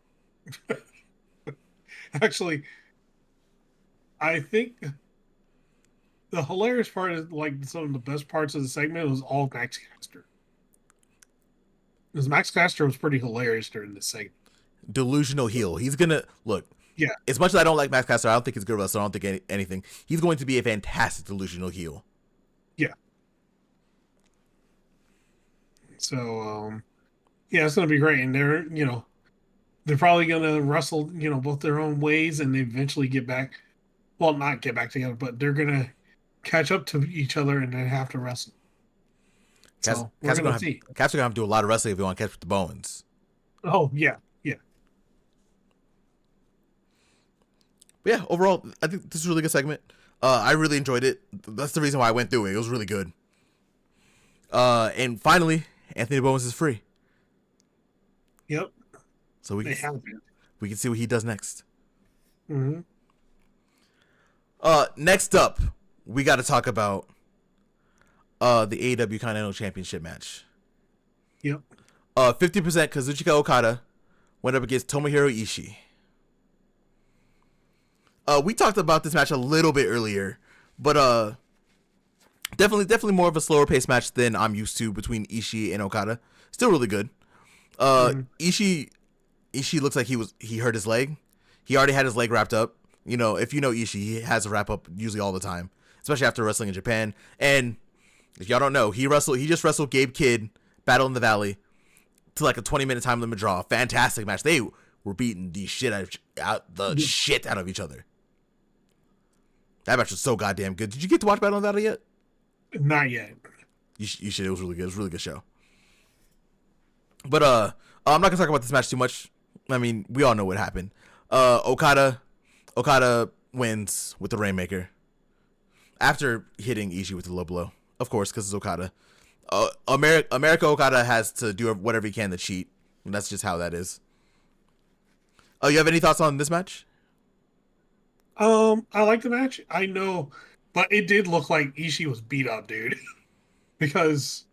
Actually, I think the hilarious part is like some of the best parts of the segment was all Max Caster. Because Max Caster was pretty hilarious during this segment. Delusional heel. He's gonna look. Yeah. As much as I don't like Max Caster, I don't think he's a good wrestler. I don't think anything. He's going to be a fantastic delusional heel. Yeah. So, yeah, it's gonna be great, and they're probably gonna wrestle, both their own ways, and they eventually get back. Well, not get back together, but they're gonna catch up to each other and then have to wrestle. So we're gonna see. Caster gonna have to do a lot of wrestling if you want to catch up the Bowens. Oh yeah, yeah. But yeah, overall, I think this is a really good segment. I really enjoyed it. That's the reason why I went through it. It was really good. And finally, Anthony Bowens is free. Yep. So we can see what he does next. Mm-hmm. Next up, we got to talk about the AEW Continental Championship match. Yep. 50% Kazuchika Okada went up against Tomohiro Ishii. We talked about this match a little bit earlier, but definitely more of a slower paced match than I'm used to between Ishii and Okada. Still really good. Ishii looks like he hurt his leg. He already had his leg wrapped up. If you know Ishii, he has a wrap up usually all the time, especially after wrestling in Japan. And if y'all don't know, he just wrestled Gabe Kidd, Battle in the Valley, to like a 20-minute time limit draw. Fantastic match. They were beating the shit out of each other. That match was so goddamn good. Did you get to watch Battle in the Valley yet? Not yet. You should. It was really good. It was a really good show. But I'm not gonna talk about this match too much. I mean, we all know what happened. Okada wins with the Rainmaker after hitting Ishii with the low blow, of course, because it's Okada. America Okada has to do whatever he can to cheat, and that's just how that is. You have any thoughts on this match? I like the match. I know, but it did look like Ishii was beat up, dude. Because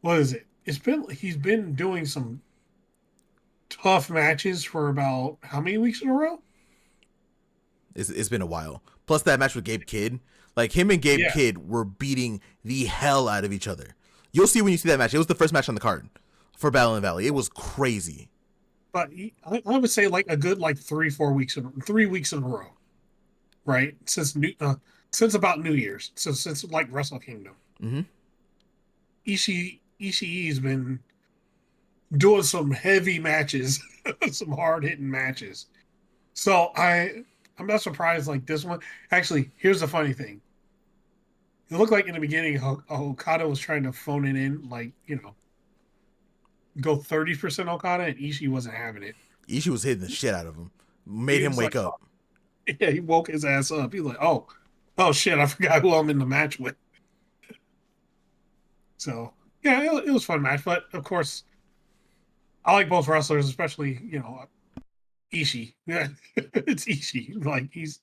what is it? He's been doing some tough matches for about how many weeks in a row? It's been a while. Plus that match with Gabe Kidd, like him and Gabe Kidd were beating the hell out of each other. You'll see when you see that match. It was the first match on the card for Battle in the Valley. It was crazy. But I would say like a good 3 weeks in a row, right? Since about New Year's, so since like Wrestle Kingdom, Ishii's been doing some heavy matches, some hard hitting matches. So I'm not surprised like this one. Actually, here's the funny thing. It looked like in the beginning, Okada was trying to phone it in, go 30% Okada, and Ishii wasn't having it. Ishii was hitting the shit out of him. Made him wake up. Yeah, he woke his ass up. He's like, oh shit, I forgot who I'm in the match with. So, yeah, it was a fun match. But, of course, I like both wrestlers, especially, Ishii. Yeah, it's Ishii. Like, he's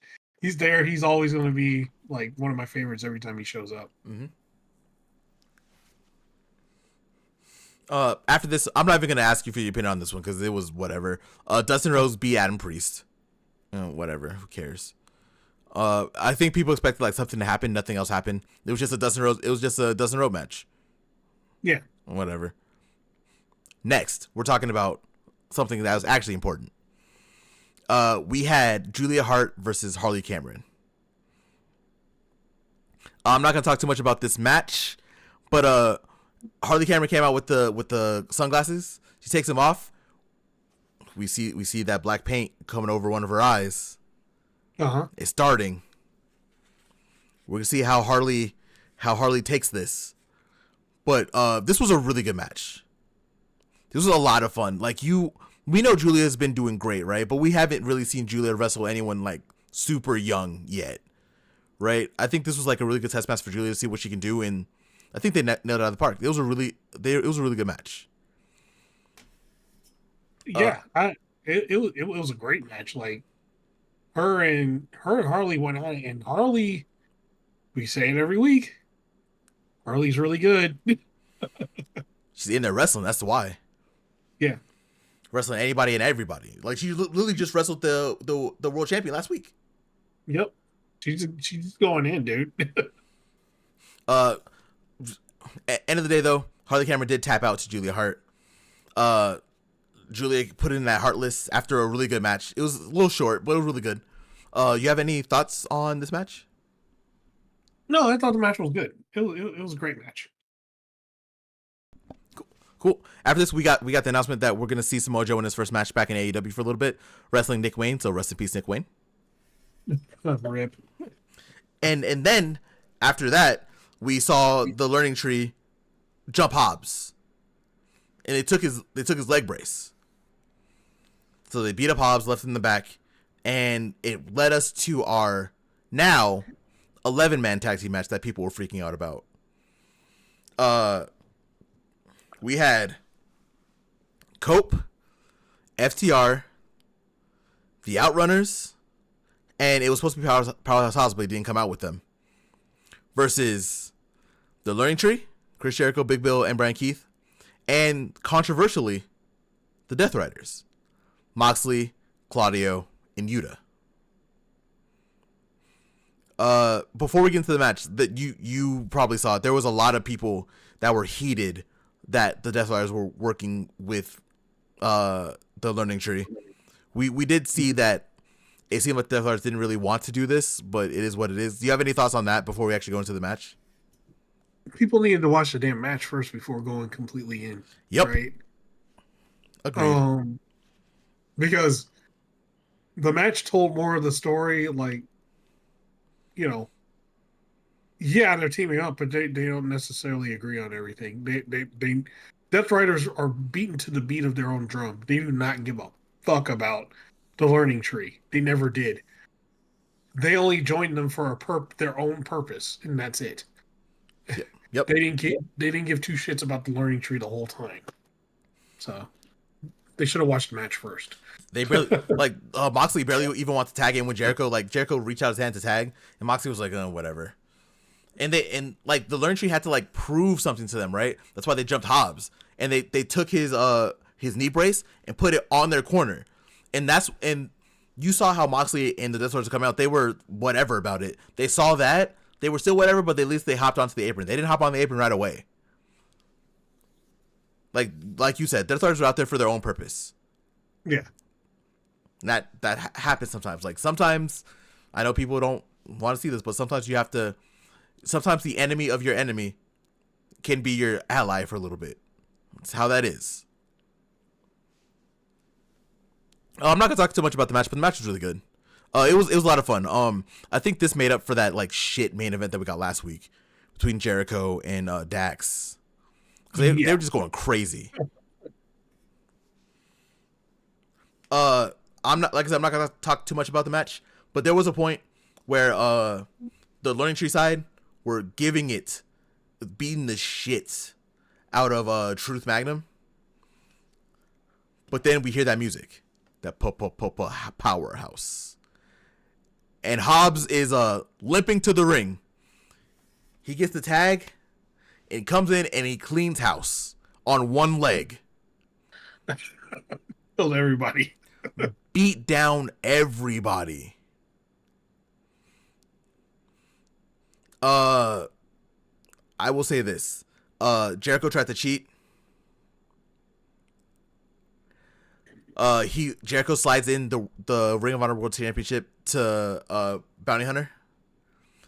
there. He's always going to be, like, one of my favorites every time he shows up. Mm-hmm. After this, I'm not even going to ask you for your opinion on this one because it was whatever. Dustin Rhodes beat Adam Priest. Whatever. Who cares? I think people expected like something to happen. Nothing else happened. It was just a Dustin Rhodes match. Yeah. Whatever. Next, we're talking about something that was actually important. We had Julia Hart versus Harley Cameron. I'm not gonna talk too much about this match, but Harley Cameron came out with the sunglasses. She takes them off. We see that black paint coming over one of her eyes. It's starting. We're gonna see how Harley takes this. But this was a really good match. This was a lot of fun. We know Julia's been doing great, right? But we haven't really seen Julia wrestle anyone like super young yet, right? I think this was like a really good test match for Julia to see what she can do, and I think they nailed it out of the park. It was a really good match. Yeah, it was a great match. Like her and Harley went at it, and Harley, we say it every week, Harley's really good. She's in there wrestling. That's why. Yeah. Wrestling anybody and everybody. Like she literally just wrestled the world champion last week. Yep. She's going in, dude. End of the day though, Harley Cameron did tap out to Julia Hart. Julia put in that Heartless after a really good match. It was a little short, but it was really good. You have any thoughts on this match? No, I thought the match was good. It was a great match. Cool. After this, we got the announcement that we're gonna see Samoa Joe in his first match back in AEW for a little bit, wrestling Nick Wayne. So rest in peace, Nick Wayne. Rip. And then after that, we saw the Learning Tree jump Hobbs, and they took his leg brace. So they beat up Hobbs, left him in the back, and it led us to our now 11-man tag team match that people were freaking out about. We had Cope, FTR, the Outrunners, and it was supposed to be Powerhouse Hobbs, but he didn't come out with them, versus the Learning Tree, Chris Jericho, Big Bill, and Brian Keith, and controversially, the Death Riders, Moxley, Claudio, and Yuta. Before we get into the match, that you probably saw it, there was a lot of people that were heated that the Death Riders were working with the Learning Tree. We did see that it seemed like the Death Riders didn't really want to do this, but it is what it is. Do you have any thoughts on that before we actually go into the match? People needed to watch the damn match first before going completely in. Yep. Right? Agreed. Because the match told more of the story, like, you know, yeah, they're teaming up, but they don't necessarily agree on everything. They Death Riders are beaten to the beat of their own drum. They do not give a fuck about the Learning Tree. They never did. They only joined them for their own purpose, and that's it. Yep. They didn't give two shits about the Learning Tree the whole time. So they should have watched the match first. They barely Moxley barely even wants to tag in with Jericho. Like Jericho reached out his hand to tag, and Moxley was like, whatever. And the Learning Tree had to like prove something to them, right? That's why they jumped Hobbs, and they took his knee brace and put it on their corner, and you saw how Moxley and the Death Riders come out. They were whatever about it. They saw that they were still whatever, but at least they hopped onto the apron. They didn't hop on the apron right away. Like you said, Death Riders are out there for their own purpose. Yeah. That happens sometimes. Like sometimes, I know people don't want to see this, but sometimes you have to. Sometimes the enemy of your enemy can be your ally for a little bit. That's how that is. I'm not gonna talk too much about the match, but the match was really good. It was a lot of fun. I think this made up for that like shit main event that we got last week between Jericho and Dax. They were just going crazy. I'm not gonna talk too much about the match, but there was a point where the Learning Tree side were beating the shit out of Truth Magnum. But then we hear that music, that powerhouse, and Hobbs is limping to the ring. He gets the tag and comes in and he cleans house on one leg. Killed everybody. Beat down everybody. I will say this. Jericho tried to cheat. Jericho slides in the Ring of Honor World Championship to Bounty Hunter.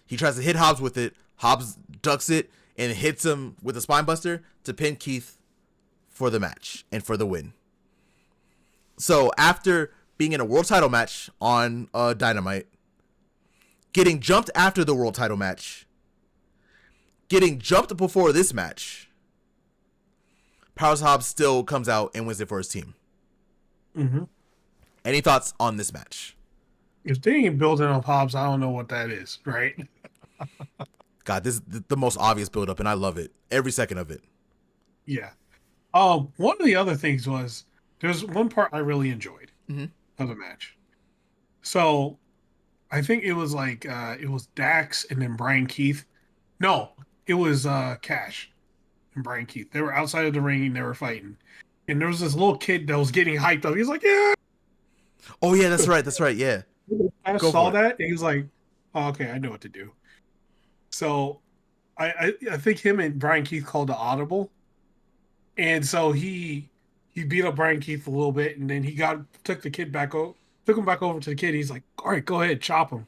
He tries to hit Hobbs with it. Hobbs ducks it and hits him with a spine buster to pin Keith for the match and for the win. So after being in a world title match on Dynamite, getting jumped after the world title match, getting jumped before this match, Powerhouse Hobbs still comes out and wins it for his team. Mm-hmm. Any thoughts on this match? If they ain't building up Hobbs, I don't know what that is, right? God, this is the most obvious build-up, and I love it. Every second of it. Yeah. One of the other things was there's one part I really enjoyed of the match. So I think it was like it was Dax and then Brian Keith. No, It was Cash and Brian Keith. They were outside of the ring and they were fighting. And there was this little kid that was getting hyped up. He was like, "Yeah." Oh yeah, that's right. That's right. Yeah. I Go saw for it. that and he was like, oh, "Okay, I know what to do." So I think him and Brian Keith called the audible, and so he beat up Brian Keith a little bit, and then took the kid took him back over to the kid. He's like, "All right, go ahead, chop him."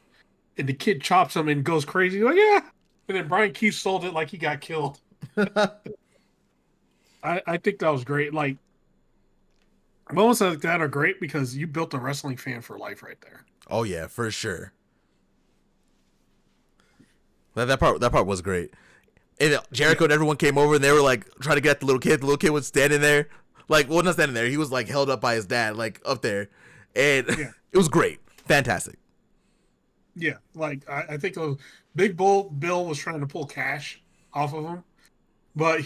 And the kid chops him and goes crazy. He's like, "Yeah." And then Brian Keith sold it like he got killed. I think that was great. Like moments like that are great because you built a wrestling fan for life right there. Oh yeah, for sure. That part was great. And Jericho and everyone came over and they were like trying to get the little kid. The little kid was standing there, like, well, not standing there. He was like held up by his dad, like up there, and Yeah. it was great, fantastic. Yeah, like I think Big Bill was trying to pull Cash off of him, but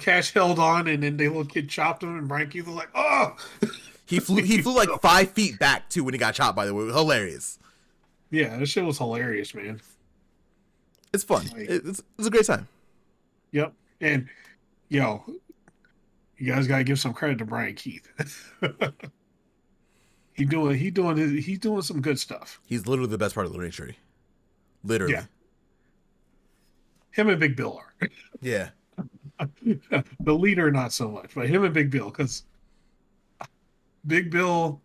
Cash held on, and then the little kid chopped him, and Brian Keith was like, "Oh!" He flew like 5 feet back too when he got chopped. By the way, hilarious. Yeah, this shit was hilarious, man. It's fun. Like, It's a great time. yep, and yo, you guys gotta give some credit to Brian Keith. He's doing some good stuff. He's literally the best part of the ring tree. Literally. Yeah. Him and Big Bill are. Yeah. The leader, not so much, but him and Big Bill, because Big Bill,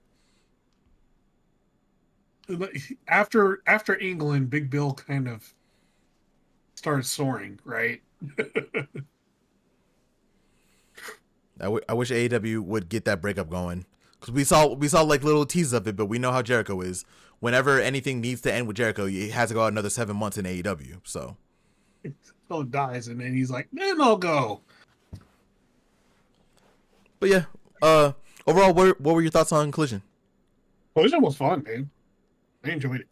after England, Big Bill kind of started soaring, right? I wish AEW would get that breakup going. Because we saw like little teases of it, but we know how Jericho is. Whenever anything needs to end with Jericho, it has to go out another 7 months in AEW. So Dies, and then he's like, "Then I'll go." But yeah, overall, what were your thoughts on Collision? Collision was fun, man. I enjoyed it.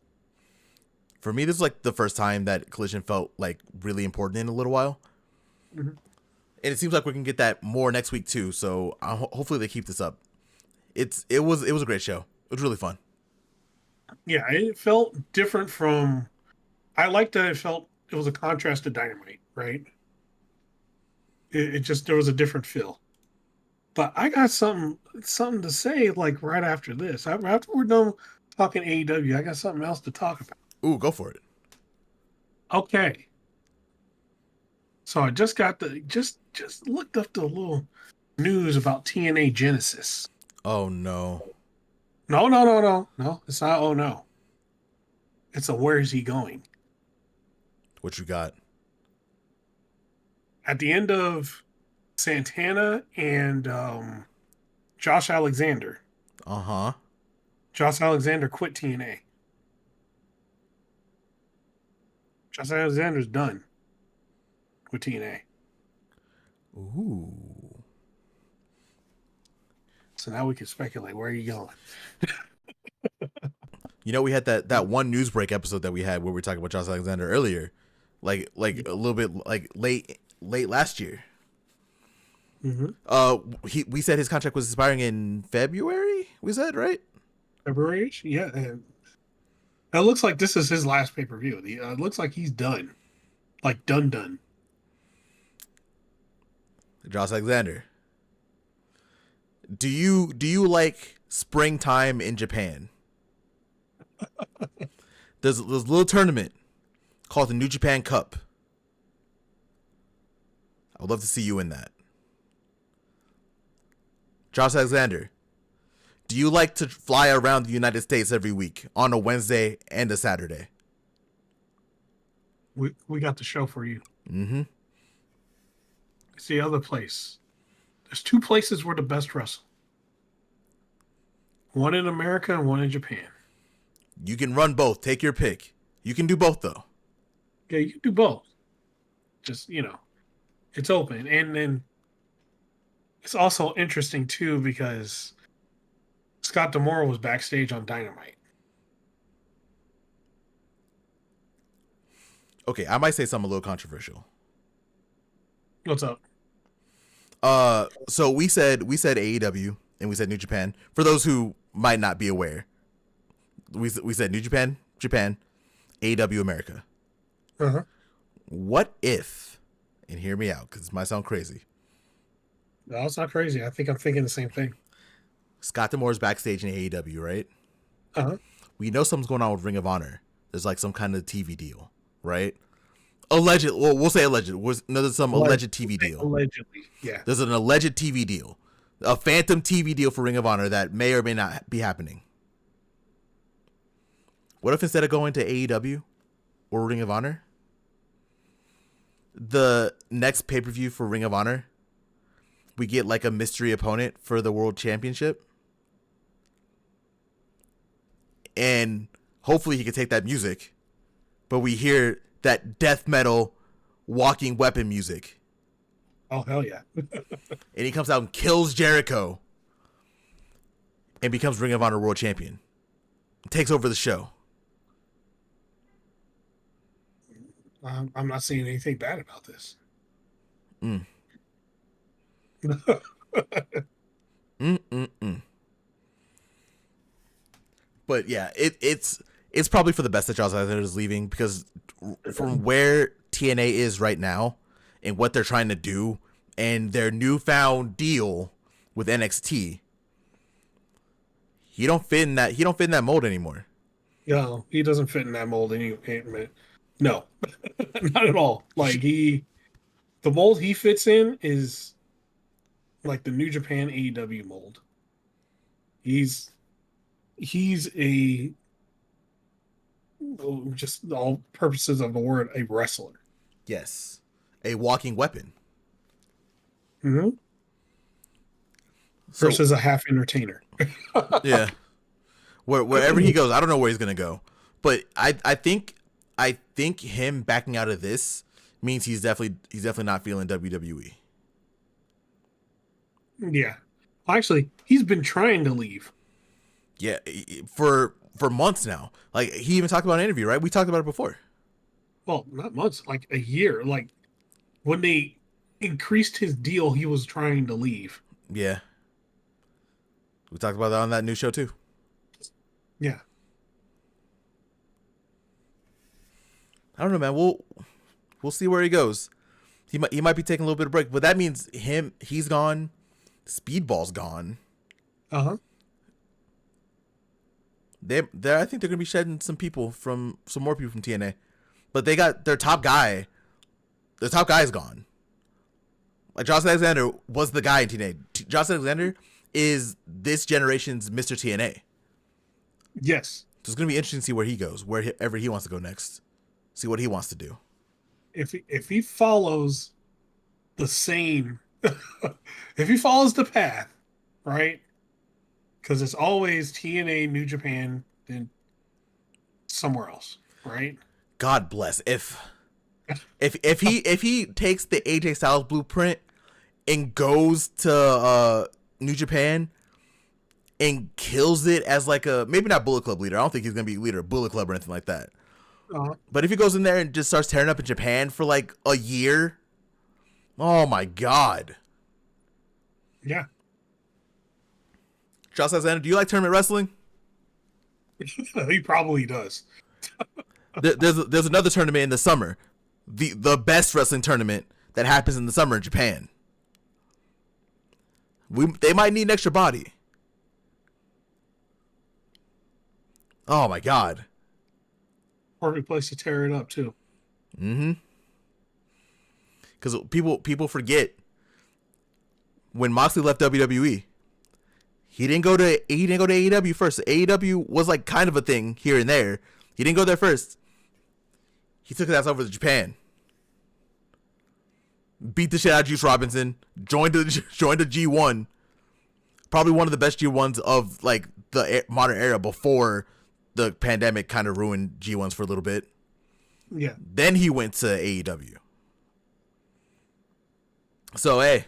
For me, this is like the first time that Collision felt like really important in a little while. Mm-hmm. And it seems like we can get that more next week too. So hopefully they keep this up. It was a great show. It was really fun. Yeah, it felt different from. I liked that it was a contrast to Dynamite, right? It just there was a different feel. But I got something to say like right after this. After we're done talking AEW, I got something else to talk about. Ooh, go for it. Okay. So I just got just looked up the little news about TNA Genesis. Oh no. No. It's not. Oh no. It's a where is he going? What you got? At the end of Santana and Josh Alexander. Uh-huh. Josh Alexander quit TNA. Josh Alexander's done with TNA. Ooh. So now we can speculate where are you going. You know, we had that one news break episode that we had where we were talking about Josh Alexander earlier, like a little bit like late last year. Mm-hmm. We said his contract was expiring in February. We said, right? February? Yeah. And it looks like this is his last pay-per-view. It looks like he's done. Like done. Josh Alexander. Do you like springtime in Japan? There's a little tournament called the New Japan Cup. I would love to see you in that. Josh Alexander, do you like to fly around the United States every week on a Wednesday and a Saturday? We got the show for you. Mm-hmm. It's the other place. There's two places where the best wrestle. One in America and one in Japan. You can run both. Take your pick. You can do both, though. Yeah, you can do both. Just, it's open. And then it's also interesting, too, because Scott D'Amore was backstage on Dynamite. Okay, I might say something a little controversial. What's up? So we said AEW and we said New Japan. For those who might not be aware, we said New Japan, AEW America. Uh-huh. What if and hear me out because it might sound crazy. No, it's not crazy. I think I'm thinking the same thing. Scott D'Amore's backstage in AEW, right? Uh-huh. We know something's going on with Ring of Honor. There's like some kind of TV deal, right? Alleged. Well, we'll say alleged. There's some alleged TV deal. Allegedly, yeah. There's an alleged TV deal, a phantom TV deal for Ring of Honor that may or may not be happening. What if instead of going to AEW or Ring of Honor, the next pay-per-view for Ring of Honor, we get like a mystery opponent for the World Championship? And hopefully he can take that music, but we hear that death metal walking weapon music. Oh, hell yeah. And he comes out and kills Jericho and becomes Ring of Honor World Champion. Takes over the show. I'm not seeing anything bad about this. But yeah, it's probably for the best that Josh Alexander is leaving, because from where TNA is right now and what they're trying to do and their newfound deal with NXT, he don't fit in that mold anymore. No, he doesn't fit in that mold no, not at all. Like the mold he fits in is like the New Japan AEW mold. He's a, just all purposes of the word, a wrestler. Yes, a walking weapon. Mm-hmm. Versus a half entertainer. Yeah. Wherever he goes, I don't know where he's gonna go, but I think him backing out of this means he's definitely not feeling WWE. Yeah, actually, he's been trying to leave. Yeah, for months now. Like, he even talked about an interview, right? We talked about it before. Well, not months, like a year. Like when they increased his deal, he was trying to leave. Yeah, we talked about that on that new show too. Yeah. I don't know, man. We'll see where he goes. He might be taking a little bit of break, but that means he's gone. Speedball's gone. Uh-huh. I think they're gonna be shedding some more people from TNA, but they got their top guy. Their top guy is gone. Like, Josh Alexander was the guy in TNA. Josh Alexander is this generation's Mr. TNA. Yes. So it's gonna be interesting to see where he goes, wherever he wants to go next. See what he wants to do. If he follows the same, if he follows the path, right? Because it's always TNA, New Japan, and somewhere else, right? God bless if he takes the AJ Styles blueprint and goes to New Japan and kills it as like a, maybe not Bullet Club leader. I don't think he's gonna be leader of Bullet Club or anything like that. But if he goes in there and just starts tearing up in Japan for like a year, oh my God. Yeah. Josh Alexander, do you like tournament wrestling? He probably does. There's another tournament in the summer, the best wrestling tournament that happens in the summer in Japan. They might need an extra body. Oh my God. Perfect place to tear it up too. Mm-hmm. Because people forget, when Moxley left WWE, he didn't go to AEW first. AEW was like kind of a thing here and there. He didn't go there first. He took his ass over to Japan. Beat the shit out of Juice Robinson. Joined the G1. Probably one of the best G1s of like the modern era, before the pandemic kind of ruined G1s for a little bit. Yeah. Then he went to AEW. So hey,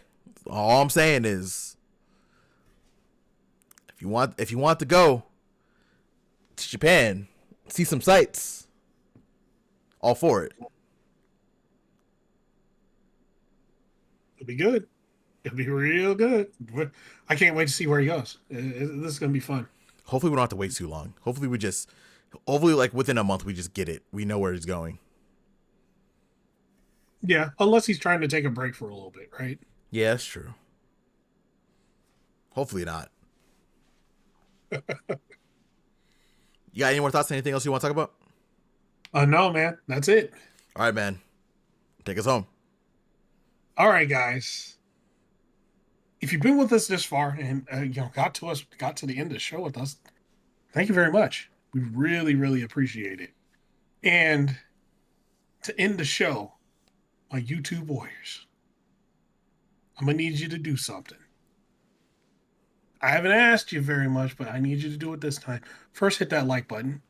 all I'm saying is, if you want to go to Japan, see some sights, all for it. It'll be good. It'll be real good. I can't wait to see where he goes. This is going to be fun. Hopefully we don't have to wait too long. Hopefully like within a month we just get it. We know where he's going. Yeah, unless he's trying to take a break for a little bit, right? Yeah, that's true. Hopefully not. You got any more thoughts? Anything else you want to talk about? No, man, that's it. All right, man. Take us home. All right, guys. If you've been with us this far and got to the end of the show with us, thank you very much. We really, really appreciate it. And to end the show, my YouTube warriors, I'm gonna need you to do something. I haven't asked you very much, but I need you to do it this time. First, hit that like button.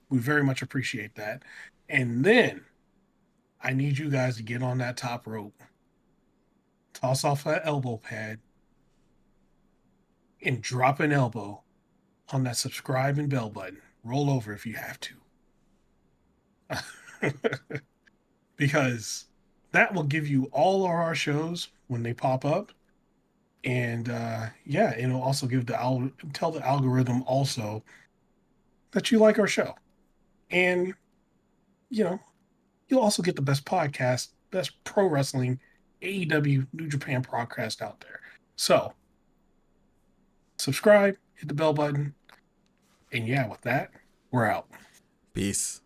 We very much appreciate that. And then I need you guys to get on that top rope, toss off that elbow pad, and drop an elbow on that subscribe and bell button. Roll over if you have to. Because that will give you all of our shows when they pop up. And yeah, it'll also tell the algorithm also that you like our show. And, you know, you'll also get the best podcast, best pro wrestling, AEW, New Japan podcast out there. So subscribe, hit the bell button. And yeah, with that, we're out. Peace.